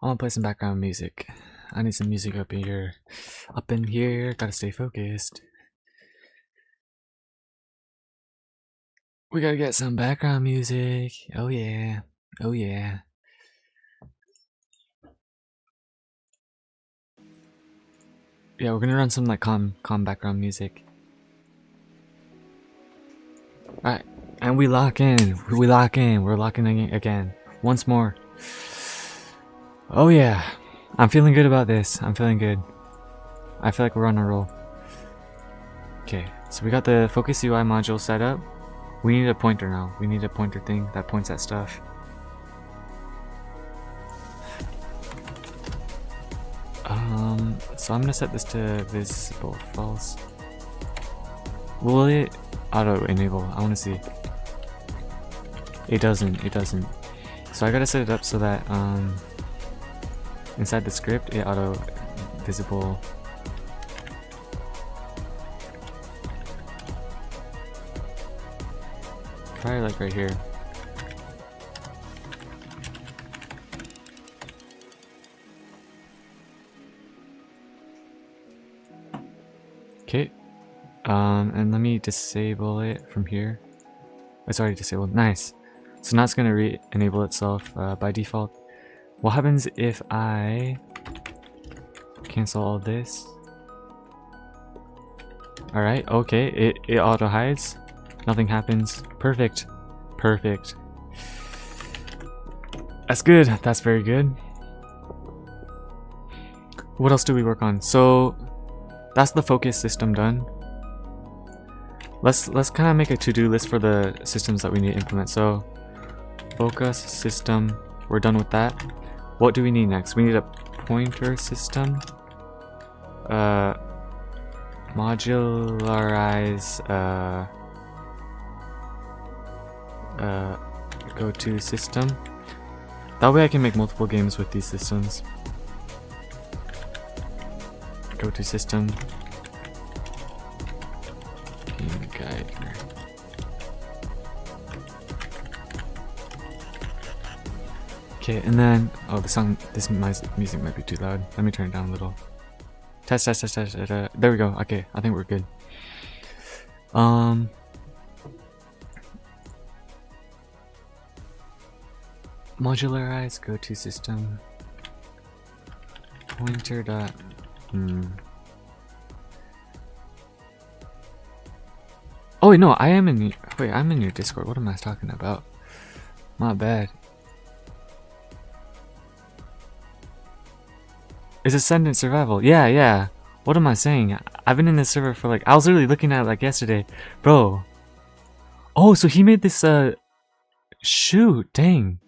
I want to play some background music. I need some music up here. Up in here. Gotta stay focused. We gotta get some background music. Oh yeah. Oh yeah. Yeah, we're gonna run some like calm background music. Alright. And we lock in. We're locking in again. Once more. Oh yeah. I'm feeling good about this. I'm feeling good. I feel like we're on a roll. Okay, so we got the Focus UI module set up. We need a pointer now. We need a pointer thing that points at stuff. So I'm gonna set this to visible false. Will it auto enable? I wanna see. It doesn't, it doesn't. So I gotta set it up so that inside the script it auto visible. Probably like right here. Okay. And let me disable it from here. It's already disabled. Nice. So now it's gonna re-enable itself by default. What happens if I cancel all this? Alright, okay, it auto hides. Nothing happens. Perfect. Perfect. That's good. That's very good. What else do we work on? So that's the focus system done. Let's kind of make a to-do list for the systems that we need to implement. So focus system, we're done with that. What do we need next? We need a pointer system. Modularize go to system. That way I can make multiple games with these systems. Go to system. Game guide. Okay, and then this music might be too loud. Let me turn it down a little. Test. There we go. Okay, I think we're good. Modularize go to system. Pointer dot. Oh wait, no, I'm in your Discord. What am I talking about? My bad. It's Ascendant Survival. Yeah. What am I saying? I've been in this server for like, I was literally looking at it like yesterday. Bro. Oh, so he made this, shoot, dang.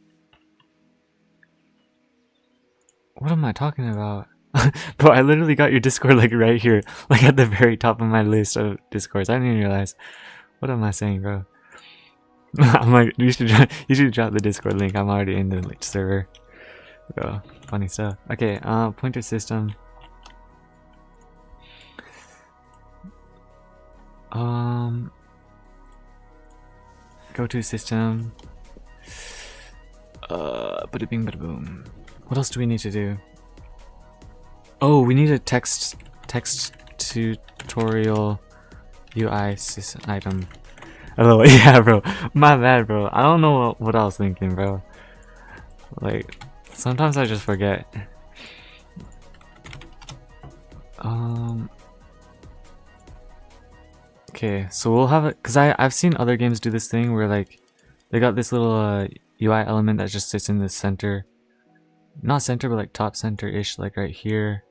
What am I talking about? Bro, I literally got your Discord like right here. Like at the very top of my list of Discords. I didn't even realize. What am I saying, bro? I'm like, you should drop the Discord link. I'm already in the server. Bro, funny stuff. Okay, pointer system. Go to system. Bada bing bada boom. What else do we need to do? Oh, we need a text tutorial UI system item. Oh yeah, bro. My bad, bro. I don't know what I was thinking, bro. Like, sometimes I just forget. Okay, so we'll have it, cause I've seen other games do this thing where like they got this little UI element that just sits in the center, not center, but like top center-ish, like right here,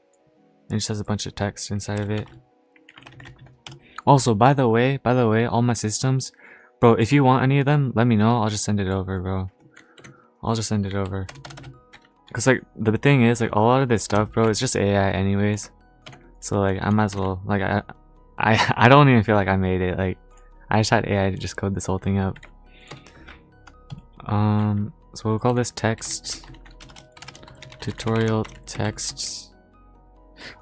and it just has a bunch of text inside of it. Also, by the way, all my systems, bro, if you want any of them, let me know. I'll just send it over, bro. I'll just send it over. Cause like the thing is, like a lot of this stuff, bro, it's just AI anyways. So like I might as well, like I don't even feel like I made it. Like I just had AI to just code this whole thing up. So we'll call this text tutorial texts.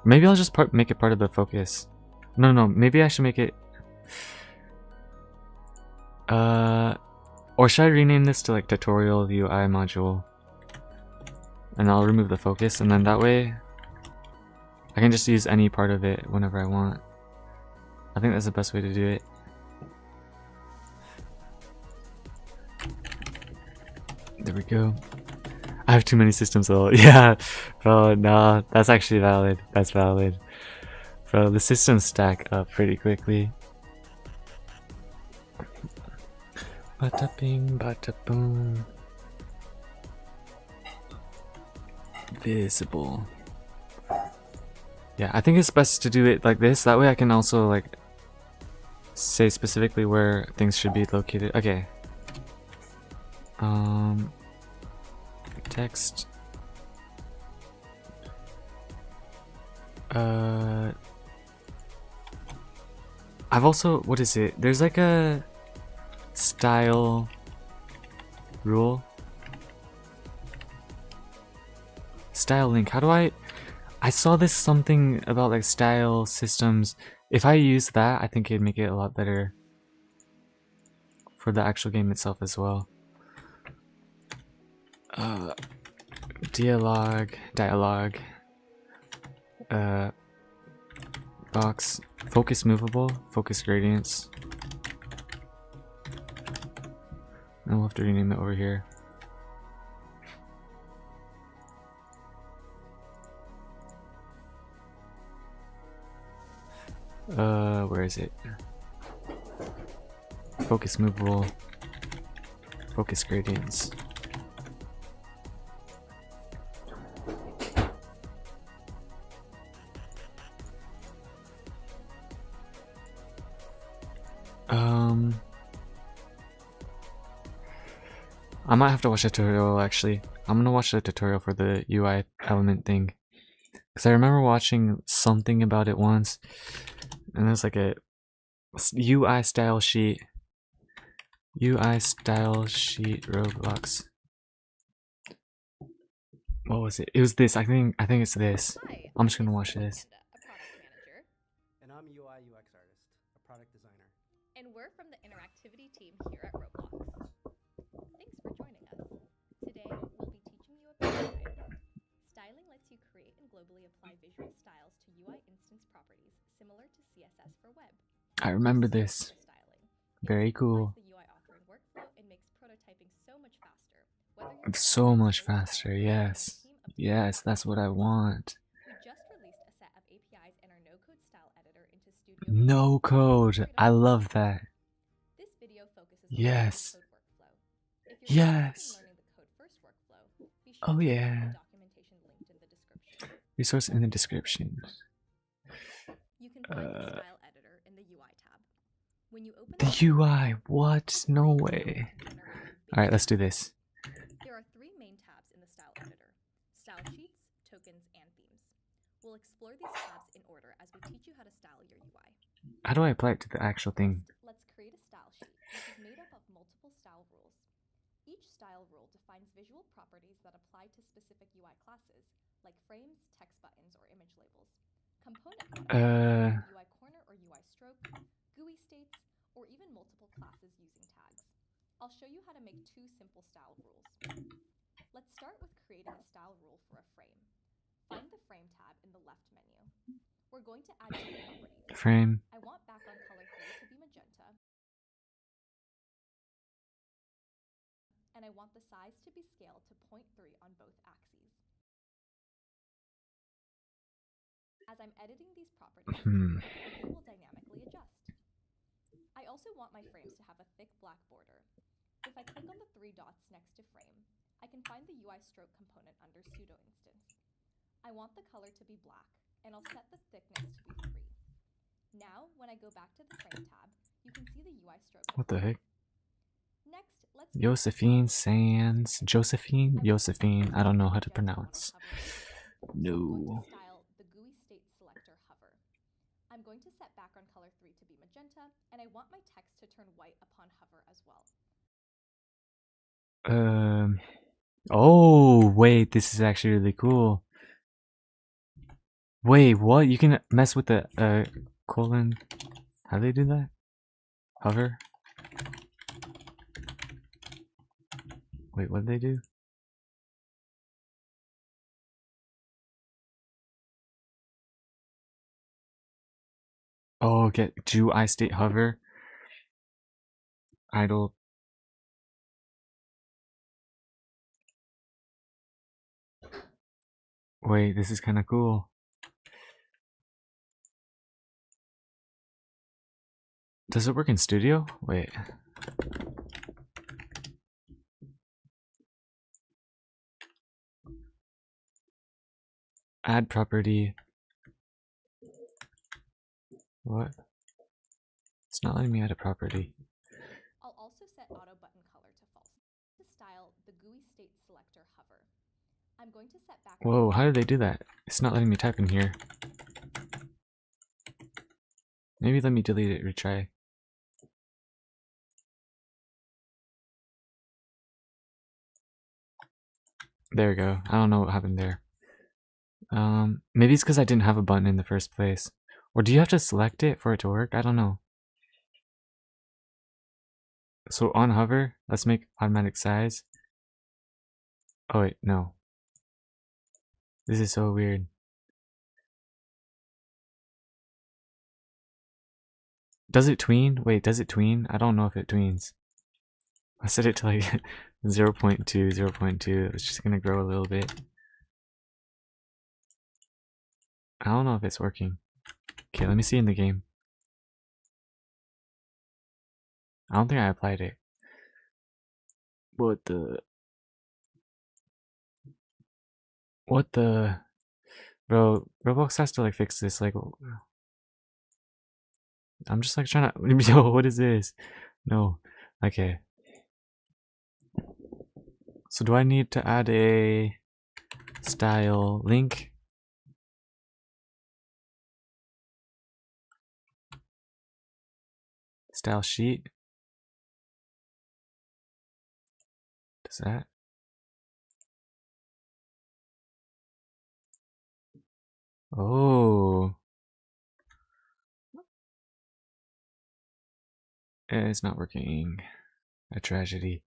Maybe I'll just make it part of the focus. No, maybe I should make it or should I rename this to like tutorial UI module, and I'll remove the focus, and then that way I can just use any part of it whenever I want. I think that's the best way to do it. There we go. I have too many systems though. Yeah, bro, no, that's actually valid. That's valid. Bro, the systems stack up pretty quickly. Bada bing, bada boom. Visible. Yeah, I think it's best to do it like this. That way I can also like say specifically where things should be located. Okay. Text. I've also, what is it? There's like a style rule. Style link. How do I saw this something about like style systems. If I use that, I think it'd make it a lot better for the actual game itself as well. Dialogue, box, focus movable, focus gradients. And we'll have to rename it over here. Where is it? Focus movable, focus gradients. I might have to watch a tutorial actually. I'm gonna watch the tutorial for the UI element thing. Because I remember watching something about it once. And there's like a UI style sheet. UI style sheet Roblox. What was it? It was this. I think it's this. Hi, I'm just gonna my watch name this. is Amanda, a product manager. And I'm UI UX artist, a product designer. And we're from the interactivity team here at Roblox. Thanks for joining us. Today, we'll be teaching you about styling. Styling lets you create and globally apply visual styles to UI instance properties similar to CSS for web. I remember this. Styling. Very cool. The UI authoring workflow and makes prototyping so much faster. So much faster, yes. Yes, that's what I want. We just released a set of APIs in our no-code style editor into Studio. No code. I love that. This video focuses yes. on the code workflow. If you're yes. learning the code first workflow, be sure oh to yeah. the documentation linked in the description. Resource in the description. You can find the style editor in the UI tab. When you open the UI, what? No way. Alright, let's do this. There are three main tabs in the style editor: style sheets, tokens, and themes. We'll explore these tabs in order as we teach you how to style your UI. How do I apply it to the actual thing? Let's create a style sheet, which is made up of multiple style rules. Each style rule defines visual properties that apply to specific UI classes, like frames, text buttons, or image labels. Component UI corner or UI stroke, GUI states, or even multiple classes using tags. I'll show you how to make two simple style rules. Let's start with creating a style rule for a frame. Find the Frame tab in the left menu. We're going to add two properties. Frame. I want background color 3 to be magenta, and I want the size to be scaled to 0.3 on both axes. As I'm editing these properties, it will dynamically adjust. I also want my frames to have a thick black border. If I click on the three dots next to frame, I can find the UI stroke component under pseudo instance. I want the color to be black, and I'll set the thickness to be 3. Now, when I go back to the frame tab, you can see the UI stroke. What the heck? Next, let's Josephine Sands. Josephine? Josephine. I don't know how to pronounce. No. The GUI state selector hover. I'm going to set background color 3 to be magenta, and I want my text to turn white upon hover as well. Oh, wait, this is actually really cool. Wait, what? You can mess with the colon. How do they do that? Hover. Wait, what did they do? Oh, get GUI state hover. Idle. Wait, this is kind of cool. Does it work in Studio? Wait. add property. What? It's not letting me add a property. I'll also set auto button color to false. To style the GUI state selector hover. I'm going to set back. Whoa, how did they do that? It's not letting me type in here. Maybe let me delete it, retry. There we go. I don't know what happened there. Maybe it's because I didn't have a button in the first place. Or do you have to select it for it to work? I don't know. So on hover, let's make automatic size. Oh wait, no. This is so weird. Does it tween? Wait, does it tween? I don't know if it tweens. I set it to like 0.2, 0.2. It's just gonna grow a little bit. I don't know if it's working. Okay, let me see in the game. I don't think I applied it. What the? Bro, Roblox has to like fix this. Like, I'm just like trying to. Yo, what is this? No. Okay. So do I need to add a style link? Style sheet? Does that? Oh. It's not working. A tragedy.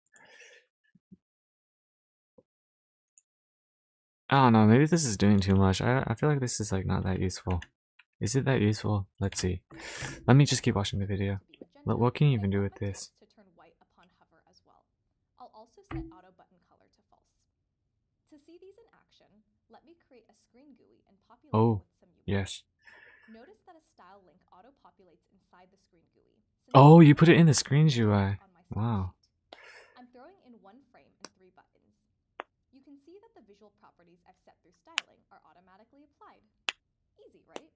I don't know, maybe this is doing too much. I feel like this is like not that useful. Is it that useful? Let's see. Let me just keep watching the video. What can you even do with this? To turn white upon hover as well. I'll also set auto button color to false. To see these in action, let me create a screen GUI and populate it with some UI. Yes. Notice that a style link auto-populates inside the screen GUI. Oh, you put it in the screens UI. Wow. I'm throwing in one frame and 3 buttons. You can see that the visual properties I've set through styling are automatically applied. Easy, right?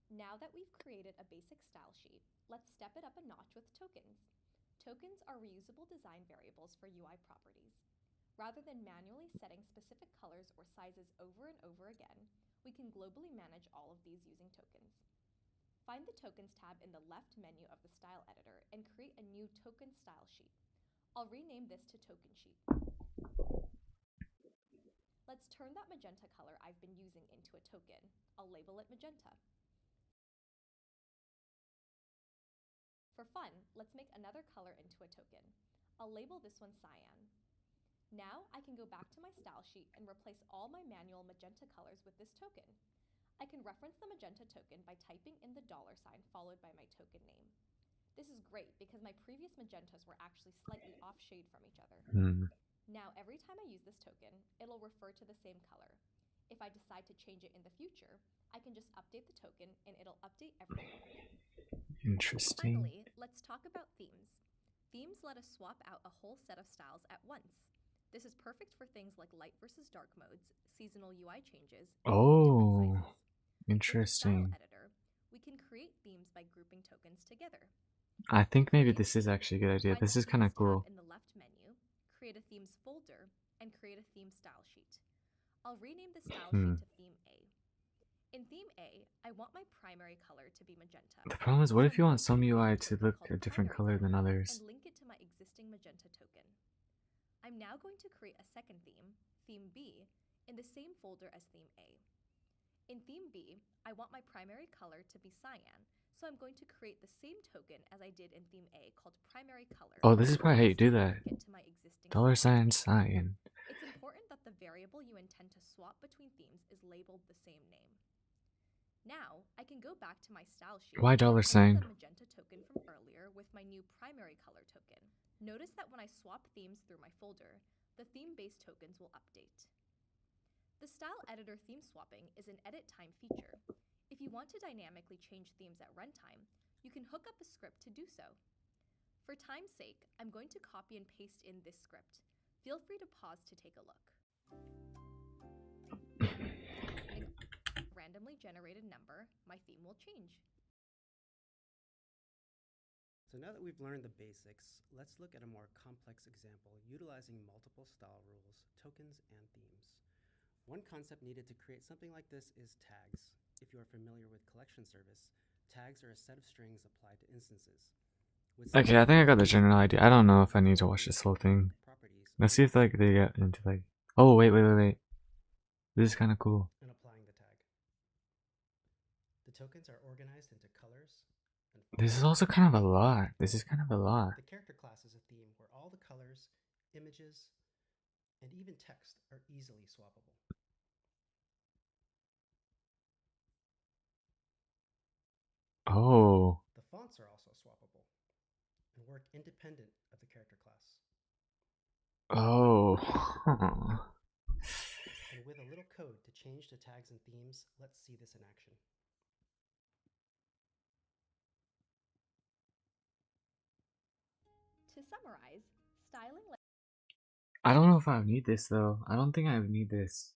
Now that we've created a basic style sheet, let's step it up a notch with tokens. Tokens are reusable design variables for UI properties. Rather than manually setting specific colors or sizes over and over again, we can globally manage all of these using tokens. Find the Tokens tab in the left menu of the Style Editor and create a new Token Style Sheet. I'll rename this to Token Sheet. Let's turn that magenta color I've been using into a token. I'll label it magenta. For fun, let's make another color into a token. I'll label this one cyan. Now I can go back to my style sheet and replace all my manual magenta colors with this token. I can reference the magenta token by typing in the $sign followed by my token name. This is great because my previous magentas were actually slightly off shade from each other. Now every time I use this token, it'll refer to the same color. If I decide to change it in the future, I can just update the token and it'll update every week. Interesting. Finally, let's talk about themes. Themes let us swap out a whole set of styles at once. This is perfect for things like light versus dark modes, seasonal UI changes, and Oh, different sizes. interesting. With the Style Editor, we can create themes by grouping tokens together. I think maybe this is actually a good idea. This is kind of cool. In the left menu, create a themes folder, and create a theme style sheet. I'll rename the style sheet to Theme A. In Theme A, I want my primary color to be magenta. The problem is, what if you want some UI to look a different color than others? And link it to my existing magenta token. I'm now going to create a second theme, Theme B, in the same folder as Theme A. In Theme B, I want my primary color to be cyan, so I'm going to create the same token as I did in Theme A called Primary Color. Oh, this is probably how you do that. $sign cyan. It's important that the variable you intend to swap between themes is labeled the same name. Now, I can go back to my style sheet. Why $sign? The magenta token from earlier with my new primary color token. Notice that when I swap themes through my folder, the theme-based tokens will update. The Style Editor theme swapping is an edit time feature. If you want to dynamically change themes at runtime, you can hook up a script to do so. For time's sake, I'm going to copy and paste in this script. Feel free to pause to take a look. generated number, my theme will change. So now that we've learned the basics, let's look at a more complex example utilizing multiple style rules, tokens, and themes. One concept needed to create something like this is tags. If you are familiar with collection service, tags are a set of strings applied to instances. Okay, I think I got the general idea. I don't know if I need to watch this whole thing. Let's see if like they get into like. Oh wait. This is kind of cool. And applying the tag. The tokens are organized into colors. This is also kind of a lot. This is kind of a lot. The character class is a theme where all the colors, images, and even text are easily swappable. Oh. The fonts are also swappable and work independent of the character class. Oh. And with a little code to change the tags and themes, let's see this in action. To summarize, styling I don't know if I need this though. I don't think I need this.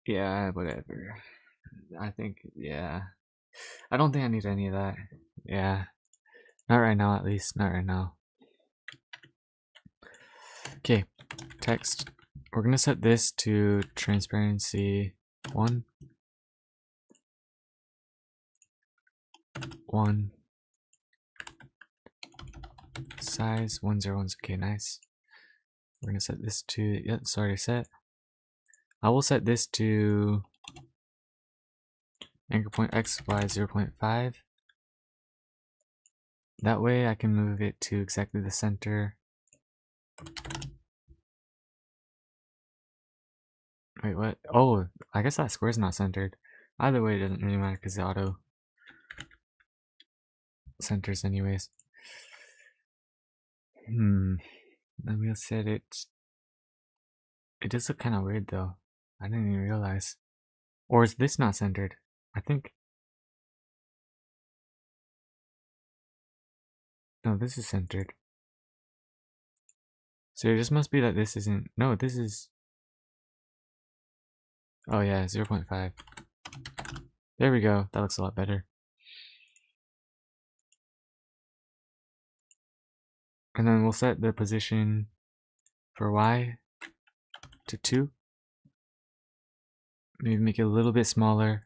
Yeah, whatever. I think, yeah. I don't think I need any of that. Yeah. Not right now, at least. Not right now. Okay. Text. We're gonna set this to transparency 1. 1. Size 101. Okay, nice. We're gonna set this to, yeah, it's already set. I will set this to anchor point x, y 0.5. That way I can move it to exactly the center. Wait, what? Oh, I guess that square's not centered. Either way, it doesn't really matter because the auto centers anyways. Then we'll set it. It does look kind of weird though. I didn't even realize. Or is this not centered? I think. No, this is centered. So it just must be that this isn't. No, this is. Oh yeah, 0.5. There we go. That looks a lot better. And then we'll set the position for Y to 2. Maybe make it a little bit smaller.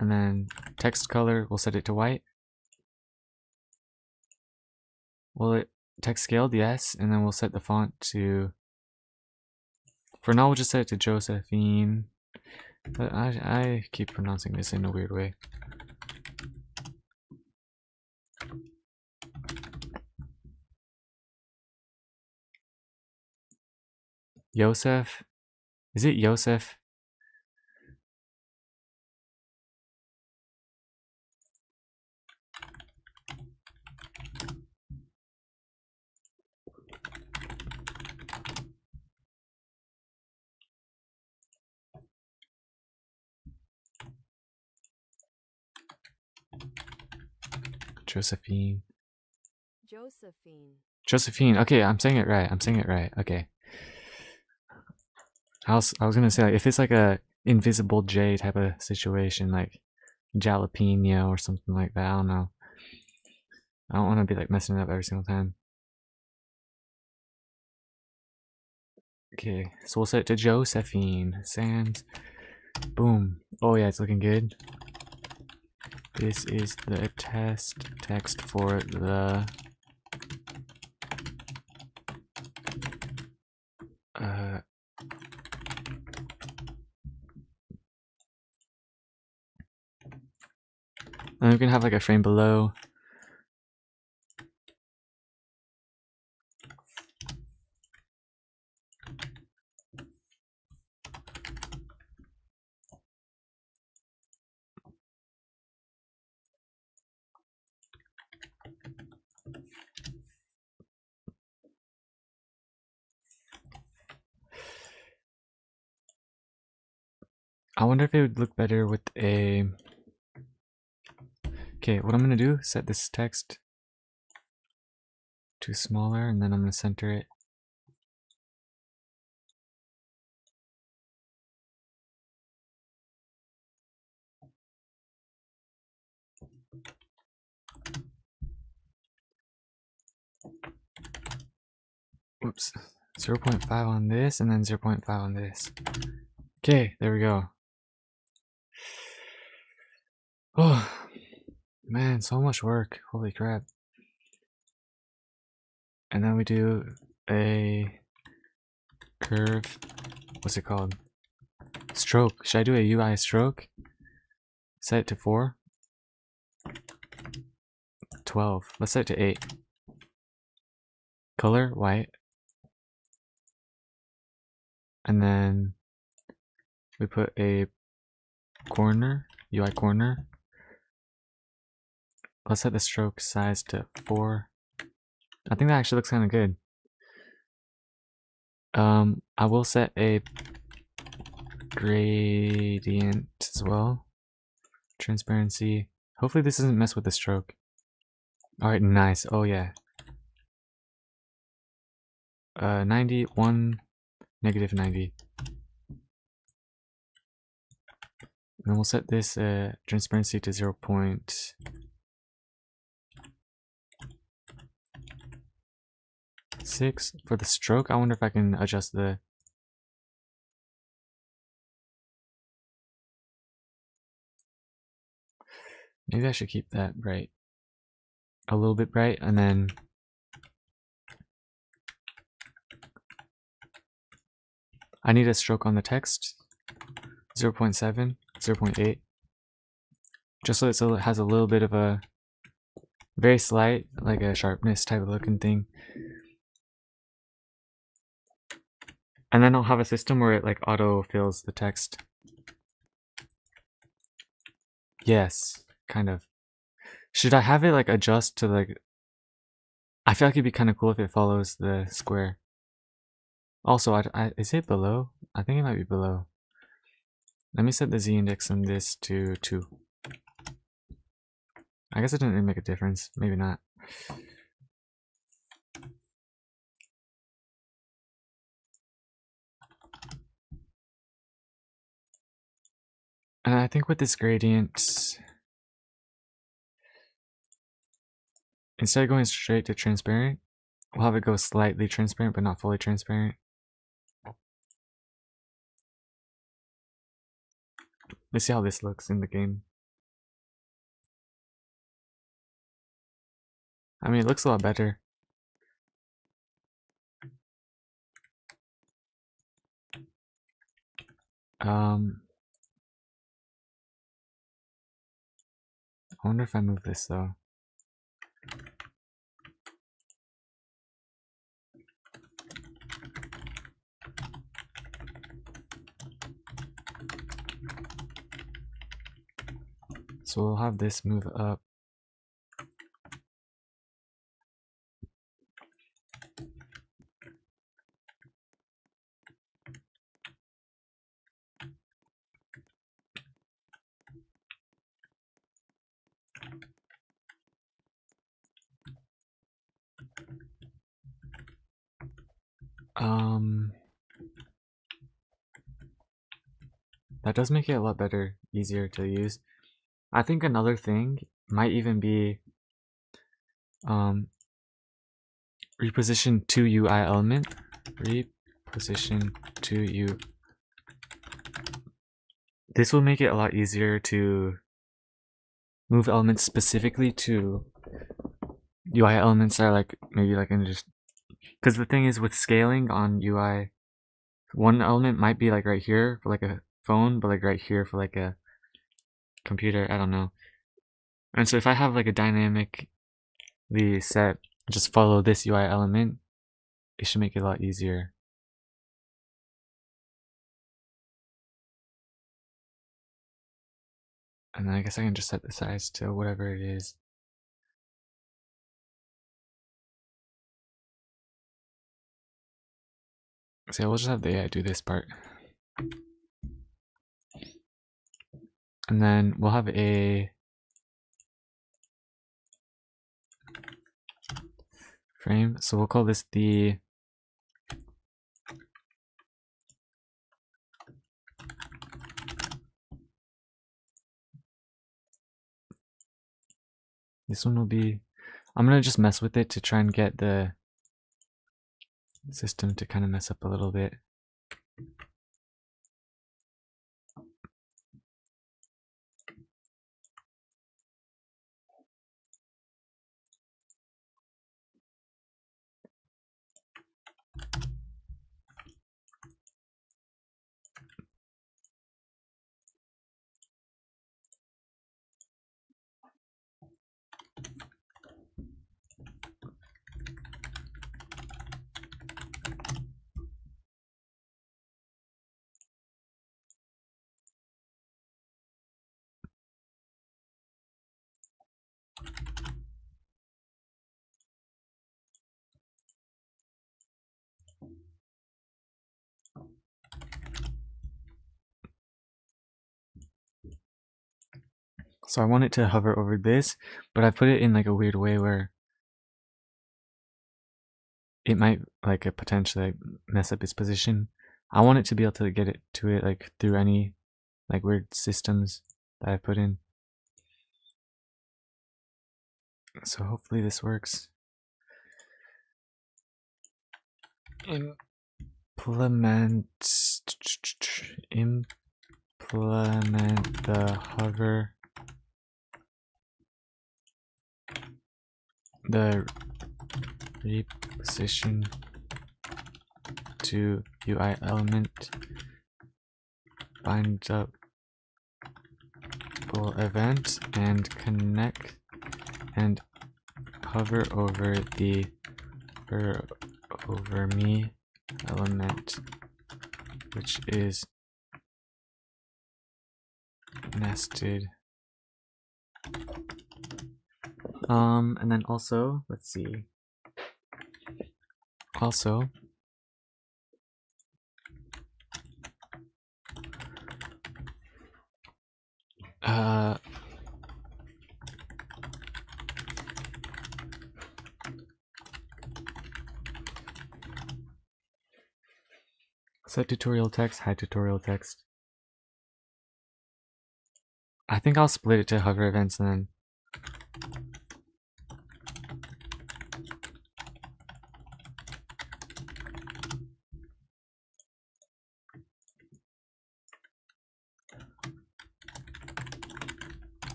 And then text color, we'll set it to white. Will it text scaled? Yes. And then we'll set the font to. For now, we'll just set it to Josephine. But I keep pronouncing this in a weird way. Yosef? Is it Yosef? Josephine. Josephine. Okay, I'm saying it right. Okay. I was gonna say, like, if it's like a invisible J type of situation, like jalapeno or something like that, I don't know. I don't want to be like messing it up every single time. Okay, so we'll set it to Josephine. Sans. Boom. Oh yeah, it's looking good. This is the test text for the and we can have like a frame below. I wonder if it would look better with a. Okay, what I'm gonna do, set this text to smaller, and then I'm gonna center it. Whoops. 0.5 on this and then 0.5 on this. Okay, there we go. Oh, man, so much work. Holy crap. And then we do a curve. What's it called? Stroke. Should I do a UI stroke? Set it to 4. 12. Let's set it to 8. Color, white. And then we put a corner, UI corner. Let's set the stroke size to 4. I think that actually looks kind of good. I will set a gradient as well. Transparency. Hopefully this doesn't mess with the stroke. Alright, nice. Oh yeah. 91, negative 90. And then we'll set this transparency to 0.6. For the stroke, I wonder if I can adjust the... Maybe I should keep that bright. A little bit bright, and then... I need a stroke on the text. 0.7, 0.8. Just so it has a little bit of a... very slight, like a sharpness type of looking thing. And then I'll have a system where it like auto fills the text. Yes, kind of. Should I have it like adjust to like... I feel like it'd be kind of cool if it follows the square. Also, is it below? I think it might be below. Let me set the z-index on this to 2. I guess it didn't really make a difference. Maybe not. And I think with this gradient, instead of going straight to transparent, we'll have it go slightly transparent but not fully transparent. Let's see how this looks in the game. I mean, it looks a lot better. I wonder if I move this though. So we'll have this move up. That does make it a lot better, easier to use. I think another thing might even be reposition to UI element. Reposition to U. This will make it a lot easier to move elements specifically to UI elements that are like maybe like in just, because the thing is with scaling on UI, one element might be like right here for like a phone, but like right here for like a computer. I don't know. And so if I have like a dynamically set, just follow this UI element, it should make it a lot easier. And then I guess I can just set the size to whatever it is. So we'll just have the AI do this part. And then we'll have a frame. So we'll call this the this one will be, I'm gonna just mess with it to try and get the system to kind of mess up a little bit. So I want it to hover over this, but I put it in like a weird way where it might like potentially mess up its position. I want it to be able to get it to it like through any like weird systems that I put in. So hopefully this works. Implement the hover, the reposition to UI element bind up event and connect and hover over the over me element, which is nested. And then also, let's see. Also, set tutorial text, hide tutorial text. I think I'll split it to hover events and then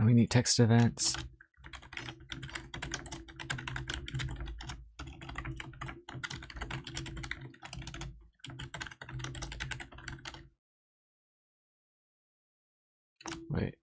we need text events. Wait.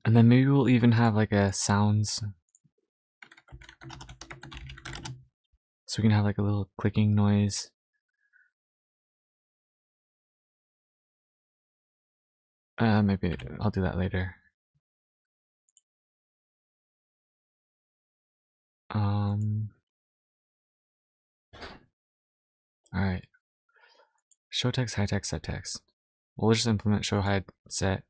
And then maybe we'll even have like a sounds. So we can have like a little clicking noise. Maybe I'll do that later. Alright. Show text, hide text, set text. We'll just implement show, hide, set.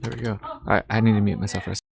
There we go. I need to mute myself for a second.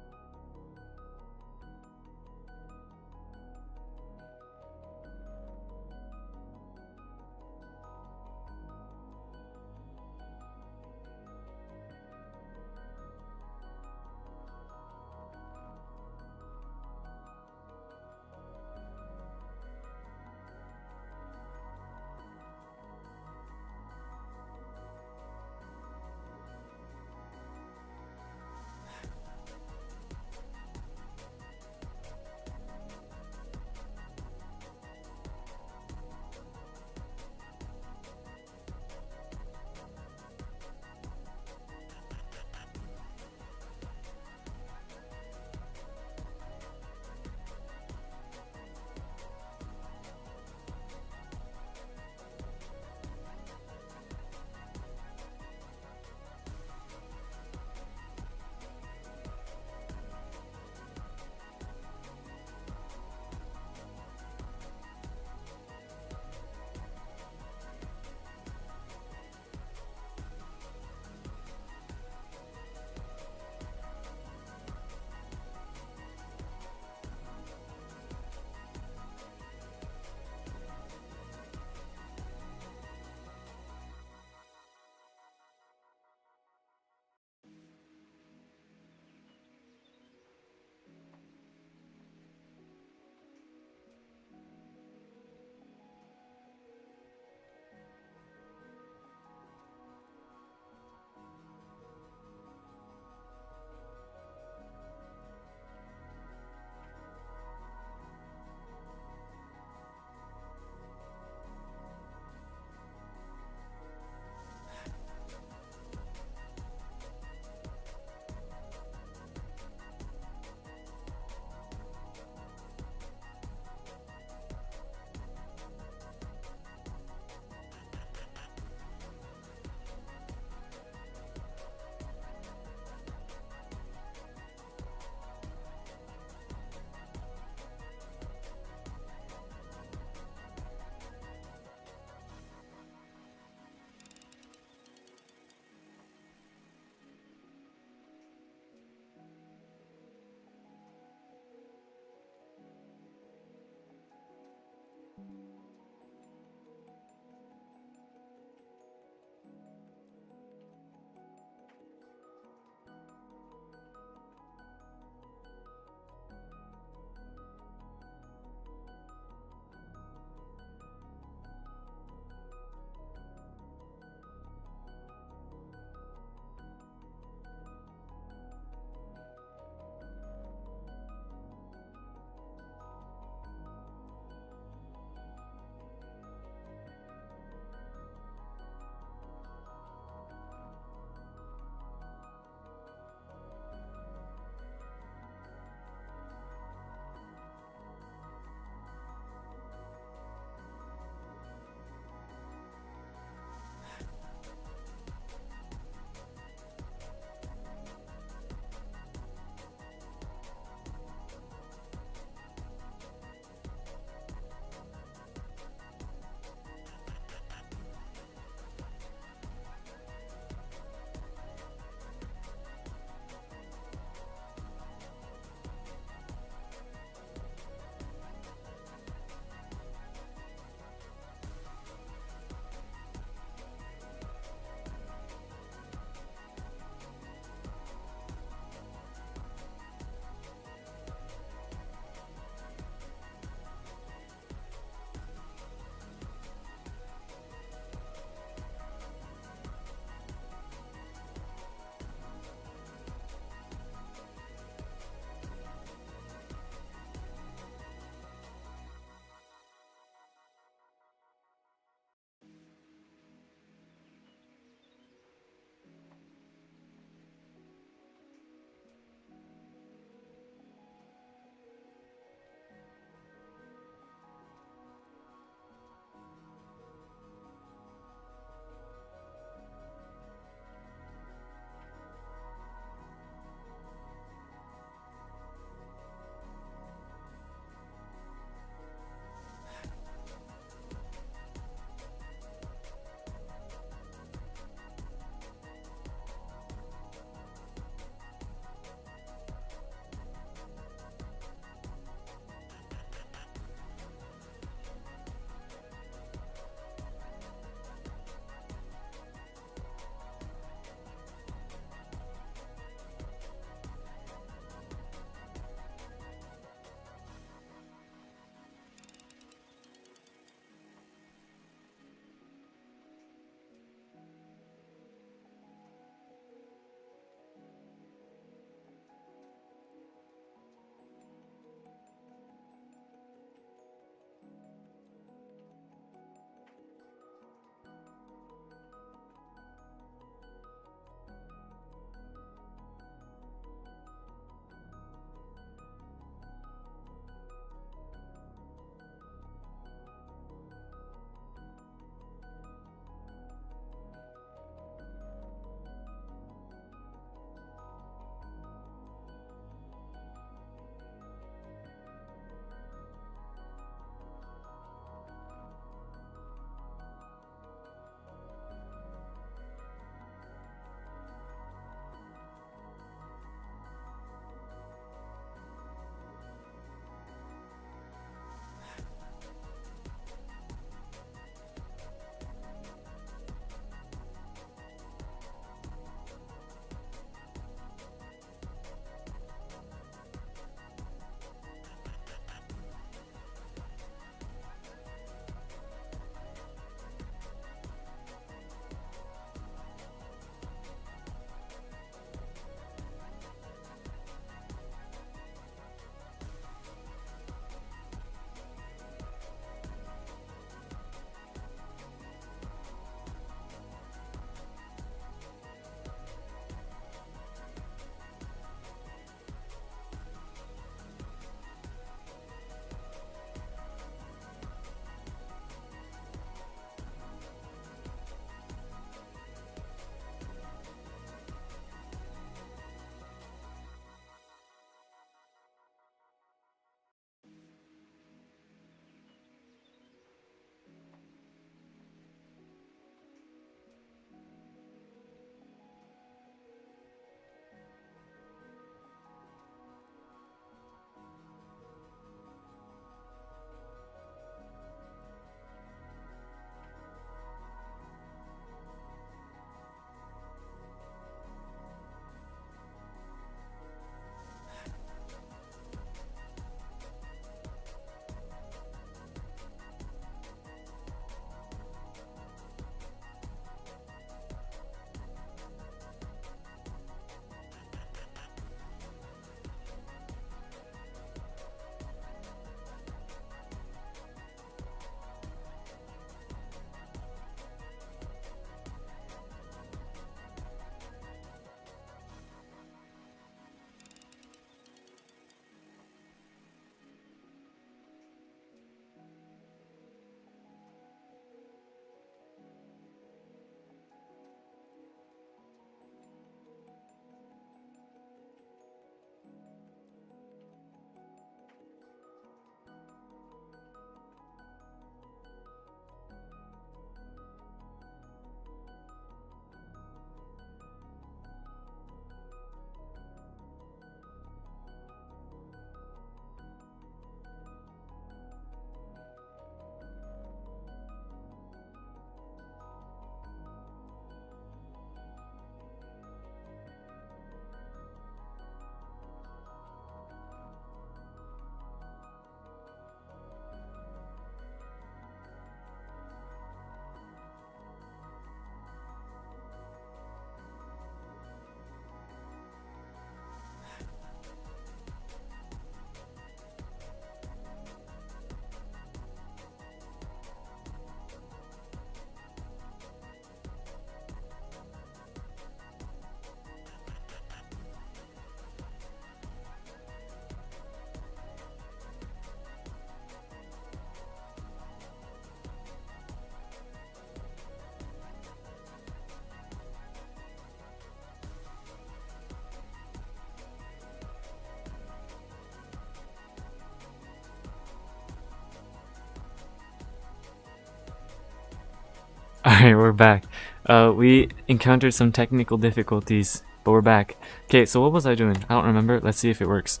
Alright, we're back. We encountered some technical difficulties, but we're back. Okay, so what was I doing? I don't remember. Let's see if it works.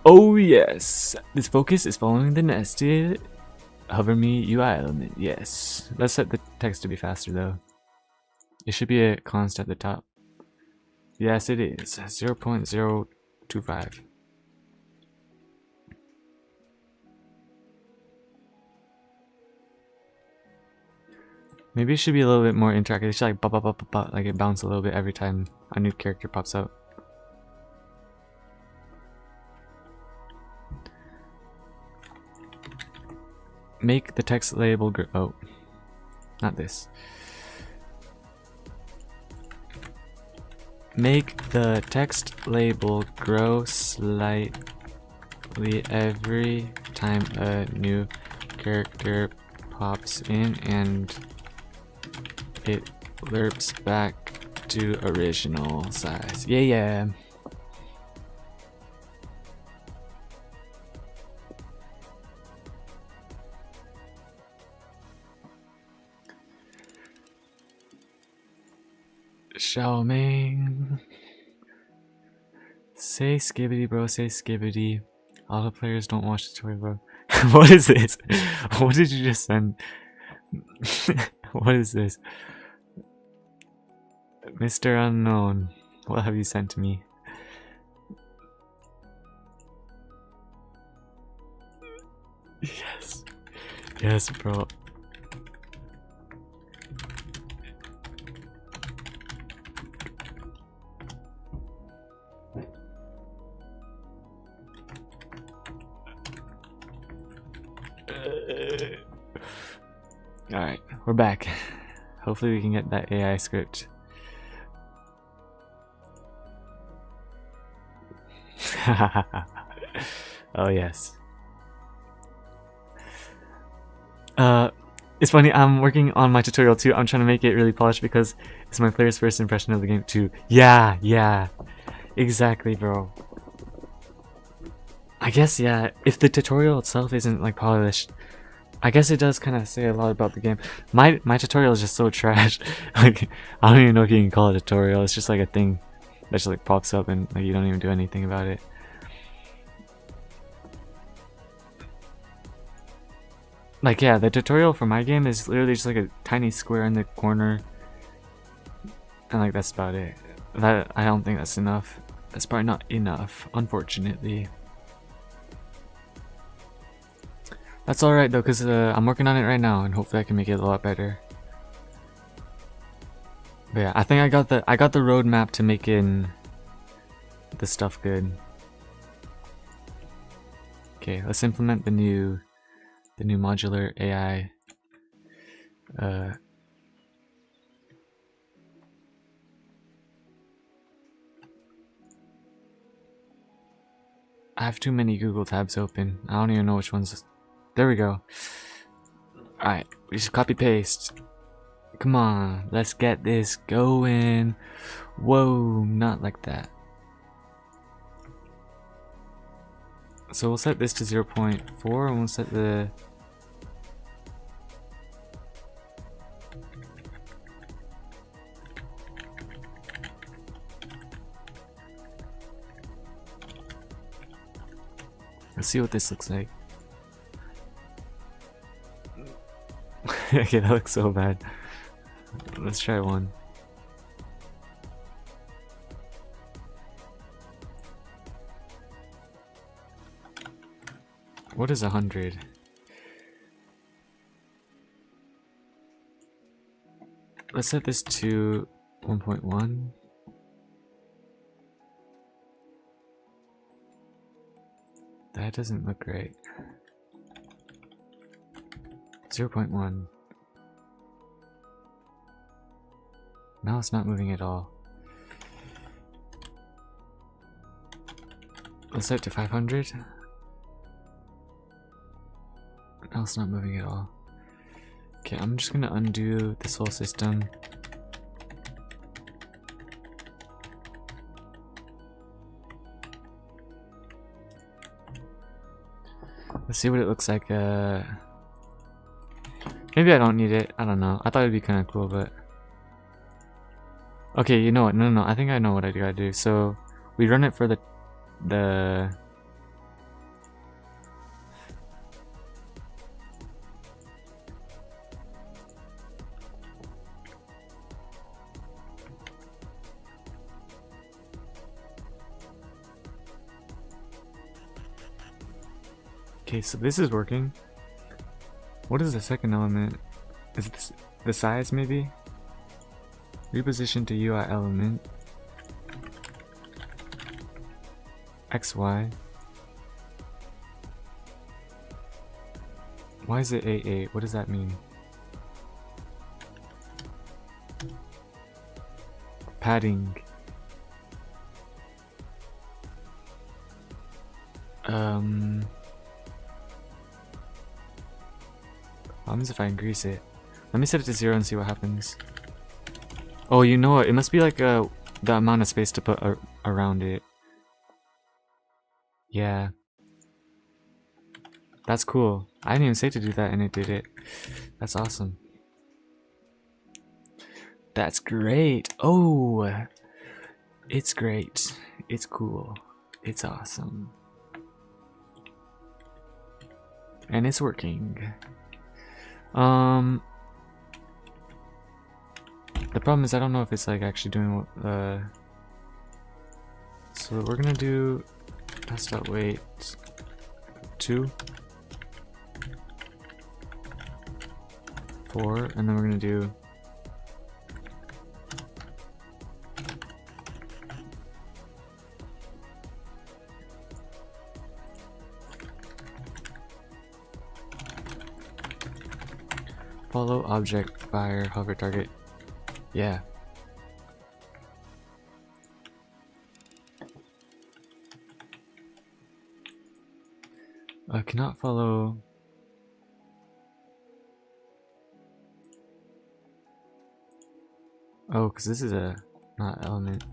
Oh yes! This focus is following the nested hover me UI element. Yes. Let's set the text to be faster though. It should be a const at the top. Yes, it is. 0.025. Maybe it should be a little bit more interactive. It should like pop, like it bounce a little bit every time a new character pops out. Make the text label oh, not this. Make the text label grow slightly every time a new character pops in and it lerps back to original size. Yeah. Xiaoming. Say skibbity, bro. Say skibbity. All the players don't watch the tutorial, bro. What is this? What did you just send? What is this? Mr. Unknown, what have you sent to me? Yes. Yes, bro. Alright, we're back. Hopefully we can get that AI script. Oh yes. It's funny, I'm working on my tutorial too. I'm trying to make it really polished because it's my player's first impression of the game too. Yeah. Exactly, bro. I guess, yeah, if the tutorial itself isn't like polished, I guess it does kind of say a lot about the game. My tutorial is just so trash. Like, I don't even know if you can call it a tutorial. It's just like a thing that just like pops up and like you don't even do anything about it. Like, yeah, the tutorial for my game is literally just like a tiny square in the corner, and like that's about it. That, I don't think that's enough. That's probably not enough, unfortunately. That's alright though, because I'm working on it right now and hopefully I can make it a lot better. But yeah, I think I got the roadmap to making the stuff good. Okay, let's implement the new modular AI. I have too many Google tabs open. I don't even know which ones. There we go. Alright, we just copy paste. Come on, let's get this going. Whoa, not like that. So we'll set this to 0.4 and we'll set the... Let's see what this looks like. Okay, that looks so bad. Let's try one. What is 100? Let's set this to 1.1. That doesn't look right. 0.1. Now it's not moving at all. Let's set it to 500. Now it's not moving at all. Okay, I'm just gonna undo this whole system. Let's see what it looks like. Maybe I don't need it. I don't know. I thought it'd be kind of cool, but... Okay, you know what? No. I think I know what I gotta do. So, we run it for the... Okay, so this is working. What is the second element? Is it the size, maybe? Reposition to UI element. XY. Why is it 8-8? What does that mean? Padding. What happens if I increase it? Let me set it to 0 and see what happens. Oh, you know what? It must be like the amount of space to put around it. Yeah. That's cool. I didn't even say to do that and it did it. That's awesome. That's great. Oh, it's great. It's cool. It's awesome. And it's working. The problem is I don't know if it's like actually doing what, so we're gonna do test.weight 2, 4, and then we're gonna do follow object fire hover target. Yeah. I cannot follow. Oh, because this is a not element.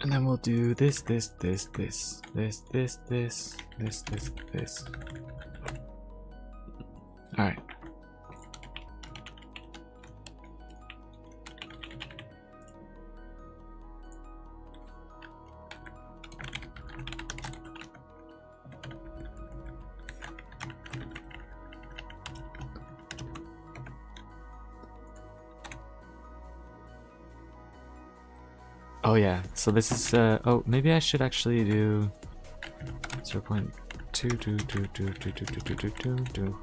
And then we'll do this. Alright. Oh yeah, so this is oh, maybe I should actually do 0.222222222.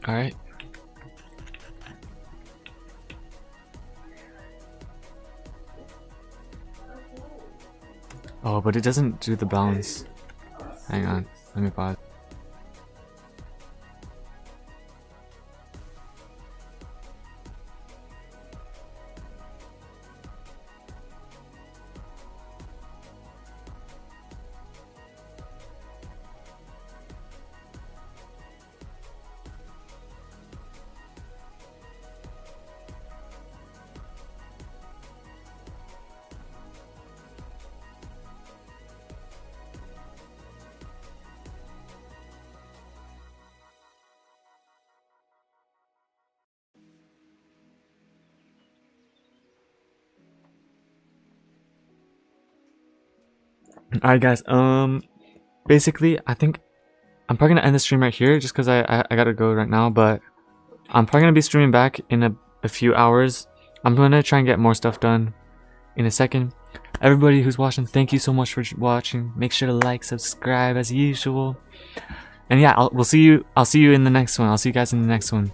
Alright. Oh, but it doesn't do the bounce. Hang on, let me pause. Alright guys, basically I think I'm probably gonna end the stream right here just because I gotta go right now, but I'm probably gonna be streaming back in a few hours. I'm gonna try and get more stuff done in a second. Everybody who's watching, thank you so much for watching. Make sure to like, subscribe as usual. And yeah, I'll see you in the next one. I'll see you guys in the next one.